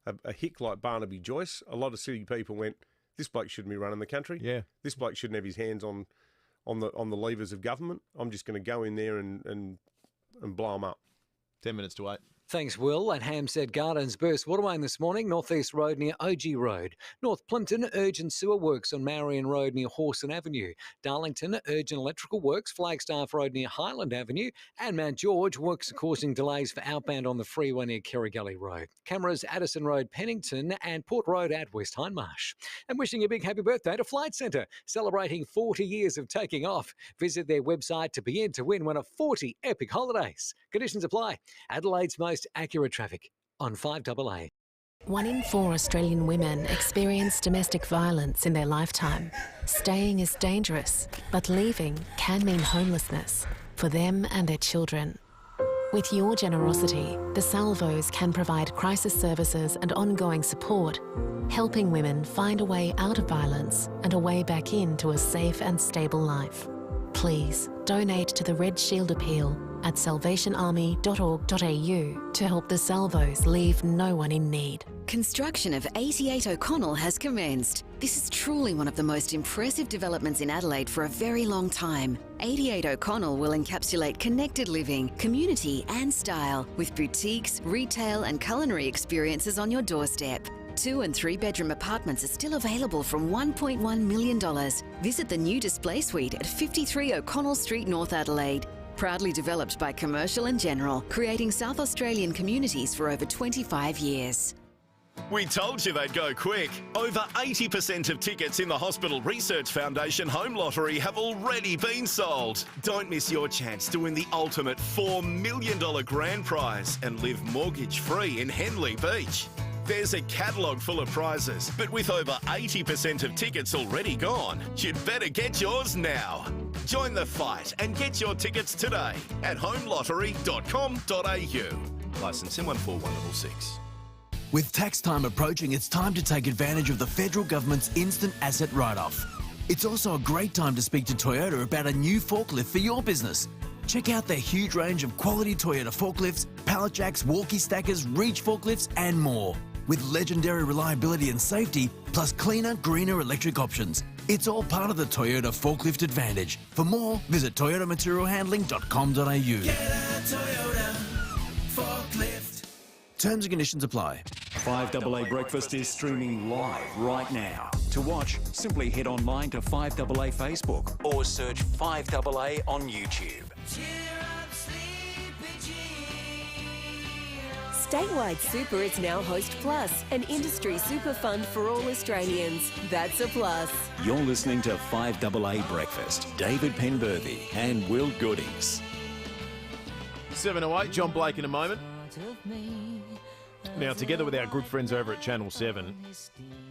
a hick like Barnaby Joyce. A lot of city people went, this bloke shouldn't be running the country. Yeah. This bloke shouldn't have his hands on the levers of government. I'm just going to go in there and blow them up. 10 minutes to 8. Thanks, Will. At Hampstead Gardens burst watermain this morning, Northeast Road near OG Road. North Plimpton, urgent sewer works on Marion Road near Hawson Avenue. Darlington, urgent electrical works, Flagstaff Road near Highland Avenue. And Mount George, works causing delays for outbound on the freeway near Kerrigully Road. Cameras, Addison Road, Pennington, and Port Road at West Hindmarsh. And wishing a big happy birthday to Flight Centre, celebrating 40 years of taking off. Visit their website to be in to win one of 40 epic holidays. Conditions apply. Adelaide's most accurate traffic on 5AA. 1 in 4 Australian women experience domestic violence in their lifetime. Staying is dangerous, but leaving can mean homelessness for them and their children. With your generosity, the Salvos can provide crisis services and ongoing support, helping women find a way out of violence and a way back into a safe and stable life. Please donate to the Red Shield Appeal at salvationarmy.org.au to help the Salvos leave no one in need. Construction of 88 O'Connell has commenced. This is truly one of the most impressive developments in Adelaide for a very long time. 88 O'Connell will encapsulate connected living, community and style with boutiques, retail and culinary experiences on your doorstep. 2 and 3 bedroom apartments are still available from $1.1 million. Visit the new display suite at 53 O'Connell Street, North Adelaide. Proudly developed by Commercial and General, creating South Australian communities for over 25 years. We told you they'd go quick. Over 80% of tickets in the Hospital Research Foundation Home Lottery have already been sold. Don't miss your chance to win the ultimate $4 million grand prize and live mortgage-free in Henley Beach. There's a catalogue full of prizes, but with over 80% of tickets already gone, you'd better get yours now. Join the fight and get your tickets today at homelottery.com.au. Licence M141166. With tax time approaching, it's time to take advantage of the federal government's instant asset write-off. It's also a great time to speak to Toyota about a new forklift for your business. Check out their huge range of quality Toyota forklifts, pallet jacks, walkie stackers, reach forklifts and more. With legendary reliability and safety, plus cleaner, greener electric options. It's all part of the Toyota Forklift Advantage. For more, visit toyotamaterialhandling.com.au. Get a Toyota forklift. Terms and conditions apply. 5AA Breakfast is streaming live right now. To watch, simply head online to 5AA Facebook or search 5AA on YouTube. Statewide Super is now Host Plus, an industry super fund for all Australians. That's a plus. You're listening to 5AA Breakfast. David Penberthy and Will Goodings. 7:08, John Blake in a moment. Now, together with our good friends over at Channel 7,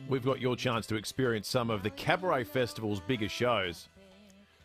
we've got your chance to experience some of the Cabaret Festival's biggest shows.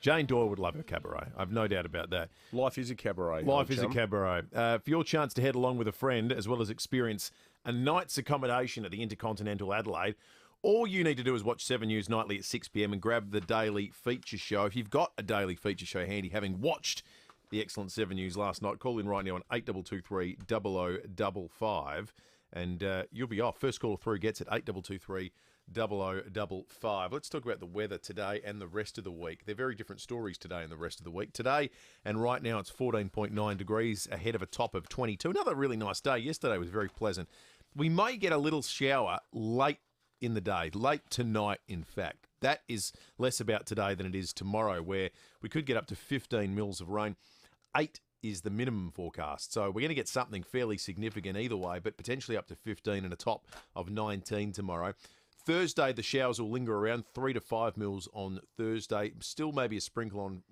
Jane Doyle would love her cabaret. I've no doubt about that. Life is a cabaret. Life is a cabaret. For your chance to head along with a friend, as well as experience a night's accommodation at the Intercontinental Adelaide, all you need to do is watch 7 News nightly at 6 p.m. and grab the daily feature show. If you've got a daily feature show handy, having watched the excellent 7 News last night, call in right now on 8223 0055 and you'll be off. First call through gets at 8223 0055. Let's talk about the weather today and the rest of the week. They're very different stories today and the rest of the week. Today and right now it's 14.9 degrees ahead of a top of 22. Another really nice day. Yesterday was very pleasant. We may get a little shower late in the day, late tonight in fact. That is less about today than it is tomorrow, where we could get up to 15 mils of rain. 8 is the minimum forecast. So we're going to get something fairly significant either way, but potentially up to 15 and a top of 19 tomorrow. Thursday, the showers will linger around 3 to 5 mils on Thursday. Still maybe a sprinkle on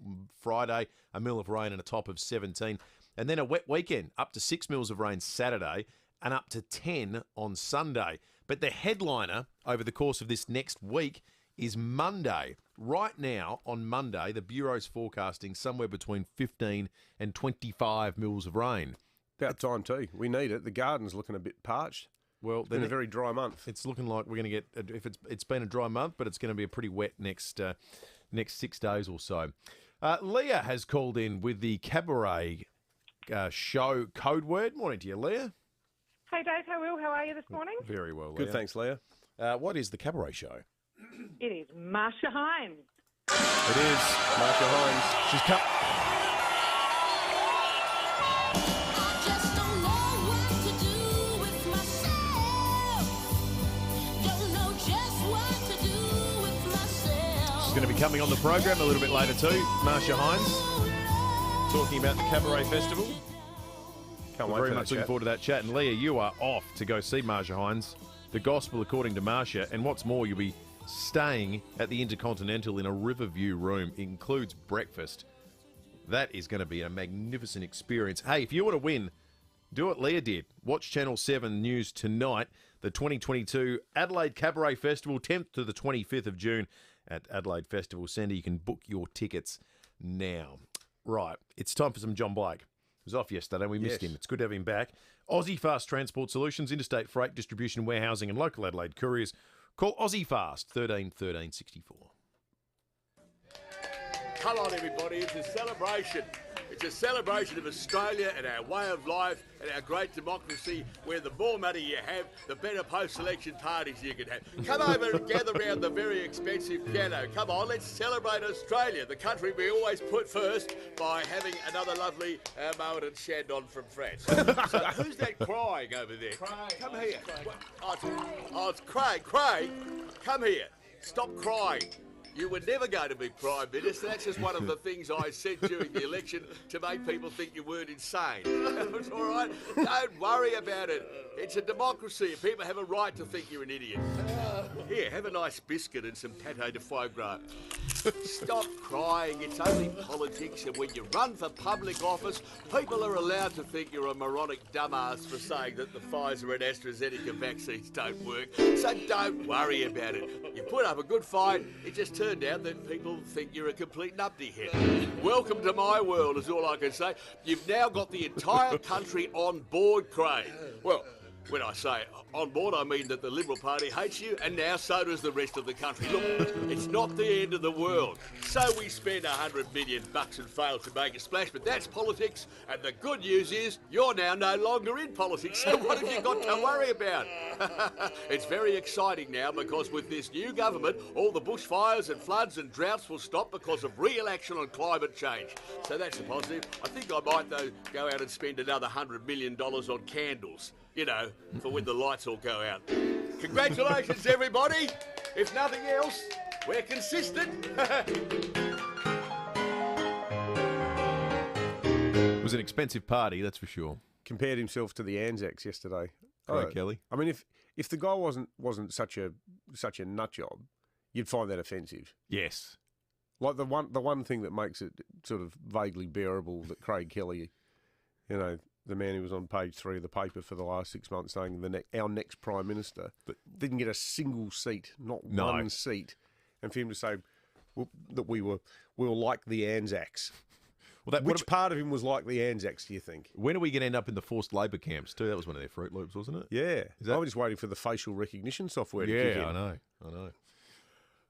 Friday, a mil of rain and a top of 17. And then a wet weekend, up to 6 mils of rain Saturday and up to 10 on Sunday. But the headliner over the course of this next week is Monday. Right now, on Monday, the Bureau's forecasting somewhere between 15 and 25 mils of rain. About time too. We need it. The garden's looking a bit parched. Well, it's been a very dry month. It's looking like we're going to get. If it's been a dry month, but it's going to be a pretty wet next 6 days or so. Leah has called in with the cabaret show code word. Morning to you, Leah. Hey Dave, how are you this morning? Very well, Leah. Good, thanks, Leah. What is the cabaret show? It is Marcia Hines. It is Marcia Hines. She's come. She's going to be coming on the program a little bit later too. Marcia Hines talking about the Cabaret Festival. Can't We're wait very for much that looking chat. forward to that chat. And Leah, you are off to go see Marcia Hines, the Gospel According to Marcia. And what's more, you'll be staying at the Intercontinental in a Riverview room. It includes breakfast. That is going to be a magnificent experience. Hey, if you want to win, do what Leah did. Watch Channel 7 News tonight. The 2022 Adelaide Cabaret Festival, 10th to the 25th of June at Adelaide Festival Centre. You can book your tickets now. Right, it's time for some John Blake. He was off yesterday. We missed him. It's good to have him back. Aussie Fast Transport Solutions, interstate freight distribution, warehousing and local Adelaide couriers. Call Aussie Fast 13 13 64. Come on, everybody. It's a celebration. It's a celebration of Australia and our way of life and our great democracy, where the more money you have, the better post-election parties you can have. Come over and gather round the very expensive piano. Come on, let's celebrate Australia, the country we always put first, by having another lovely Moët and Chandon from France. So who's that crying over there? Craig. Come here. Oh, it's Craig. Craig, come here. Stop crying. You were never going to be Prime Minister. That's just one of the things I said during the election to make people think you weren't insane. It's all right. Don't worry about it. It's a democracy. People have a right to think you're an idiot. Here, have a nice biscuit and some pâté de foie gras. Stop crying. It's only politics, and when you run for public office, people are allowed to think you're a moronic dumbass for saying that the Pfizer and AstraZeneca vaccines don't work. So don't worry about it. You put up a good fight. It just turned out that people think you're a complete numpty head. Welcome to my world is all I can say. You've now got the entire country on board, Craig. Well, when I say on board, I mean that the Liberal Party hates you, and now so does the rest of the country. Look, it's not the end of the world. So we spend $100 million and fail to make a splash, but that's politics. And the good news is you're now no longer in politics. So what have you got to worry about? It's very exciting now, because with this new government, all the bushfires and floods and droughts will stop because of real action on climate change. So that's a positive. I think I might, though, go out and spend another $100 million on candles. You know, for when the lights all go out. Congratulations, everybody. If nothing else, we're consistent. It was an expensive party, that's for sure. Compared himself to the Anzacs yesterday. Craig Kelly. I mean, if the guy wasn't such a nut job, you'd find that offensive. Yes. Like the one thing that makes it sort of vaguely bearable that Craig Kelly, you know, the man who was on page 3 of the paper for the last 6 months saying our next Prime Minister didn't get a single seat, not one seat. And for him to say that we were like the Anzacs. Well, which part of him was like the Anzacs, do you think? When are we going to end up in the forced labour camps too? That was one of their Fruit Loops, wasn't it? Yeah. I was just waiting for the facial recognition software to kick in. Yeah,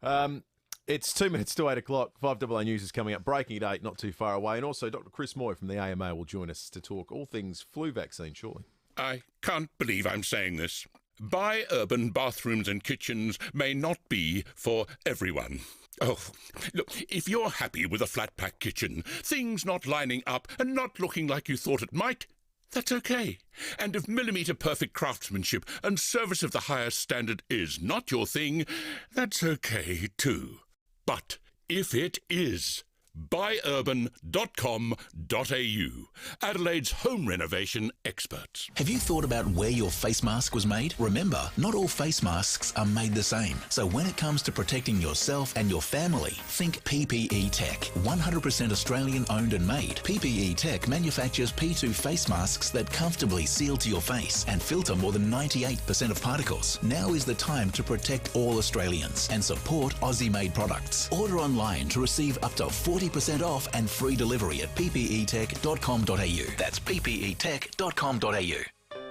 I know. It's 2 minutes to 8 o'clock. 5AA News is coming up. Breaking at 8, not too far away. And also Dr. Chris Moy from the AMA will join us to talk all things flu vaccine shortly. I can't believe I'm saying this. Bi-urban bathrooms and kitchens may not be for everyone. Oh, look, if you're happy with a flat-pack kitchen, things not lining up and not looking like you thought it might, that's okay. And if millimetre-perfect craftsmanship and service of the highest standard is not your thing, that's okay too. But if it is, buyurban.com.au. Adelaide's home renovation experts. Have you thought about where your face mask was made? Remember, not all face masks are made the same. So when it comes to protecting yourself and your family, think PPE Tech. 100% Australian owned and made. PPE Tech manufactures P2 face masks that comfortably seal to your face and filter more than 98% of particles. Now is the time to protect all Australians and support Aussie-made products. Order online to receive up to 40% off and free delivery at ppetech.com.au. That's ppetech.com.au.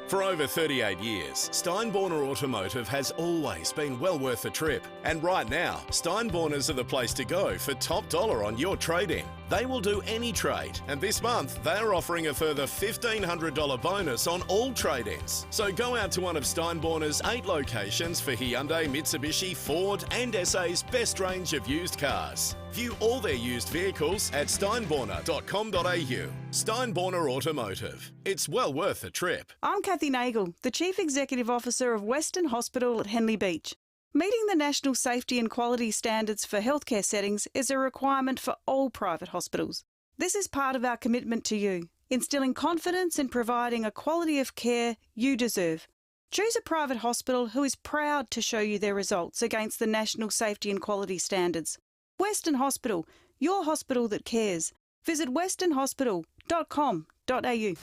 For over 38 years, Steinborner Automotive has always been well worth a trip. And right now, Steinborners are the place to go for top dollar on your trade-in. They will do any trade, and this month they are offering a further $1,500 bonus on all trade-ins. So go out to one of Steinborner's 8 locations for Hyundai, Mitsubishi, Ford and SA's best range of used cars. View all their used vehicles at steinborner.com.au. Steinborner Automotive. It's well worth a trip. I'm Kathy Nagel, the Chief Executive Officer of Western Hospital at Henley Beach. Meeting the national safety and quality standards for healthcare settings is a requirement for all private hospitals. This is part of our commitment to you, instilling confidence in providing a quality of care you deserve. Choose a private hospital who is proud to show you their results against the national safety and quality standards. Western Hospital, your hospital that cares. Visit westernhospital.com.au.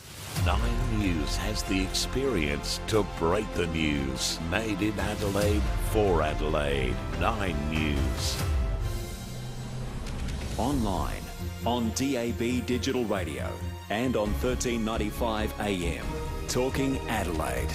9 News has the experience to break the news. Made in Adelaide for Adelaide. 9 News. Online, on DAB Digital Radio and on 1395 AM. Talking Adelaide.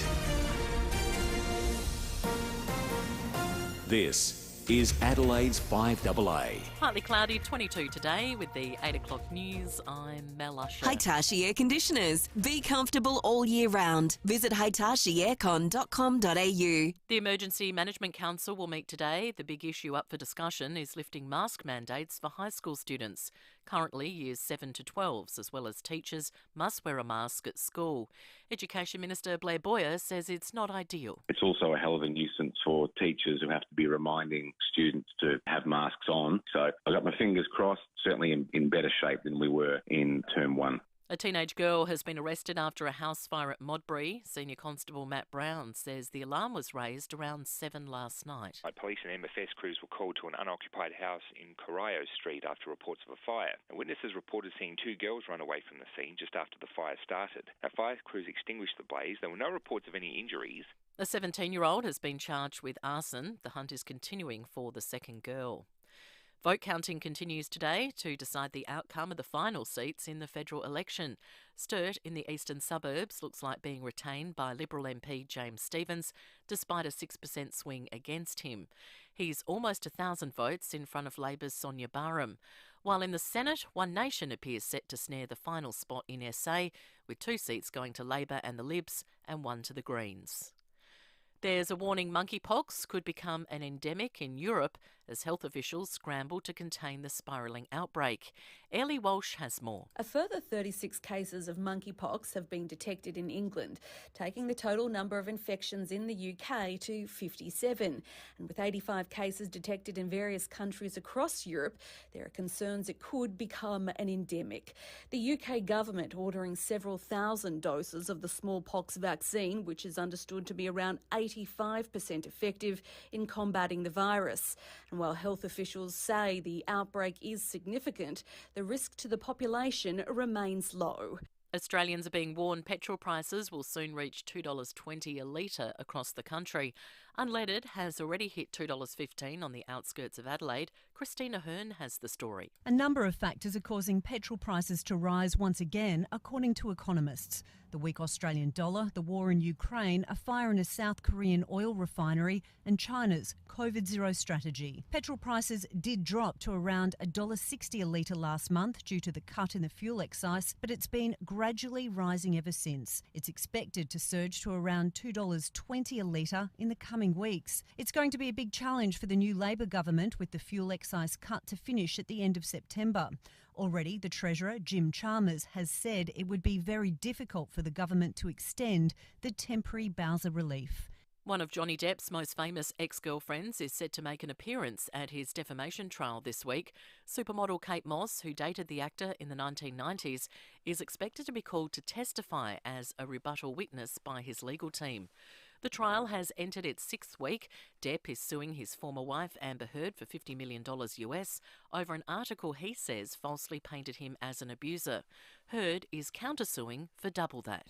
This is Adelaide's 5AA. Partly cloudy, 22 today with the 8 o'clock news. I'm Mel Usher. Hitachi Air Conditioners. Be comfortable all year round. Visit hitachieaircon.com.au. The Emergency Management Council will meet today. The big issue up for discussion is lifting mask mandates for high school students. Currently, years 7 to 12s, as well as teachers, must wear a mask at school. Education Minister Blair Boyer says it's not ideal. It's also a hell of a nuisance for teachers who have to be reminding students to have masks on. So I got my fingers crossed, certainly in better shape than we were in term 1. A teenage girl has been arrested after a house fire at Modbury. Senior Constable Matt Brown says the alarm was raised around 7 last night. Police and MFS crews were called to an unoccupied house in Corio Street after reports of a fire. And witnesses reported seeing 2 girls run away from the scene just after the fire started. Now, fire crews extinguished the blaze. There were no reports of any injuries. A 17-year-old has been charged with arson. The hunt is continuing for the second girl. Vote counting continues today to decide the outcome of the final seats in the federal election. Sturt in the eastern suburbs looks like being retained by Liberal MP James Stephens, despite a 6% swing against him. He's almost 1,000 votes in front of Labor's Sonia Barham. While in the Senate, One Nation appears set to snare the final spot in SA, with 2 seats going to Labor and the Libs and 1 to the Greens. There's a warning monkeypox could become an endemic in Europe as health officials scramble to contain the spiralling outbreak. Ellie Walsh has more. A further 36 cases of monkeypox have been detected in England, taking the total number of infections in the UK to 57. And with 85 cases detected in various countries across Europe, there are concerns it could become an endemic. The UK government ordering several thousand doses of the smallpox vaccine, which is understood to be around 85% effective in combating the virus. And while health officials say the outbreak is significant, the risk to the population remains low. Australians are being warned petrol prices will soon reach $2.20 a litre across the country. Unleaded has already hit $2.15 on the outskirts of Adelaide. Christina Hearn has the story. A number of factors are causing petrol prices to rise once again, according to economists. The weak Australian dollar, the war in Ukraine, a fire in a South Korean oil refinery and China's COVID-0 strategy. Petrol prices did drop to around $1.60 a litre last month due to the cut in the fuel excise, but it's been gradually rising ever since. It's expected to surge to around $2.20 a litre in the coming weeks. It's going to be a big challenge for the new Labor government with the fuel excise cut to finish at the end of September. Already, the Treasurer, Jim Chalmers, has said it would be very difficult for the government to extend the temporary Bowser relief. One of Johnny Depp's most famous ex-girlfriends is set to make an appearance at his defamation trial this week. Supermodel Kate Moss, who dated the actor in the 1990s, is expected to be called to testify as a rebuttal witness by his legal team. The trial has entered its sixth week. Depp is suing his former wife, Amber Heard, for $50 million US over an article he says falsely painted him as an abuser. Heard is countersuing for double that.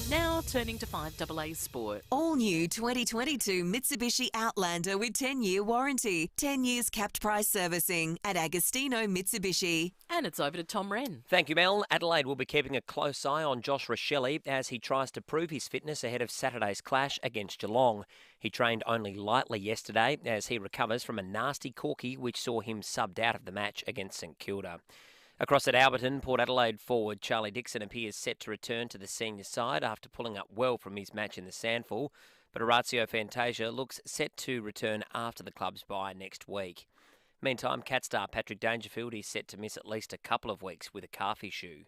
Now turning to FIVEaa Sport. All new 2022 Mitsubishi Outlander with 10-year warranty, 10 years capped price servicing at Agostino Mitsubishi. And it's over to Tom Wren. Thank you, Mel. Adelaide will be keeping a close eye on Josh Rochelle as he tries to prove his fitness ahead of Saturday's clash against Geelong. He trained only lightly yesterday as he recovers from a nasty corky which saw him subbed out of the match against St Kilda. Across at Alberton, Port Adelaide forward Charlie Dixon appears set to return to the senior side after pulling up well from his match in the Sandful, but Orazio Fantasia looks set to return after the club's bye next week. Meantime, Cat star Patrick Dangerfield is set to miss at least a couple of weeks with a calf issue.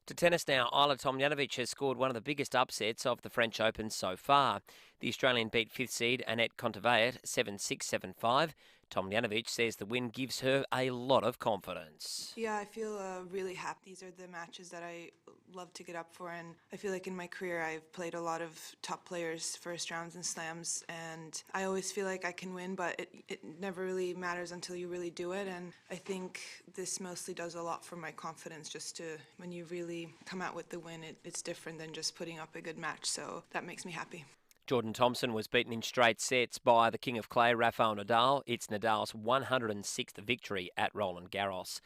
To tennis now, Isla Tomljanovic has scored one of the biggest upsets of the French Open so far. The Australian beat fifth seed Annette Kontaveit 7-6, 7-5. Tomljanovic says the win gives her a lot of confidence. Yeah, I feel really happy. These are the matches that I love to get up for, and I feel like in my career I've played a lot of top players first rounds and slams, and I always feel like I can win, but it never really matters until you really do it, and I think this mostly does a lot for my confidence, just to, when you really come out with the win, it's different than just putting up a good match, so that makes me happy. Jordan Thompson was beaten in straight sets by the King of Clay, Rafael Nadal. It's Nadal's 106th victory at Roland Garros.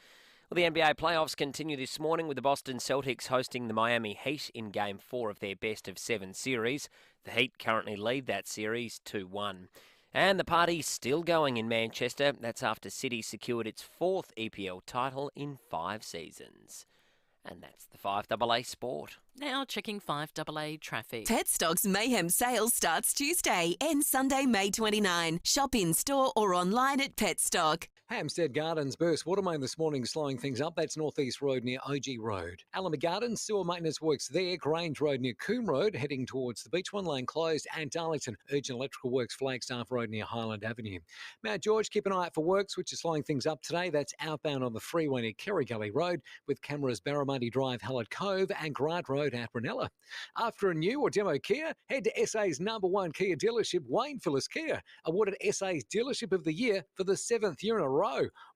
Well, the NBA playoffs continue this morning with the Boston Celtics hosting the Miami Heat in Game 4 of their best-of-7 series. The Heat currently lead that series 2-1. And the party's still going in Manchester. That's after City secured its fourth EPL title in 5 seasons. And that's the FIVEaa Sport. Now checking FIVEaa traffic. Petstock's Mayhem sale starts Tuesday and Sunday, May 29. Shop in store or online at Petstock. Hampstead Gardens burst water main this morning, slowing things up. That's North East Road near OG Road. Allenby Gardens, sewer maintenance works there. Grange Road near Coombe Road, heading towards the beach. One lane closed. And Darlington, urgent electrical works, Flagstaff Road near Highland Avenue. Mount George, keep an eye out for works, which is slowing things up today. That's outbound on the freeway near Kerry Gully Road, with cameras Barramundi Drive, Hallett Cove, and Grant Road at Brunella. After a new or demo Kia, head to SA's #1 Kia dealership, Wayne Phillips Kia, awarded SA's Dealership of the Year for the 7th year in a row.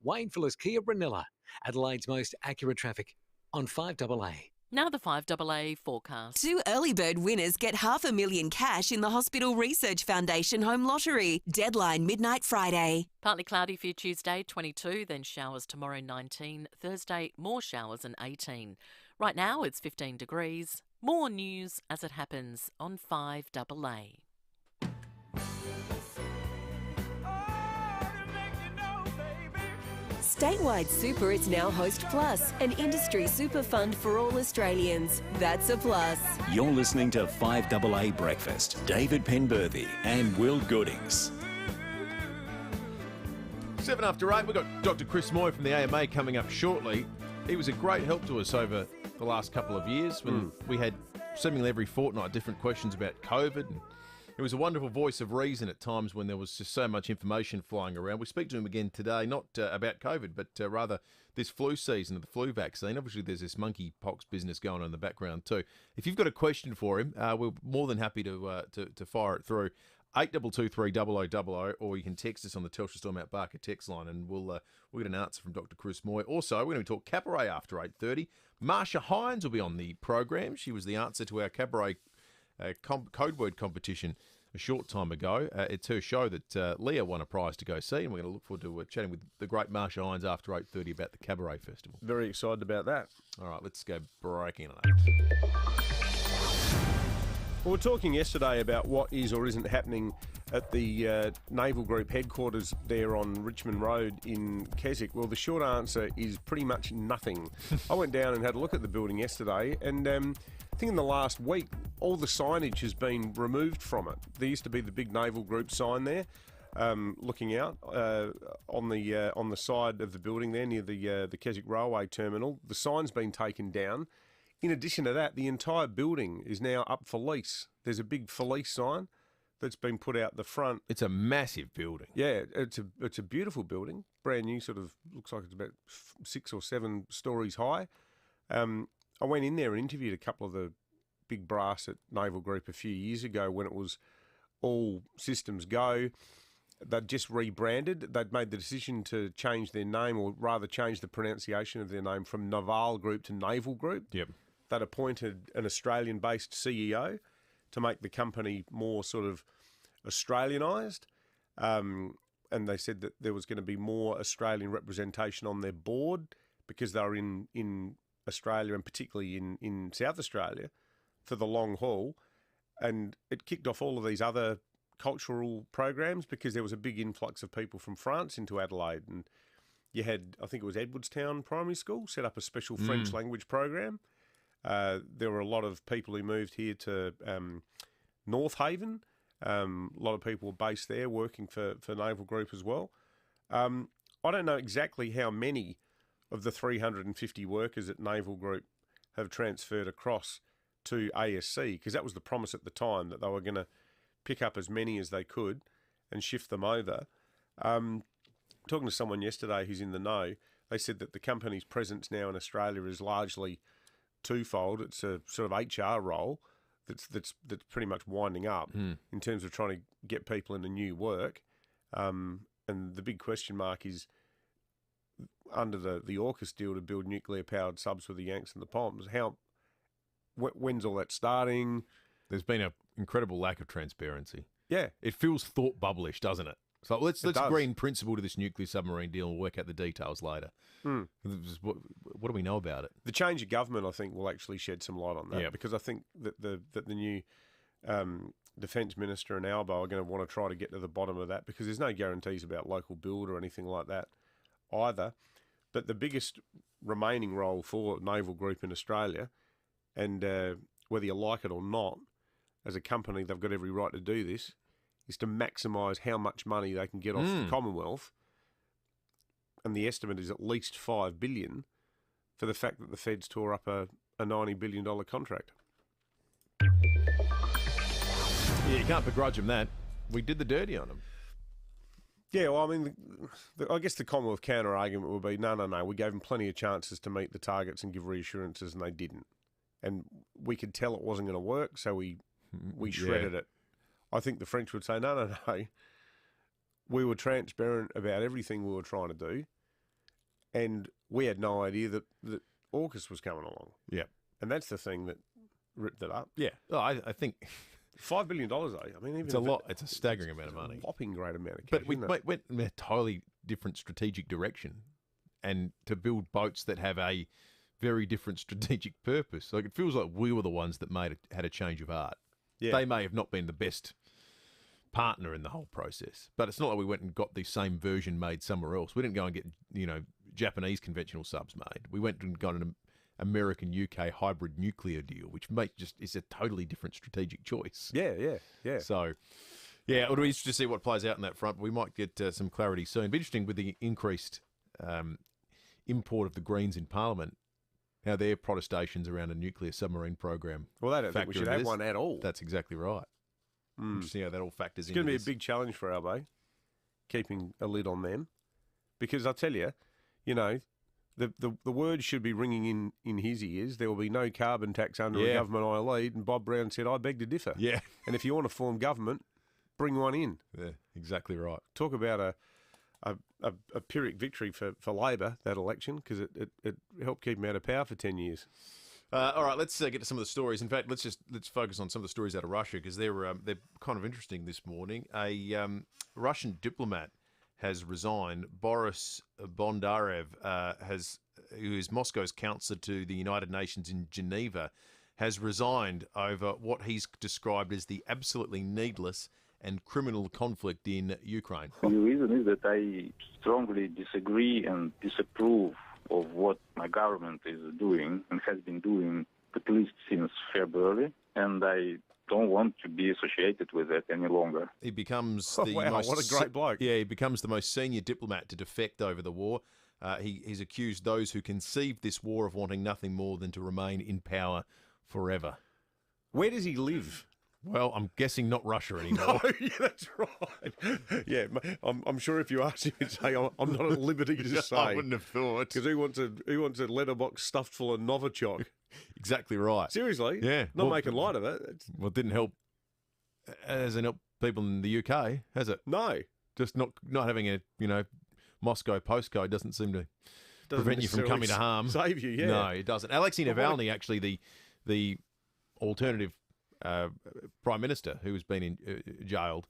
Wayne Phillips Kia, Brunella, Adelaide's most accurate traffic on FIVEaa. Now the FIVEaa forecast. 2 early bird winners get $500,000 cash in the Hospital Research Foundation Home Lottery. Deadline midnight Friday. Partly cloudy for you Tuesday, 22, then showers tomorrow, 19. Thursday, more showers and 18. Right now, it's 15 degrees. More news as it happens on FIVEaa. Statewide Super is now Host Plus, an industry super fund for all Australians. That's a plus. You're listening to FIVEaa Breakfast. David Penberthy and Will Goodings. 7 after 8, we've got Dr. Chris Moy from the AMA coming up shortly. He was a great help to us over the last couple of years when we had seemingly every fortnight different questions about COVID. And it was a wonderful voice of reason at times when there was just so much information flying around. We speak to him again today, not about COVID, but rather this flu season of the flu vaccine. Obviously, there's this monkeypox business going on in the background too. If you've got a question for him, we're more than happy to fire it through. 8223 or you can text us on the Telstra Storm Out Barker text line, and we'll get an answer from Dr. Chris Moy. Also, we're going to talk cabaret after 8:30. Marcia Hines will be on the program. She was the answer to our cabaret code word competition a short time ago. It's her show that Leah won a prize to go see, and we're going to look forward to chatting with the great Marcia Hines after 8:30 about the Cabaret Festival. Very excited about that. All right, let's go breaking on it. Well, we were talking yesterday about what is or isn't happening at the Naval Group headquarters there on Richmond Road in Keswick. Well, the short answer is pretty much nothing. I went down and had a look at the building yesterday, and I think in the last week, all the signage has been removed from it. There used to be the big Naval Group sign there, looking out on the side of the building there near the Keswick Railway Terminal. The sign's been taken down. in addition to that, the entire building is now up for lease. There's a big for lease sign that's been put out the front. It's a massive building. Yeah, it's a beautiful building, brand new. Sort of looks like it's about 6 or 7 stories high. I went in there and interviewed a couple of the big brass at Naval Group a few years ago when it was all systems go. They'd just rebranded. They'd made the decision to change their name, or rather change the pronunciation of their name from Naval Group to Naval Group. Yep. They'd appointed an Australian-based CEO to make the company more sort of Australianised. And they said that there was going to be more Australian representation on their board because they were in Australia, and particularly in South Australia, for the long haul. And it kicked off all of these other cultural programs because there was a big influx of people from France into Adelaide. And you had, I think it was Edwardstown Primary School, set up a special French language program. There were a lot of people who moved here to North Haven. A lot of people were based there working for Naval Group as well. I don't know exactly how many of the 350 workers at Naval Group have transferred across to ASC, because that was the promise at the time, that they were going to pick up as many as they could and shift them over. Talking to someone yesterday who's in the know, they said that the company's presence now in Australia is largely twofold. It's a sort of HR role that's pretty much winding up in terms of trying to get people into new work. And the big question mark is, under the AUKUS deal to build nuclear-powered subs for the Yanks and the Poms, when's all that starting? There's been an incredible lack of transparency. Yeah. It feels thought bubblish, doesn't it? So let's agree in principle to this nuclear submarine deal and work out the details later. What do we know about it? The change of government, I think, will actually shed some light on that, because I think that the new Defence Minister and Albo are going to want to try to get to the bottom of that, because there's no guarantees about local build or anything like that either. But the biggest remaining role for Naval Group in Australia, and whether you like it or not, as a company, they've got every right to do this, is to maximise how much money they can get off the Commonwealth. And the estimate is at least $5 billion for the fact that the Feds tore up a $90 billion contract. Yeah, you can't begrudge them that. We did the dirty on them. Yeah, well, I mean, I guess the Commonwealth counter-argument would be, no, we gave them plenty of chances to meet the targets and give reassurances, and they didn't. And we could tell it wasn't going to work, so we shredded it. I think the French would say, no. We were transparent about everything we were trying to do, and we had no idea that AUKUS was coming along. Yeah. And that's the thing that ripped it up. Yeah. Oh, I think $5 billion, though. I mean, even it's a lot. It's a staggering amount of money. A whopping great amount of cash. But we went in a totally different strategic direction, and to build boats that have a very different strategic purpose. Like, it feels like we were the ones that had a change of heart. Yeah. They may have not been the best partner in the whole process, but it's not like we went and got the same version made somewhere else. We didn't go and get, Japanese conventional subs made. We went and got an American-UK hybrid nuclear deal, which is a totally different strategic choice. Yeah. So, yeah, it'll be interesting to see what plays out in that front. But we might get some clarity soon. It'll be interesting with the increased import of the Greens in Parliament, how their protestations around a nuclear submarine program. Well, I don't think we should have one at all. That's exactly right. Interesting how that all factors in. It's going to be a big challenge for Albo, keeping a lid on them, because I'll tell you, the words should be ringing in his ears. There will be no carbon tax under a government I lead. And Bob Brown said, I beg to differ. Yeah. And if you want to form government, bring one in. Yeah, exactly right. Talk about a Pyrrhic victory for Labor, that election, because it helped keep him out of power for 10 years. All right, let's get to some of the stories. In fact, let's focus on some of the stories out of Russia, because they're kind of interesting this morning. A Russian diplomat has resigned. Boris Bondarev, who is Moscow's counselor to the United Nations in Geneva, has resigned over what he's described as the absolutely needless and criminal conflict in Ukraine. The reason is that I strongly disagree and disapprove of what my government is doing and has been doing at least since February, and I don't want to be associated with that any longer. He becomes what a great bloke. Yeah, he becomes the most senior diplomat to defect over the war. He's accused those who conceived this war of wanting nothing more than to remain in power forever. Where does he live? Well, I'm guessing not Russia anymore. No, yeah, that's right. Yeah, I'm sure if you asked him, he'd say, I'm not at liberty to say. I wouldn't have thought. Because he wants a letterbox stuffed full of Novichok. Exactly right. Seriously? Yeah. Not making light of it. Well, it didn't help. Hasn't helped people in the UK, has it? No. Just not having a, Moscow postcode doesn't seem to prevent you from coming to harm. Save you, yeah. No, it doesn't. Alexei Navalny, actually, the alternative Prime Minister who has been jailed,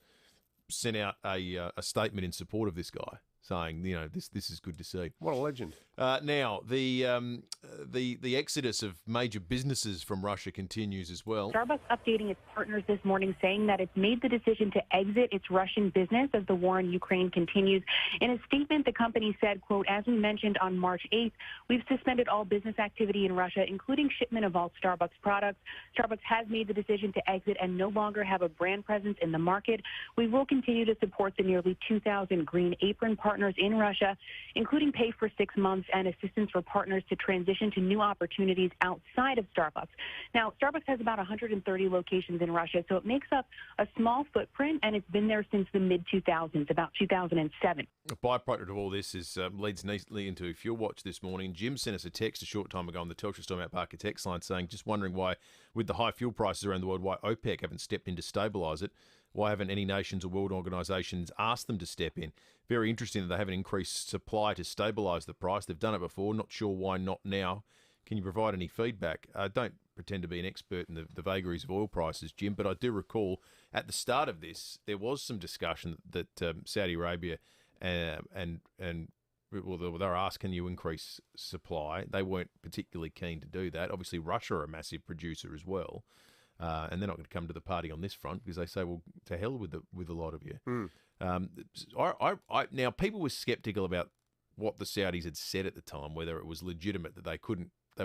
sent out a statement in support of this guy, saying, this is good to see. What a legend. Now, the exodus of major businesses from Russia continues as well. Starbucks updating its partners this morning, saying that it's made the decision to exit its Russian business as the war in Ukraine continues. In a statement, the company said, quote, as we mentioned on March 8th, we've suspended all business activity in Russia, including shipment of all Starbucks products. Starbucks has made the decision to exit and no longer have a brand presence in the market. We will continue to support the nearly 2,000 Green Apron partners in Russia, including pay for 6 months and assistance for partners to transition to new opportunities outside of Starbucks. Now, Starbucks has about 130 locations in Russia, so it makes up a small footprint, and it's been there since the mid-2000s, about 2007. A byproduct of all this is leads neatly into Fuel Watch this morning. Jim sent us a text a short time ago on the Telstra Storm Out Parker text line saying, just wondering why, with the high fuel prices around the world, why OPEC haven't stepped in to stabilise it. Why haven't any nations or world organisations asked them to step in? Very interesting that they haven't increased supply to stabilise the price. They've done it before. Not sure why not now. Can you provide any feedback? I don't pretend to be an expert in the vagaries of oil prices, Jim, but I do recall at the start of this, there was some discussion that Saudi Arabia they were asked, can you increase supply? They weren't particularly keen to do that. Obviously, Russia are a massive producer as well. And they're not going to come to the party on this front because they say, well, to hell with a lot of you. Now, people were sceptical about what the Saudis had said at the time, whether it was legitimate that they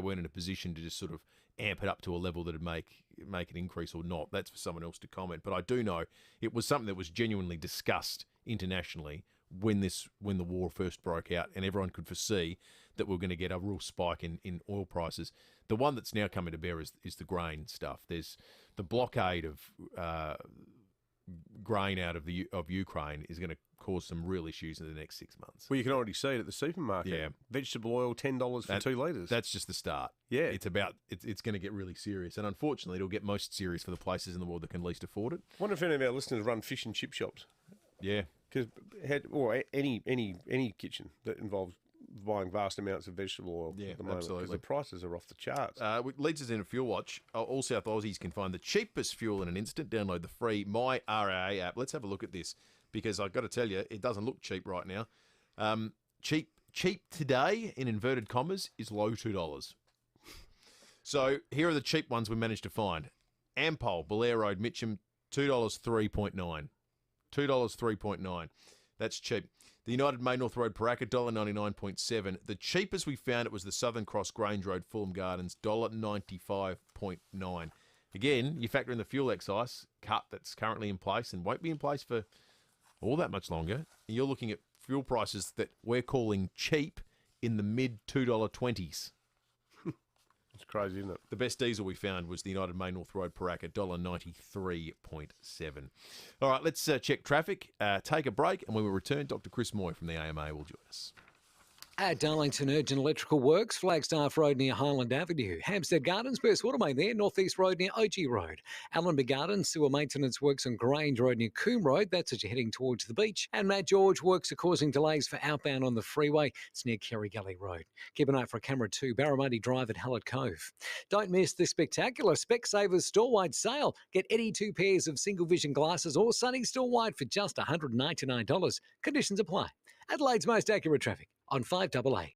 weren't in a position to just sort of amp it up to a level that would make an increase or not. That's for someone else to comment. But I do know it was something that was genuinely discussed internationally when the war first broke out, and everyone could foresee that we're going to get a real spike in oil prices. The one that's now coming to bear is the grain stuff. There's the blockade of grain out of Ukraine is going to cause some real issues in the next 6 months. Well, you can already see it at the supermarket. Yeah. Vegetable oil, $10 for 2 litres. That's just the start. Yeah. It's going to get really serious. And unfortunately, it'll get most serious for the places in the world that can least afford it. I wonder if any of our listeners run fish and chip shops. Yeah. Or any kitchen that involves buying vast amounts of vegetable oil at the moment. Absolutely. The prices are off the charts. Which leads us into Fuel Watch. All South Aussies can find the cheapest fuel in an instant. Download the free FIVEaa app. Let's have a look at this because I've got to tell you, it doesn't look cheap right now. Cheap today, in inverted commas, is low $2. So here are the cheap ones we managed to find. Ampol, Belair Road, Mitcham, $2.3.9. $2.3.9. That's cheap. The United May North Road, Paraka, $1.99.7. The cheapest we found it was the Southern Cross Grange Road, Fulham Gardens, $1.95.9. Again, you factor in the fuel excise cut that's currently in place and won't be in place for all that much longer. You're looking at fuel prices that we're calling cheap in the mid $2.20s. It's crazy, isn't it? The best diesel we found was the United May North Road, Paraka, $1.93.7. All right, let's check traffic, take a break, and when we return, Dr. Chris Moy from the AMA will join us. At Darlington Urgent Electrical Works, Flagstaff Road near Highland Avenue. Hampstead Gardens, Burst Watermain there, North East Road near OG Road. Allenby Gardens, sewer maintenance works on Grange Road near Coombe Road. That's as you're heading towards the beach. And Matt George, works are causing delays for outbound on the freeway. It's near Kerry Gully Road. Keep an eye for a camera too, Barramundi Drive at Hallett Cove. Don't miss this spectacular Specsavers store-wide sale. Get any 2 pairs of single vision glasses or Sunny store-wide for just $199. Conditions apply. Adelaide's most accurate traffic on FIVEaa.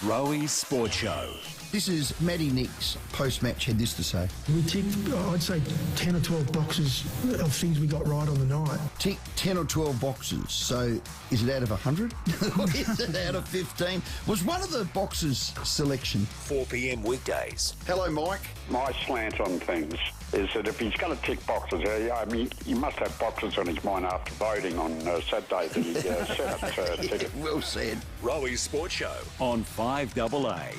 Roey's Sports Show. This is Matty Nix, post-match, had this to say. We ticked, I'd say, 10 or 12 boxes of things we got right on the night. Ticked 10 or 12 boxes, so is it out of 100? Or is it out of 15? Was one of the boxes selection? 4 p.m. weekdays. Hello, Mike. My slant on things is that if he's going to tick boxes, I mean, he must have boxes on his mind after voting on Saturday, the Senate ticket. Well said. Rowie Sports Show on 5AA.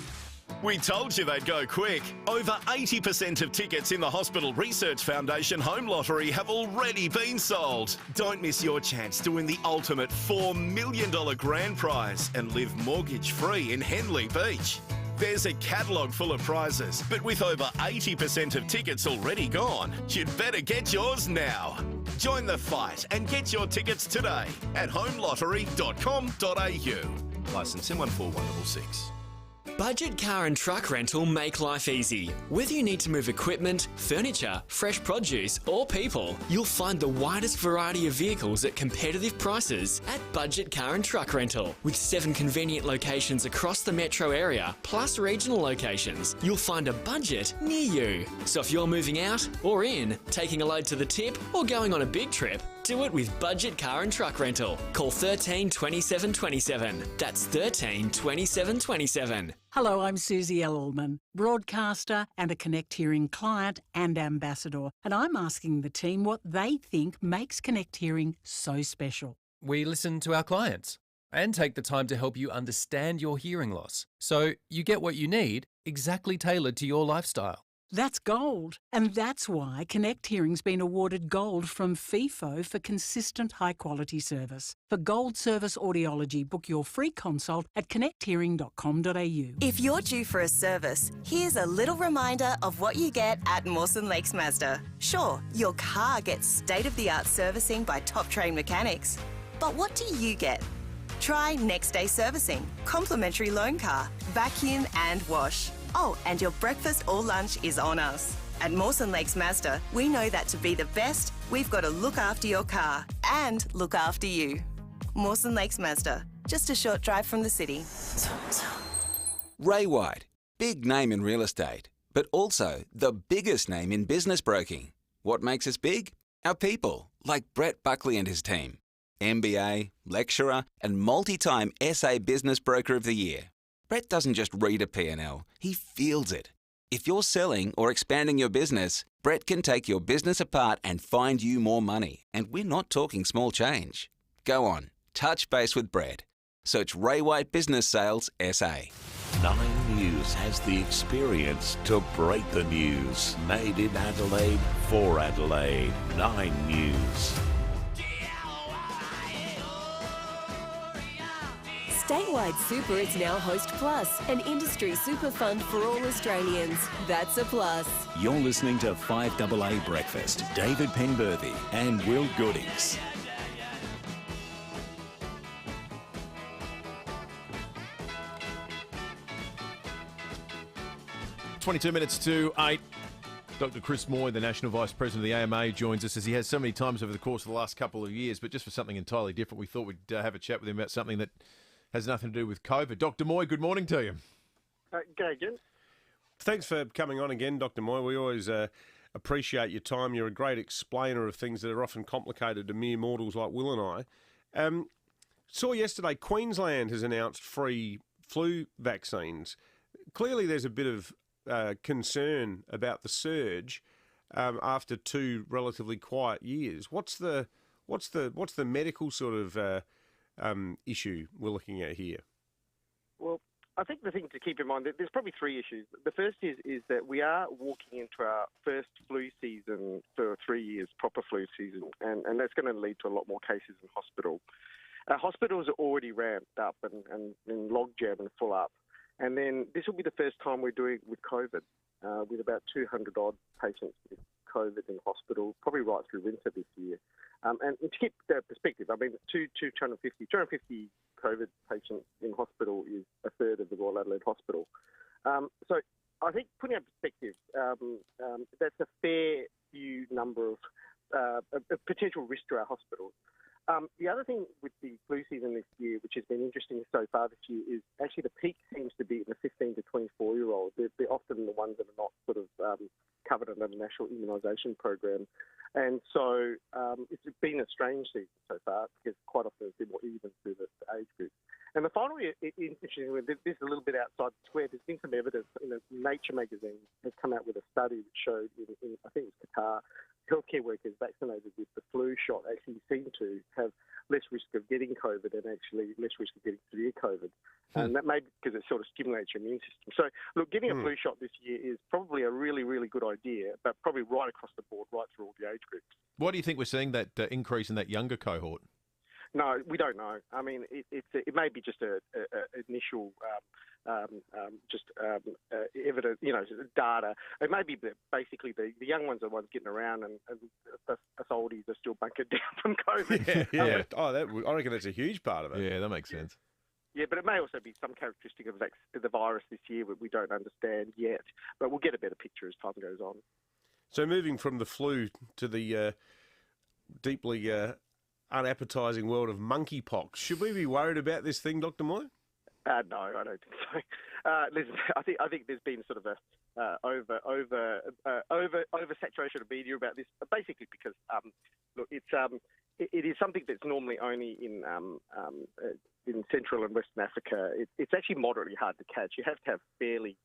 We told you they'd go quick. Over 80% of tickets in the Hospital Research Foundation Home Lottery have already been sold. Don't miss your chance to win the ultimate $4 million grand prize and live mortgage-free in Henley Beach. There's a catalogue full of prizes, but with over 80% of tickets already gone, you'd better get yours now. Join the fight and get your tickets today at homelottery.com.au. Licence M141166. Budget Car and Truck Rental make life easy. Whether you need to move equipment, furniture, fresh produce or people, you'll find the widest variety of vehicles at competitive prices at Budget Car and Truck Rental. With 7 convenient locations across the metro area, plus regional locations, you'll find a budget near you. So if you're moving out or in, taking a load to the tip or going on a big trip, do it with Budget Car and Truck Rental. Call 13 27 27. That's 13 27 27. Hello, I'm Susie L. Allman, broadcaster and a Connect Hearing client and ambassador, and I'm asking the team what they think makes Connect Hearing so special. We listen to our clients and take the time to help you understand your hearing loss, so you get what you need exactly tailored to your lifestyle. That's gold, and that's why Connect Hearing's been awarded gold from FIVEaa for consistent high-quality service. For gold service audiology, book your free consult at connecthearing.com.au. If you're due for a service, here's a little reminder of what you get at Mawson Lakes Mazda. Sure, your car gets state-of-the-art servicing by top-trained mechanics, but what do you get? Try next-day servicing, complimentary loan car, vacuum and wash. Oh, and your breakfast or lunch is on us. At Mawson Lakes Mazda, we know that to be the best, we've got to look after your car and look after you. Mawson Lakes Mazda, just a short drive from the city. Ray White, big name in real estate, but also the biggest name in business broking. What makes us big? Our people, like Brett Buckley and his team. MBA, lecturer, and multi-time SA Business Broker of the Year. Brett doesn't just read a P&L, he feels it. If you're selling or expanding your business, Brett can take your business apart and find you more money. And we're not talking small change. Go on, touch base with Brett. Search Ray White Business Sales SA. 9 News has the experience to break the news. Made in Adelaide for Adelaide. 9 News. Statewide Super is now Host Plus, an industry super fund for all Australians. That's a plus. You're listening to 5AA Breakfast. David Penberthy and Will Goodings. "22 minutes to 8. Dr. Chris Moy, the National Vice President of the AMA, joins us as he has so many times over the course of the last couple of years, but just for something entirely different. We thought we'd have a chat with him about something that has nothing to do with COVID. Dr. Moy, good morning to you. Go again. Thanks for coming on again, Dr. Moy. We always appreciate your time. You're a great explainer of things that are often complicated to mere mortals like Will and I. Saw yesterday Queensland has announced free flu vaccines. Clearly there's a bit of concern about the surge after 2 relatively quiet years. What's the medical sort of issue we're looking at here? Well, I think the thing to keep in mind, there's probably 3 issues. The first is that we are walking into our first flu season for 3 years, proper flu season, and that's going to lead to a lot more cases in hospital. Hospitals are already ramped up and logjam and full up. And then this will be the first time we're doing with COVID, with about 200-odd patients with COVID in hospital, probably right through winter this year. And to keep that perspective, I mean, 250 COVID patients in hospital is a third of the Royal Adelaide Hospital. So I think putting in perspective, that's a fair few number of potential risk to our hospitals. The other thing with the flu season this year, which has been interesting so far this year, is actually the peak seems to be in the 15 to 24-year-olds. The often the ones that are not sort of covered under the national immunisation program. And so it's been a strange season so far because quite often it's been more even through the age group. And the final, interestingly, this is a little bit outside the square. There's been some evidence in a Nature magazine has come out with a study which showed in I think it was Qatar, healthcare workers vaccinated with the flu shot actually seem to have less risk of getting COVID and actually less risk of getting severe COVID. And that may be because it sort of stimulates your immune system. So, look, getting a flu shot this year is probably a really, really good idea, but probably right across the board, right through all the age groups. Why do you think we're seeing that increase in that younger cohort? No, we don't know. I mean, it may be just a initial evidence, data. It may be that basically the young ones are the ones getting around, and us oldies are still bunkered down from COVID. Yeah. I reckon that's a huge part of it. Yeah, that makes sense. Yeah, but it may also be some characteristic of the virus this year that we don't understand yet. But we'll get a better picture as time goes on. So moving from the flu to the deeply unappetising world of monkeypox, should we be worried about this thing, Dr. Moy? No, I don't think so. Listen, I think there's been sort of a oversaturation of media about this, basically because look, it is something that's normally only in Central and Western Africa. It's actually moderately hard to catch. You have to have very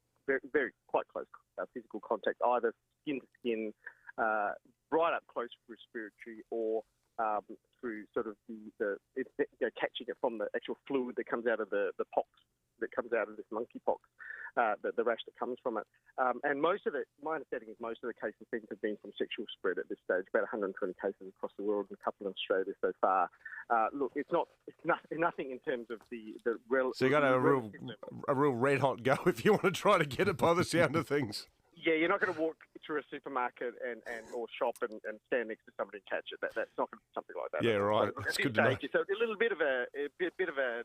quite close physical contact, either skin to skin, right up close respiratory, or through sort of catching it from the actual fluid that comes out of the pox that comes out of this monkeypox, the rash that comes from it. And my understanding is most of the cases seem to have been from sexual spread at this stage, about 120 cases across the world and a couple in Australia so far. Look, it's nothing in terms of the So you got a real red hot go if you want to try to get it by the sound of things. Yeah, you're not going to walk through a supermarket or shop and stand next to somebody and catch it. That's not going to be something like that. Yeah, right. That's good to know. So a little bit of a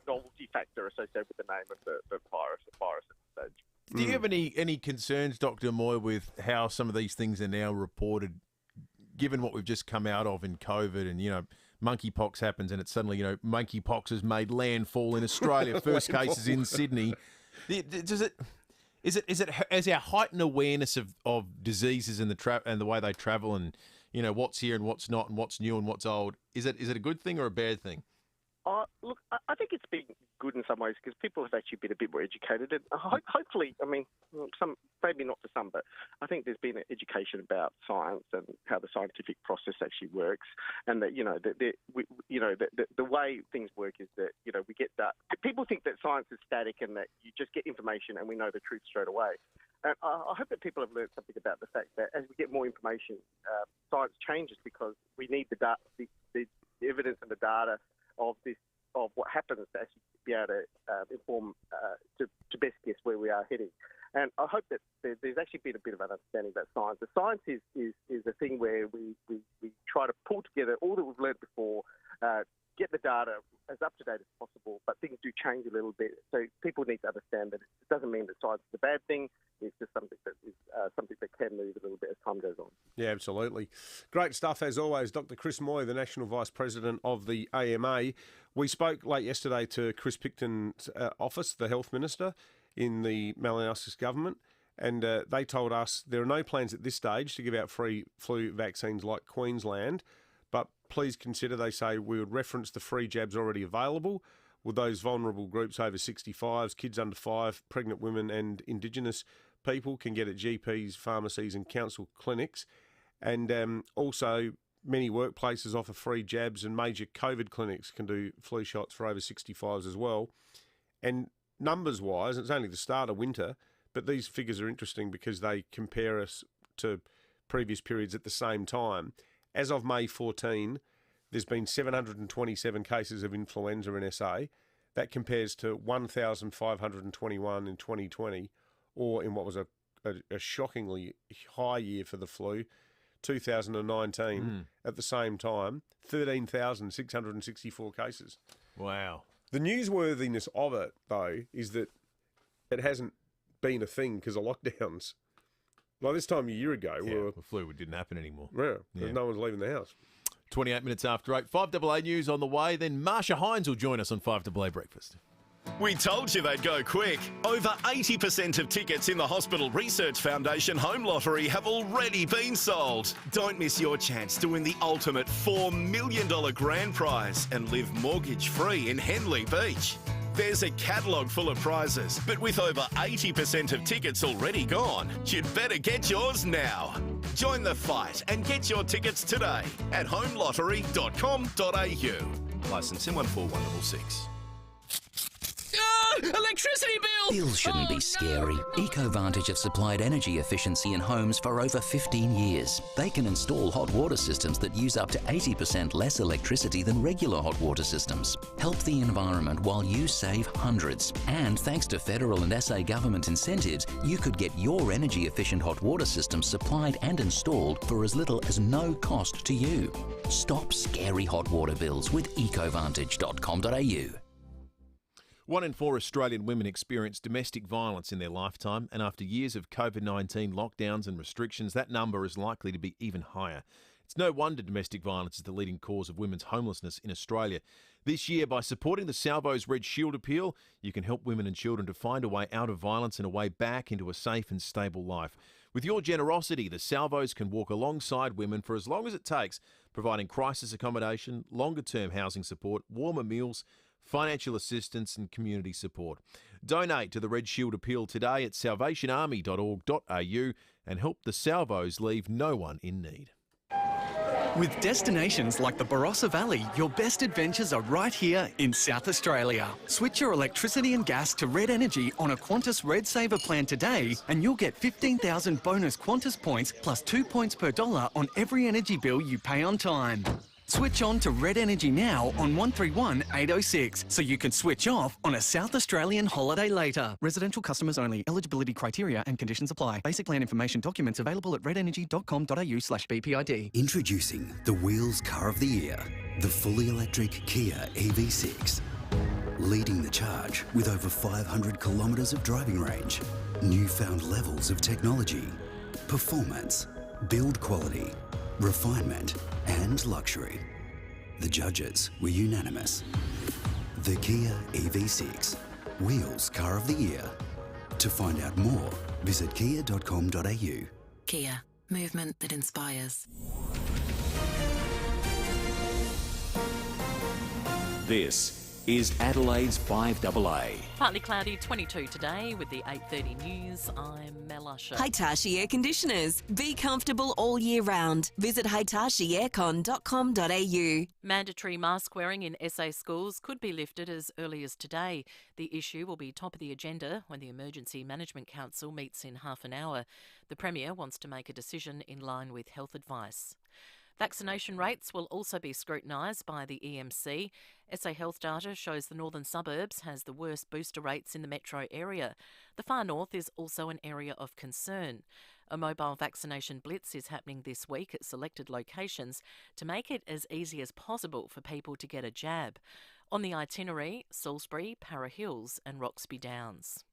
novelty factor associated with the name of the virus at this stage. Do you have any concerns, Dr. Moy, with how some of these things are now reported, given what we've just come out of in COVID and, monkeypox happens and it's suddenly, monkeypox has made landfall in Australia, first cases in Sydney. Is our heightened awareness of diseases and the way they travel and what's here and what's not and what's new and what's old, is it a good thing or a bad thing? Look, I think it's been good in some ways because people have actually been a bit more educated. And hopefully, I mean, maybe not for some, but I think there's been an education about science and how the scientific process actually works, and that the way things work is that we get that. People think that science is static and that you just get information and we know the truth straight away. And I hope that people have learned something about the fact that as we get more information, science changes because we need the evidence and the data of what happens to actually be able to inform to best guess where we are heading. And I hope that there's actually been a bit of an understanding about science. The science is a thing where we try to pull together all that we've learned before, get the data as up to date as possible, but things do change a little bit. So people need to understand that it doesn't mean that science is a bad thing. It's just something that is something that can move a little bit as time goes on. Yeah, absolutely. Great stuff as always, Dr. Chris Moy, the National Vice President of the AMA. We spoke late yesterday to Chris Picton's office, the Health Minister in the Malinowskis government, and they told us there are no plans at this stage to give out free flu vaccines like Queensland, but please consider, they say, we would reference the free jabs already available with those vulnerable groups over 65s, kids under 5, pregnant women and Indigenous people can get at GPs, pharmacies and council clinics. And also many workplaces offer free jabs and major COVID clinics can do flu shots for over 65s as well. And numbers-wise, it's only the start of winter, but these figures are interesting because they compare us to previous periods at the same time. As of May 14, there's been 727 cases of influenza in SA. That compares to 1,521 in 2020, or in what was a shockingly high year for the flu, 2019, at the same time, 13,664 cases. Wow. The newsworthiness of it, though, is that it hasn't been a thing because of lockdowns. Like this time a year ago, the flu didn't happen anymore. Yeah, no one's leaving the house. 28 minutes after 8. 5AA News on the way. Then Marcia Hines will join us on 5AA Breakfast. We told you they'd go quick. Over 80% of tickets in the Hospital Research Foundation Home Lottery have already been sold. Don't miss your chance to win the ultimate $4 million grand prize and live mortgage-free in Henley Beach. There's a catalogue full of prizes, but with over 80% of tickets already gone, you'd better get yours now. Join the fight and get your tickets today at homelottery.com.au. Licence M141166. Electricity bill! Bills shouldn't be scary. EcoVantage have supplied energy efficiency in homes for over 15 years. They can install hot water systems that use up to 80% less electricity than regular hot water systems. Help the environment while you save hundreds. And thanks to federal and SA government incentives, you could get your energy efficient hot water system supplied and installed for as little as no cost to you. Stop scary hot water bills with ecovantage.com.au. 1 in 4 Australian women experience domestic violence in their lifetime, and after years of COVID-19 lockdowns and restrictions, that number is likely to be even higher. It's no wonder domestic violence is the leading cause of women's homelessness in Australia. This year, by supporting the Salvo's Red Shield appeal, you can help women and children to find a way out of violence and a way back into a safe and stable life. With your generosity, the Salvos can walk alongside women for as long as it takes, providing crisis accommodation, longer-term housing support, warmer meals, financial assistance and community support. Donate to the Red Shield Appeal today at salvationarmy.org.au and help the Salvos leave no one in need. With destinations like the Barossa Valley, your best adventures are right here in South Australia. Switch your electricity and gas to Red Energy on a Qantas Red Saver plan today and you'll get 15,000 bonus Qantas points plus 2 points per dollar on every energy bill you pay on time. Switch on to Red Energy now on 131 806 so you can switch off on a South Australian holiday later. Residential customers only. Eligibility criteria and conditions apply. Basic plan information documents available at redenergy.com.au/BPID. Introducing the Wheels Car of the Year, the fully electric Kia EV6. Leading the charge with over 500 kilometres of driving range, newfound levels of technology, performance, build quality, refinement and luxury. The judges were unanimous. The Kia EV6, Wheels Car of the Year. To find out more, visit kia.com.au. Kia, movement that inspires. This is Adelaide's FIVEaa. Partly cloudy, 22 today with the 8:30 news. I'm Mel Usher. Hitachi Air Conditioners. Be comfortable all year round. Visit hitachieaircon.com.au. Mandatory mask wearing in SA schools could be lifted as early as today. The issue will be top of the agenda when the Emergency Management Council meets in half an hour. The Premier wants to make a decision in line with health advice. Vaccination rates will also be scrutinised by the EMC. SA Health data shows the northern suburbs has the worst booster rates in the metro area. The far north is also an area of concern. A mobile vaccination blitz is happening this week at selected locations to make it as easy as possible for people to get a jab. On the itinerary, Salisbury, Para Hills and Roxby Downs.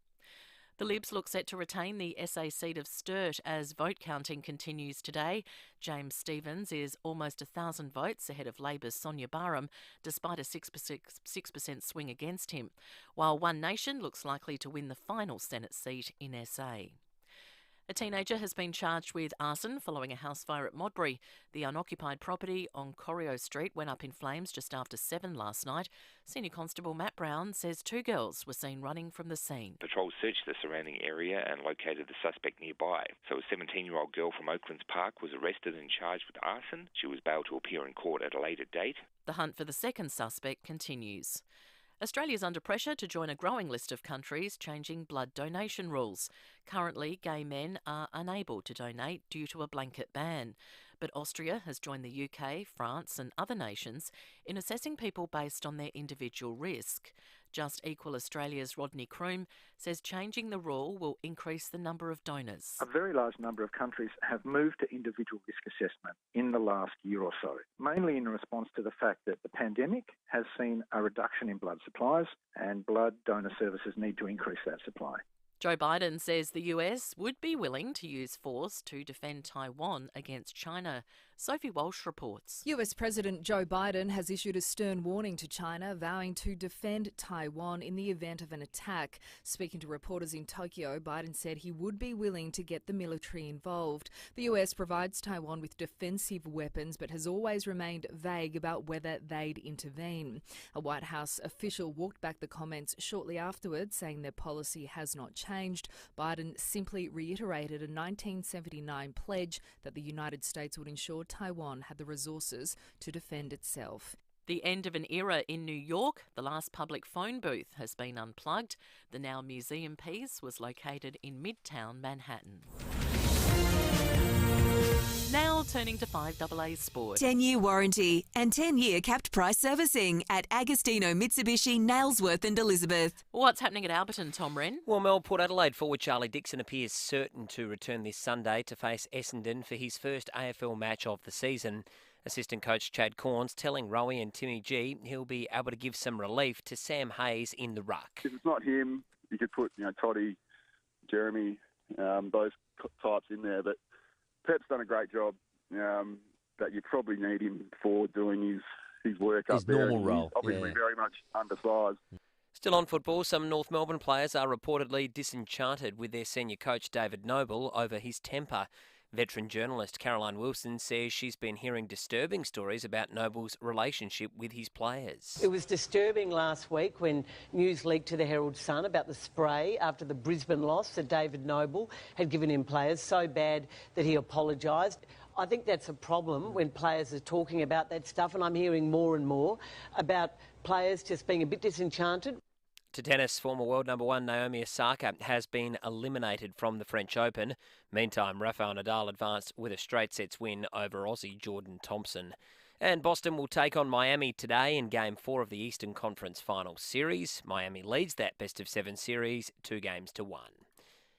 The Libs look set to retain the SA seat of Sturt as vote counting continues today. James Stephens is almost 1,000 votes ahead of Labor's Sonia Barham, despite a 6% swing against him, while One Nation looks likely to win the final Senate seat in SA. A teenager has been charged with arson following a house fire at Modbury. The unoccupied property on Corio Street went up in flames just after 7 last night. Senior Constable Matt Brown says 2 girls were seen running from the scene. Patrol searched the surrounding area and located the suspect nearby. So a 17-year-old girl from Oaklands Park was arrested and charged with arson. She was bailed to appear in court at a later date. The hunt for the second suspect continues. Australia is under pressure to join a growing list of countries changing blood donation rules. Currently, gay men are unable to donate due to a blanket ban. But Austria has joined the UK, France and other nations in assessing people based on their individual risk. Just Equal Australia's Rodney Kroom says changing the rule will increase the number of donors. A very large number of countries have moved to individual risk assessment in the last year or so, mainly in response to the fact that the pandemic has seen a reduction in blood supplies and blood donor services need to increase that supply. Joe Biden says the US would be willing to use force to defend Taiwan against China. Sophie Walsh reports. US President Joe Biden has issued a stern warning to China, vowing to defend Taiwan in the event of an attack. Speaking to reporters in Tokyo, Biden said he would be willing to get the military involved. The US provides Taiwan with defensive weapons, but has always remained vague about whether they'd intervene. A White House official walked back the comments shortly afterwards, saying their policy has not changed. Biden simply reiterated a 1979 pledge that the United States would ensure Taiwan had the resources to defend itself. The end of an era in New York. The last public phone booth has been unplugged. The now museum piece was located in Midtown Manhattan. Now turning to FIVEaa Sport. 10-year warranty and 10-year capped price servicing at Agostino Mitsubishi, Nailsworth and Elizabeth. What's happening at Alberton, Tom Wren? Well, Mel, Port Adelaide forward Charlie Dixon appears certain to return this Sunday to face Essendon for his first AFL match of the season. Assistant coach Chad Corns telling Rowie and Timmy G he'll be able to give some relief to Sam Hayes in the ruck. If it's not him, you could put Toddy, Jeremy, those types in there, but Pep's done a great job, but you probably need him for doing his work up there. His normal role. He's obviously very much undersized. Still on football, some North Melbourne players are reportedly disenchanted with their senior coach David Noble over his temper. Veteran journalist Caroline Wilson says she's been hearing disturbing stories about Noble's relationship with his players. It was disturbing last week when news leaked to the Herald Sun about the spray after the Brisbane loss that David Noble had given him players, so bad that he apologised. I think that's a problem when players are talking about that stuff, and I'm hearing more and more about players just being a bit disenchanted. To tennis, former world number one Naomi Osaka has been eliminated from the French Open. Meantime, Rafael Nadal advanced with a straight sets win over Aussie Jordan Thompson. And Boston will take on Miami today in Game 4 of the Eastern Conference Final Series. Miami leads that best-of-7 series 2-1.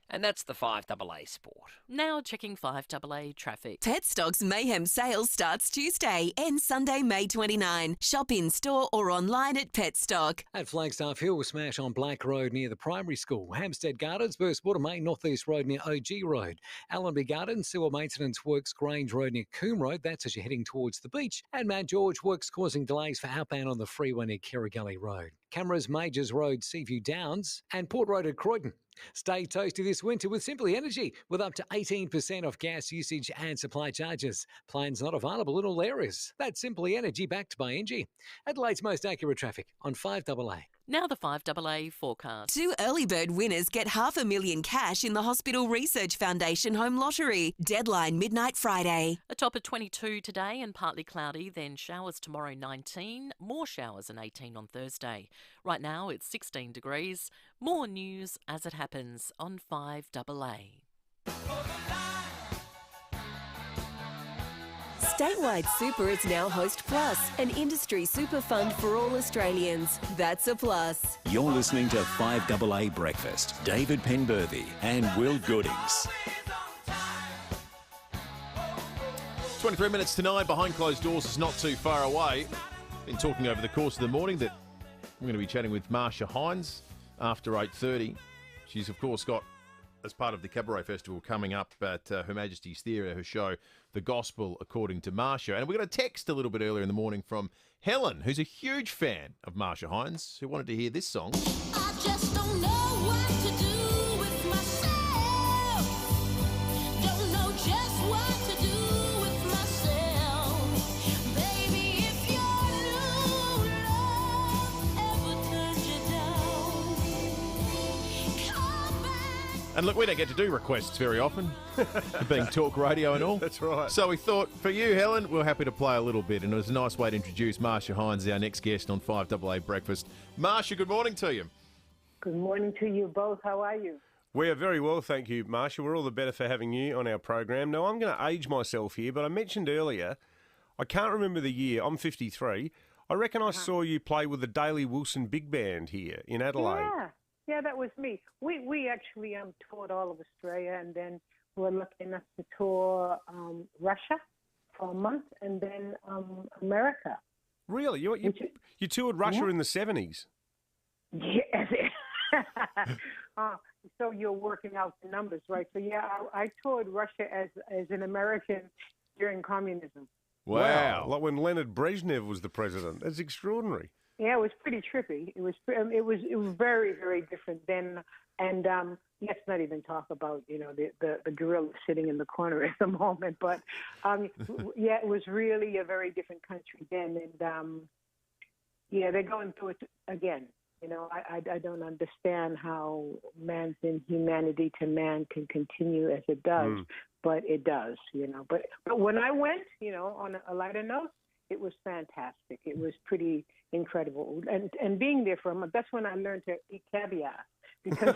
And that's the FIVEaa Sport. Now checking FIVEaa traffic. Petstock's Mayhem sale starts Tuesday, ends Sunday, May 29. Shop in store or online at Petstock. At Flagstaff Hill, smash on Black Road near the primary school. Hampstead Gardens, Burstwater Main, North East Road near OG Road. Allenby Gardens, sewer maintenance works, Grange Road near Coombe Road. That's as you're heading towards the beach. And Mount George works causing delays for outbound on the freeway near Kirrigalli Road. Cameras, Majors Road, Seaview Downs, and Port Road at Croydon. Stay toasty this winter with Simply Energy, with up to 18% off gas usage and supply charges. Plans not available in all areas. That's Simply Energy, backed by Engie. Adelaide's most accurate traffic on FIVEaa. Now the FIVEaa forecast. 2 early bird winners get $500,000 cash in the Hospital Research Foundation Home Lottery. Deadline midnight Friday. A top of 22 today and partly cloudy, then showers tomorrow 19, more showers and 18 on Thursday. Right now it's 16 degrees. More news as it happens on FIVEaa. Statewide Super is now Host Plus, an industry super fund for all Australians. That's a plus. You're listening to FIVEaa Breakfast. David Penberthy and Will Goodings. 23 minutes to 9, behind closed doors is not too far away. Been talking over the course of the morning that I'm going to be chatting with Marcia Hines after 8:30. She's, of course, got, as part of the Cabaret Festival coming up at Her Majesty's Theatre, her show, The Gospel According to Marcia. And we got a text a little bit earlier in the morning from Helen, who's a huge fan of Marcia Hines, who wanted to hear this song. I just don't know what to do with myself. Don't know just what to do with myself. Baby, if your new love ever turns you down, come back. And look, we don't get to do requests very often, being talk radio and all. That's right. So we thought, for you, Helen, we're happy to play a little bit, and it was a nice way to introduce Marcia Hines, our next guest on FIVEaa Breakfast. Marcia, good morning to you. Good morning to you both. How are you? We are very well, thank you, Marcia. We're all the better for having you on our program. Now, I'm going to age myself here, but I mentioned earlier, I can't remember the year. I'm 53. I reckon I saw you play with the Daly Wilson Big Band here in Adelaide. Yeah, that was me. We actually toured all of Australia, and then we were lucky enough to tour Russia for a month, and then America. Really? You toured Russia in the 70s? Yes. So you're working out the numbers, right? So yeah, I toured Russia as an American during communism. Wow. Like when Leonid Brezhnev was the president. That's extraordinary. Yeah, it was pretty trippy. It was very, very different then. And let's not even talk about, the gorilla sitting in the corner at the moment. But yeah, it was really a very different country then. And yeah, they're going through it again. I don't understand how man's inhumanity to man can continue as it does, but it does, But when I went, on a lighter note, it was fantastic. It was pretty incredible. And being there for a month, that's when I learned to eat caviar. Because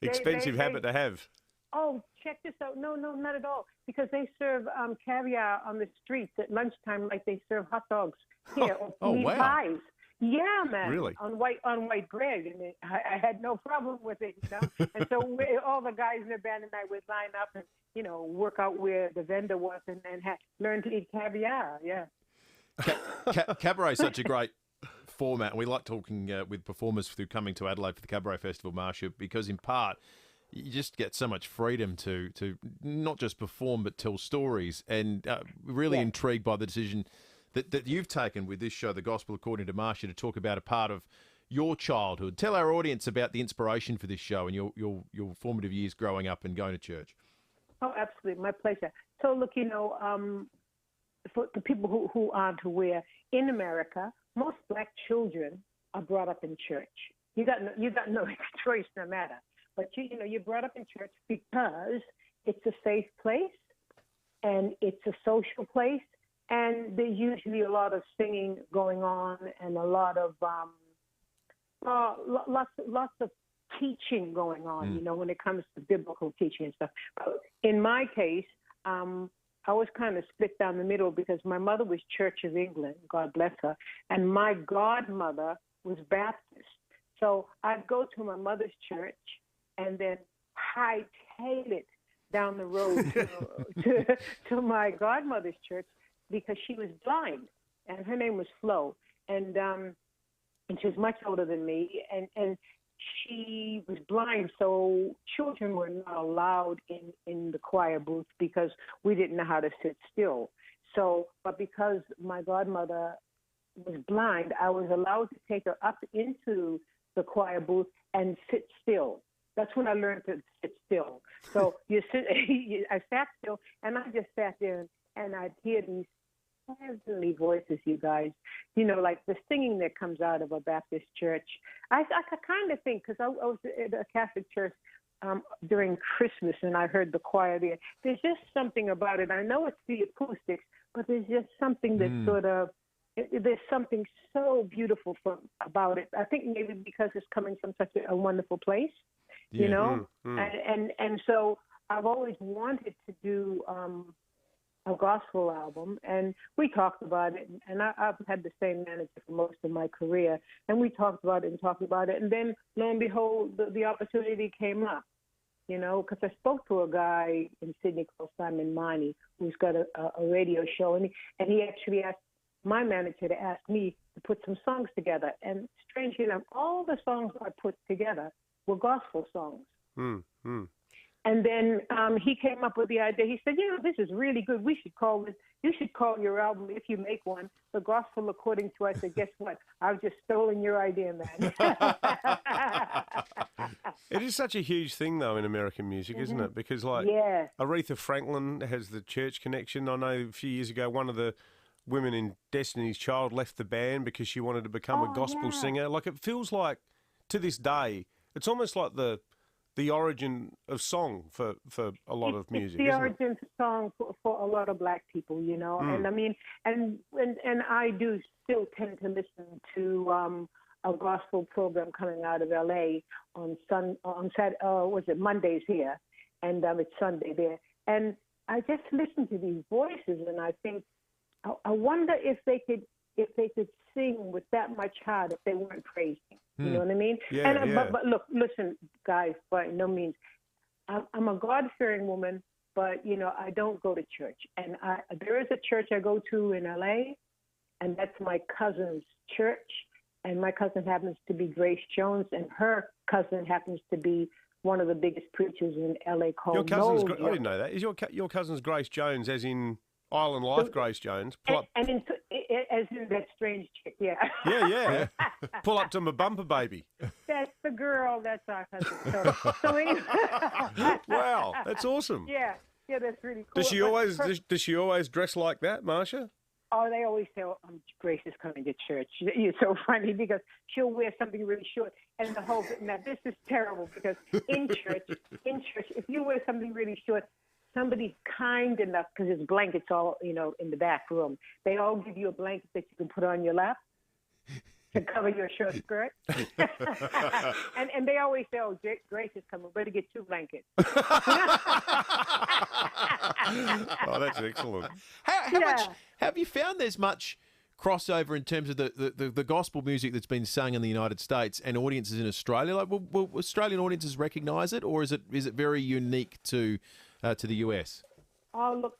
expensive habit to have. Oh, check this out. No, not at all. Because they serve caviar on the streets at lunchtime like they serve hot dogs here or meat pies. Yeah, man. Really? On white bread. And I had no problem with it, And so all the guys in the band and I would line up and, work out where the vendor was and learn to eat caviar. Yeah. Cabaret is such a great format. We like talking with performers through coming to Adelaide for the Cabaret Festival, Marcia, because in part, you just get so much freedom to not just perform but tell stories, and really intrigued by the decision that you've taken with this show, The Gospel According to Marcia, to talk about a part of your childhood. Tell our audience about the inspiration for this show and your formative years growing up and going to church. Oh, absolutely. My pleasure. So, look, for the people who aren't aware, in America, most black children are brought up in church. You got no choice, no matter. But you're brought up in church because it's a safe place and it's a social place, and there's usually a lot of singing going on and a lot of lots of teaching going on. When it comes to biblical teaching and stuff. But in my case, I was kind of split down the middle because my mother was Church of England, God bless her, and my godmother was Baptist. So I'd go to my mother's church and then hightail it down the road to my godmother's church because she was blind, and her name was Flo, and she was much older than me, and she was blind, so children were not allowed in the choir booth because we didn't know how to sit still. So, but because my godmother was blind, I was allowed to take her up into the choir booth and sit still. That's when I learned to sit still. So I sat still, and I just sat there, and I'd hear these heavenly voices, you guys. Like the singing that comes out of a Baptist church. I could kind of think, because I was at a Catholic church during Christmas, and I heard the choir there. There's just something about it. I know it's the acoustics, but there's just something that there's something so beautiful about it. I think maybe because it's coming from such a wonderful place, And so I've always wanted to do a gospel album, and we talked about it, and I've had the same manager for most of my career, and we talked about it, and then lo and behold, the opportunity came up, because I spoke to a guy in Sydney called Simon Marnie, who's got a radio show, and he actually asked my manager to ask me to put some songs together, and strangely enough, all the songs I put together were gospel songs. And then he came up with the idea. He said, this is really good. You should call your album, if you make one, The Gospel According to. I said, guess what? I've just stolen your idea, man. It is such a huge thing, though, in American music, isn't it? Because, Aretha Franklin has the church connection. I know a few years ago, one of the women in Destiny's Child left the band because she wanted to become a gospel singer. Like, it feels like, to this day, it's almost like the origin of song for a lot of music. It's the origin of song for a lot of black people, And I mean, and I do still tend to listen to a gospel program coming out of LA on Mondays here, and it's Sunday there. And I just listen to these voices, and I think, I wonder if they could sing with that much heart if they weren't praising. You know what I mean? But look, listen, guys, by no means. I'm a God-fearing woman, but, I don't go to church. And there is a church I go to in LA, and that's my cousin's church. And my cousin happens to be Grace Jones, and her cousin happens to be one of the biggest preachers in LA called Your cousin's, Noel I didn't know that. Is your cousin's Grace Jones, as in Island Life Grace Jones? And as in that strange chick, yeah. Yeah. Pull up to my bumper, baby. That's the girl. That's our cousin. So anyway. Wow, that's awesome. Yeah, that's really cool. Does she always dress like that, Marcia? Oh, they always say, Grace is coming to church. It's so funny because she'll wear something really short. And now this is terrible because in church, if you wear something really short, somebody kind enough, because there's blankets all, in the back room, they all give you a blanket that you can put on your lap to cover your short skirt. and they always say, Grace is coming, better get 2 blankets. Oh, that's excellent. How much have you found there's much crossover in terms of the gospel music that's been sung in the United States and audiences in Australia? Like, will Australian audiences recognise it, or is it very unique to the US? Oh, look,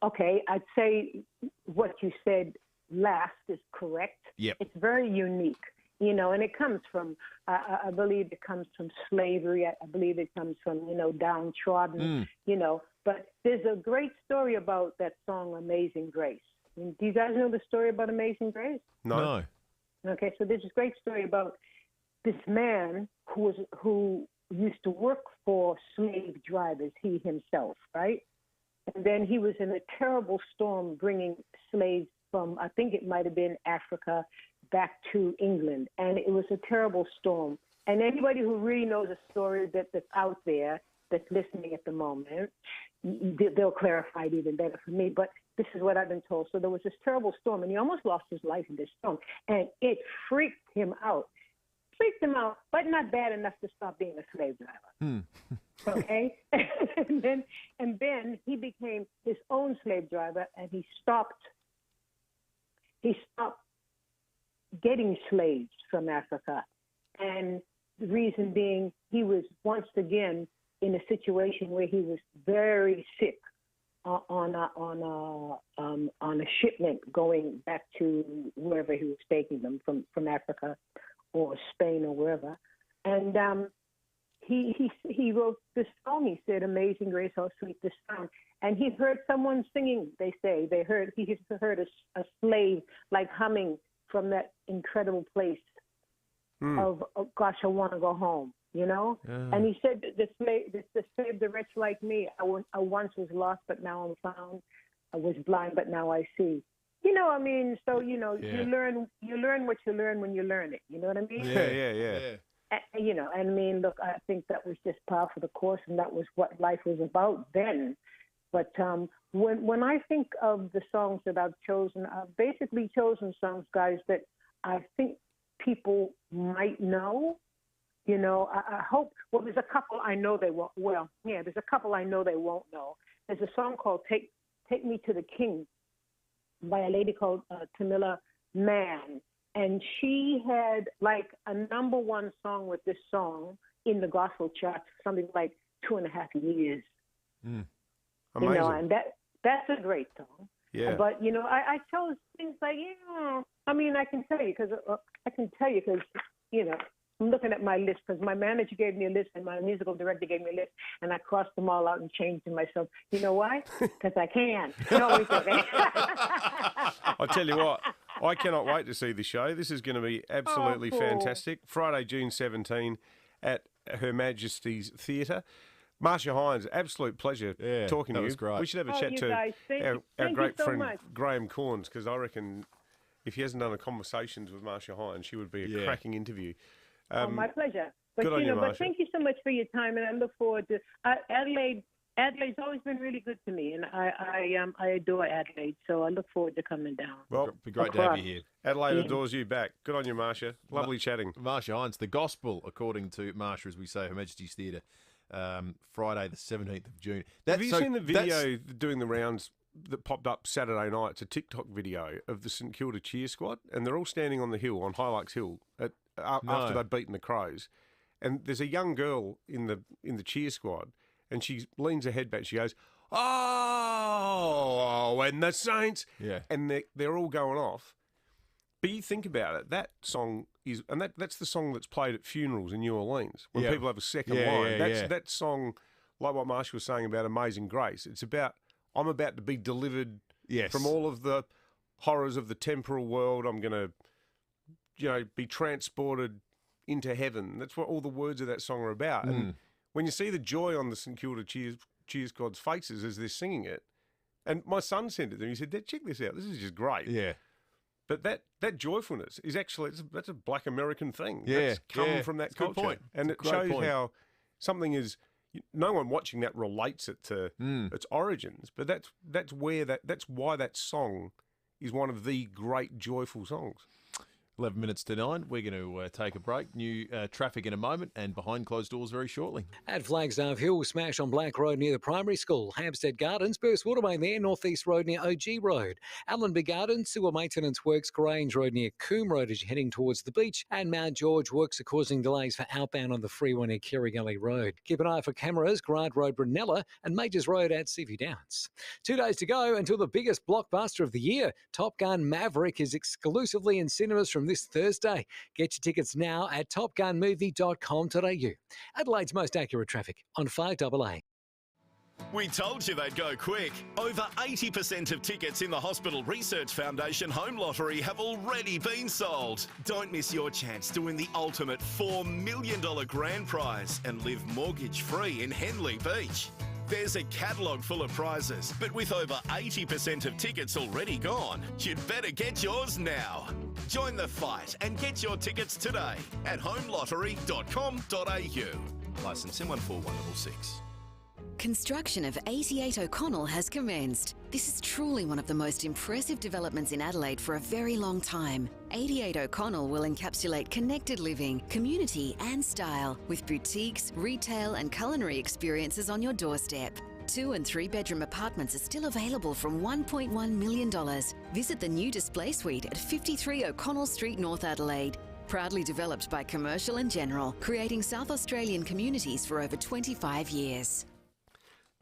okay, I'd say what you said last is correct. Yep. It's very unique, and it comes from, I believe it comes from slavery. I believe it comes from, downtrodden, But there's a great story about that song, Amazing Grace. Do you guys know the story about Amazing Grace? No. Okay, so there's this great story about this man who used to work for slave drivers, he himself, right? And then he was in a terrible storm bringing slaves from, I think it might have been Africa, back to England. And it was a terrible storm. And anybody who really knows a story that's out there, that's listening at the moment, they'll clarify it even better for me. But this is what I've been told. So there was this terrible storm, and he almost lost his life in this storm. And it freaked him out. But not bad enough to stop being a slave driver. Okay? and then he became his own slave driver, and he stopped getting slaves from Africa. And the reason being, he was once again in a situation where he was very sick on a shipment going back to wherever he was taking them from Africa or Spain or wherever. And he wrote this song. He said, "Amazing Grace, how sweet the sound." And he heard someone singing. He heard a slave like humming from that incredible place of, oh, gosh, I want to go home. And he said, the slave, the wretch like me, I once was lost, but now I'm found. I was blind, but now I see. You learn what you learn when you learn it. You know what I mean? Yeah. And look, I think that was just par for the course, and that was what life was about then. But when I think of the songs that I've chosen, I've basically chosen songs, guys, that I think people might know. I hope. Well, there's a couple I know they won't. Well, yeah, there's a couple I know they won't know. There's a song called "Take Me to the King" by a lady called Tamila Mann, and she had like a #1 song with this song in the gospel charts for something like 2.5 years. Amazing. And that's a great song. Yeah. But I chose things like I can tell you because I'm looking at my list because my manager gave me a list and my musical director gave me a list, and I crossed them all out and changed them myself. You know why? Because I can. I tell you what, I cannot wait to see the show. This is going to be absolutely fantastic. Friday, June 17 at Her Majesty's Theatre. Marcia Hines, absolute pleasure talking to you. That was great. We should have a chat to our great friend Graham Corns, because I reckon if he hasn't done a Conversations with Marcia Hines, she would be a cracking interview. My pleasure. But good on you, but thank you so much for your time, and I look forward to Adelaide. Adelaide's always been really good to me, and I adore Adelaide, so I look forward to coming down. Well, it'd be great to have you here. Adelaide adores you back. Good on you, Marcia. Lovely chatting. Marcia Hines, the gospel, according to Marcia, as we say, Her Majesty's Theatre, Friday the 17th of June. Have you seen the video doing the rounds that popped up Saturday night? It's a TikTok video of the St Kilda cheer squad, and they're all standing on the hill, on Hilux Hill, after they've beaten the Crows. And there's a young girl in the cheer squad, and she leans her head back. She goes, "Oh, when the Saints," and they're all going off. But you think about it, that song is, and that's the song that's played at funerals in New Orleans when Yeah. people have a second Yeah, line. yeah, yeah. That song, like what Marcia was saying about Amazing Grace, it's about I'm about to be delivered Yes. from all of the horrors of the temporal world. I'm going to, be transported into heaven. That's what all the words of that song are about. And when you see the joy on the St Kilda Cheer Squad's faces as they're singing it, and my son sent it to me, he said, "Dad, check this out. This is just great." Yeah. But that joyfulness is actually, that's a black American thing. Yeah, That's come yeah. from that It's a good culture. point. And It's it a great shows point. how something is, no one watching that relates it to its origins, but that's why that song is one of the great joyful songs. 11 minutes to 9. We're going to take a break. New traffic in a moment and behind closed doors very shortly. At Flagstaff Hill, smash on Black Road near the primary school. Hampstead Gardens, burst water main there, Northeast Road near OG Road. Allenby Gardens, sewer maintenance works, Grange Road near Coombe Road as you're heading towards the beach. And Mount George works are causing delays for outbound on the freeway near Kerry Gully Road. Keep an eye for cameras, Grant Road, Brunella and Majors Road at Seaview Downs. 2 days to go until the biggest blockbuster of the year. Top Gun Maverick is exclusively in cinemas from this Thursday. Get your tickets now at topgunmovie.com.au. Adelaide's most accurate traffic on 5AA. We told you they'd go quick. Over 80% of tickets in the Hospital Research Foundation Home Lottery have already been sold. Don't miss your chance to win the ultimate $4 million grand prize and live mortgage-free in Henley Beach. There's a catalogue full of prizes, but with over 80% of tickets already gone, you'd better get yours now. Join the fight and get your tickets today at homelottery.com.au. Licence M141166. Construction of 88 O'Connell has commenced. This is truly one of the most impressive developments in Adelaide for a very long time. 88 O'Connell will encapsulate connected living, community and style with boutiques, retail and culinary experiences on your doorstep. 2 and 3 bedroom apartments are still available from $1.1 million. Visit the new display suite at 53 O'Connell Street, North Adelaide. Proudly developed by Commercial and General, creating South Australian communities for over 25 years.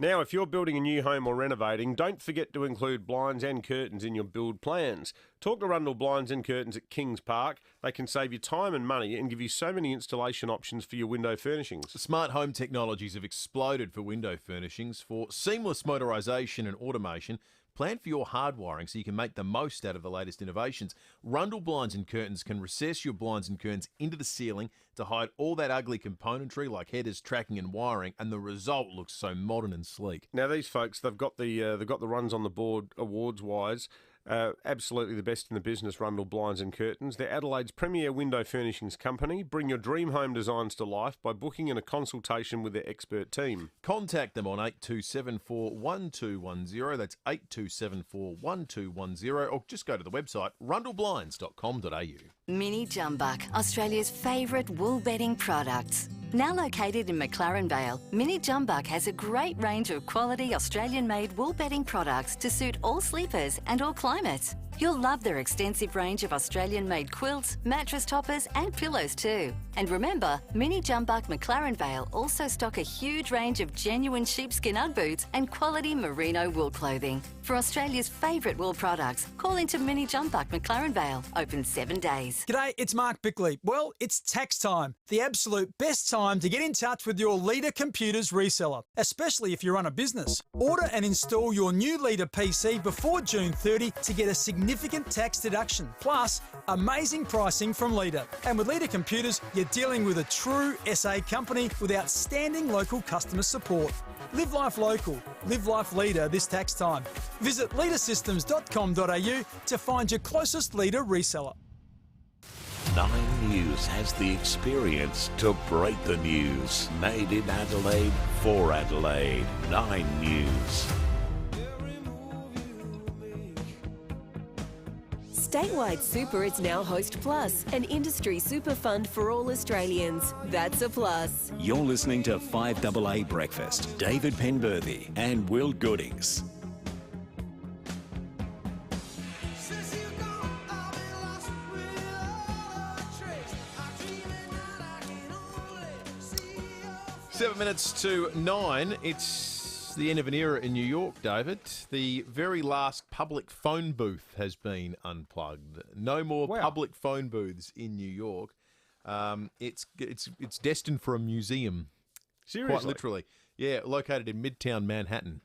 Now, if you're building a new home or renovating, don't forget to include blinds and curtains in your build plans. Talk to Rundle Blinds and Curtains at Kings Park. They can save you time and money and give you so many installation options for your window furnishings. Smart home technologies have exploded for window furnishings. For seamless motorisation and automation, plan for your hardwiring so you can make the most out of the latest innovations. Rundle Blinds and Curtains can recess your blinds and curtains into the ceiling to hide all that ugly componentry like headers, tracking and wiring, and the result looks so modern and sleek. Now, these folks, they've got the runs on the board awards-wise. Absolutely the best in the business, Rundle Blinds and Curtains. They're Adelaide's premier window furnishings company. Bring your dream home designs to life by booking in a consultation with their expert team. Contact them on 8274-1210. That's 8274-1210. Or just go to the website rundleblinds.com.au. Mini Jumbuck, Australia's favourite wool bedding products. Now located in McLaren Vale, Mini Jumbuck has a great range of quality Australian-made wool bedding products to suit all sleepers and all climates. You'll love their extensive range of Australian-made quilts, mattress toppers and pillows too. And remember, Mini Jumbuck McLaren Vale also stock a huge range of genuine sheepskin Ugg boots and quality merino wool clothing. For Australia's favourite wool products, call into Mini Jumbuck McLaren Vale, open 7 days. G'day, it's Mark Bickley. Well, it's tax time, the absolute best time to get in touch with your Leader Computers reseller, especially if you run a business. Order and install your new Leader PC before June 30 to get a significant tax deduction, plus amazing pricing from Leader. And with Leader Computers, you're dealing with a true SA company with outstanding local customer support. Live life local, live life Leader this tax time. Visit leadersystems.com.au to find your closest Leader reseller. 9 News has the experience to break the news. Made in Adelaide for Adelaide. 9 News. Statewide Super is now Host Plus, an industry super fund for all Australians. That's a plus. You're listening to 5AA Breakfast. David Penberthy and Will Goodings. Seven minutes to 9. It's the end of an era in New York, David. The very last public phone booth has been unplugged. No more public phone booths in New York. It's destined for a museum. Seriously? Quite literally. Yeah, located in Midtown Manhattan.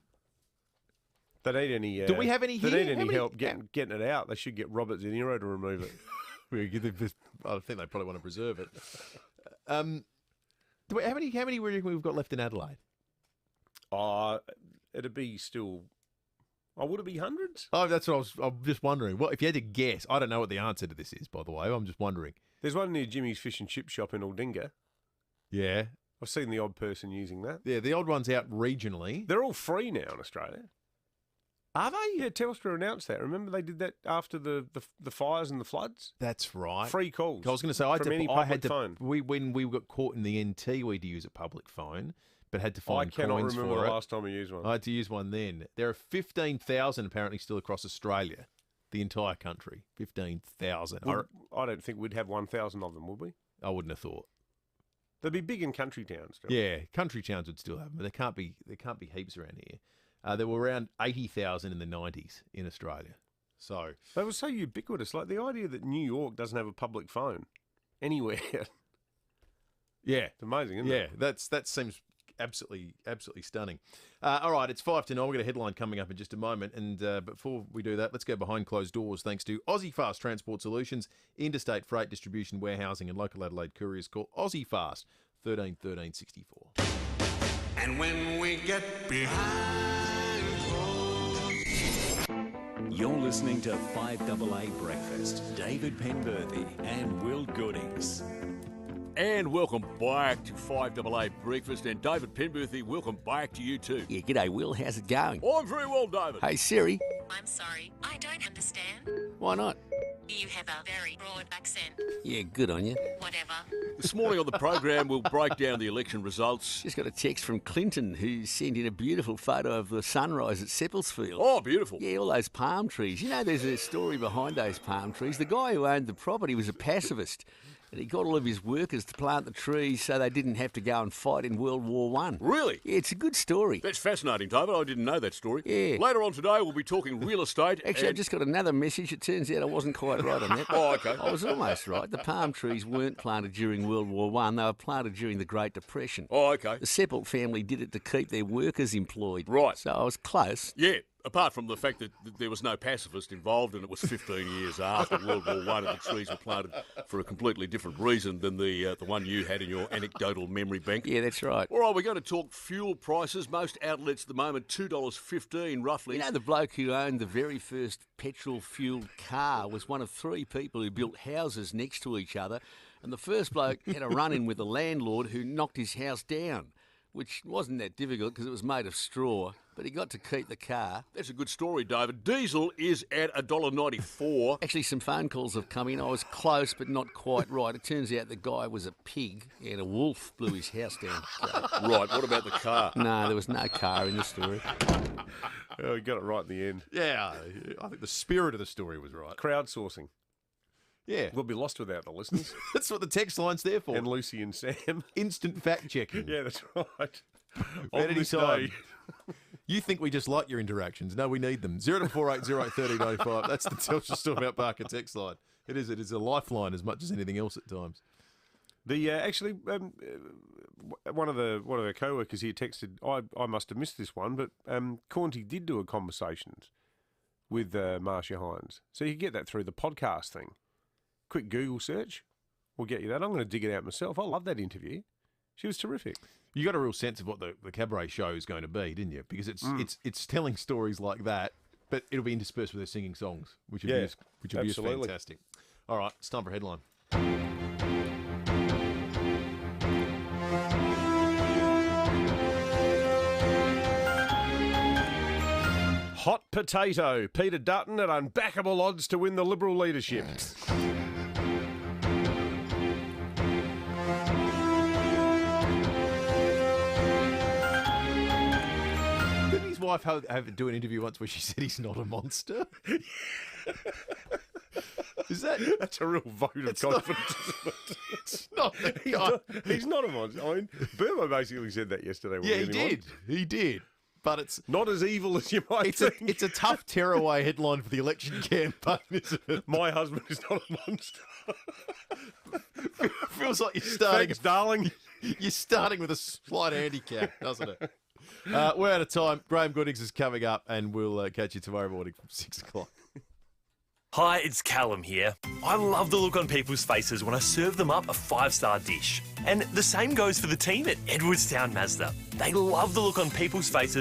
They need any. Do we have any They here? need any How many- help getting it out. They should get Robert De Niro to remove it. I think they probably want to preserve it. How many we've got left in Adelaide? It'd be still. Oh, would it be hundreds? Oh, that's what I'm just wondering. Well, if you had to guess, I don't know what the answer to this is, by the way. I'm just wondering. There's one near Jimmy's Fish and Chip Shop in Aldinga. Yeah. I've seen the odd person using that. Yeah, the odd one's out regionally. They're all free now in Australia. Are they? Yeah, Telstra announced that. Remember they did that after the fires and the floods? That's right. Free calls. I was going to say, when we got caught in the NT, we had to use a public phone, but had to find coins for it. I cannot remember the last time I used one. I had to use one then. There are 15,000 apparently still across Australia, the entire country. 15,000. I don't think we'd have 1,000 of them, would we? I wouldn't have thought. They'd be big in country towns. Yeah, country towns would still have them, but there can't be heaps around here. There were around 80,000 in the 90s in Australia. So they were so ubiquitous. Like the idea that New York doesn't have a public phone anywhere. Yeah, it's amazing, isn't it? Yeah, that seems absolutely stunning. All right, it's 5 to 9. We've got a headline coming up in just a moment, and before we do that, let's go behind closed doors. Thanks to Aussie Fast Transport Solutions, interstate freight distribution, warehousing, and local Adelaide couriers. Call Aussie Fast 13 13 64. And when we get behind closed. You're listening to 5AA Breakfast. David Penberthy and Will Goodings. And welcome back to 5AA Breakfast. And David Penberthy, welcome back to you too. Yeah, g'day, Will. How's it going? I'm very well, David. Hey, Siri. I'm sorry, I don't understand. Why not? You have a very broad accent. Yeah, good on you. Whatever. This morning on the program, we'll break down the election results. Just got a text from Clinton, who sent in a beautiful photo of the sunrise at Seppelsfield. Oh, beautiful. Yeah, all those palm trees. You know, there's a story behind those palm trees. The guy who owned the property was a pacifist. And he got all of his workers to plant the trees so they didn't have to go and fight in World War I. Really? Yeah, it's a good story. That's fascinating, David. I didn't know that story. Yeah. Later on today, we'll be talking real estate. Actually, I just got another message. It turns out I wasn't quite right on that. Oh, okay. I was almost right. The palm trees weren't planted during World War I. They were planted during the Great Depression. Oh, okay. The Seppelt family did it to keep their workers employed. Right. So I was close. Yeah. Apart from the fact that there was no pacifist involved and it was 15 years after World War I and the trees were planted for a completely different reason than the one you had in your anecdotal memory bank. Yeah, that's right. All right, we're going to talk fuel prices. Most outlets at the moment, $2.15 roughly. You know, the bloke who owned the very first petrol-fuelled car was one of 3 people who built houses next to each other, and the first bloke had a run-in with the landlord who knocked his house down, which wasn't that difficult because it was made of straw, but he got to keep the car. That's a good story, David. Diesel is at $1.94. Actually, some phone calls have come in. I was close, but not quite right. It turns out the guy was a pig and a wolf blew his house down. So. Right, what about the car? No, there was no car in the story. Oh, you got it right in the end. Yeah, I think the spirit of the story was right. Crowdsourcing. Yeah. We'll be lost without the listeners. That's what the text line's there for. And Lucy and Sam. Instant fact-checking. Yeah, that's right. At any time. You think we just like your interactions. No, we need them. 0480803095. That's the Telstra Stormount Parker text line. It is a lifeline as much as anything else at times. The actually, one of our co-workers here texted, I must have missed this one, but Cornty did do a conversations with Marcia Hines. So you can get that through the podcast thing. Quick Google search will get you that. I'm going to dig it out myself. I love that interview. She was terrific. You got a real sense of what the cabaret show is going to be, didn't you? Because it's telling stories like that, but it'll be interspersed with her singing songs, which would be fantastic. All right, it's time for a headline. Hot potato. Peter Dutton at unbackable odds to win the Liberal leadership. Didn't his wife do an interview once where she said he's not a monster? That's a real vote of confidence, isn't it? It's not. He's not a monster. I mean, Burma basically said that yesterday. Yeah, he did. He did. but it's not as evil as you might think. It's a tough tearaway headline for the election campaign, isn't it? My husband is not a monster. Feels like you're starting. Thanks, darling. You're starting with a slight handicap, doesn't it? We're out of time. Graham Goodings is coming up, and we'll catch you tomorrow morning from 6 o'clock. Hi, it's Callum here. I love the look on people's faces when I serve them up a 5-star dish. And the same goes for the team at Edwardstown Mazda. They love the look on people's faces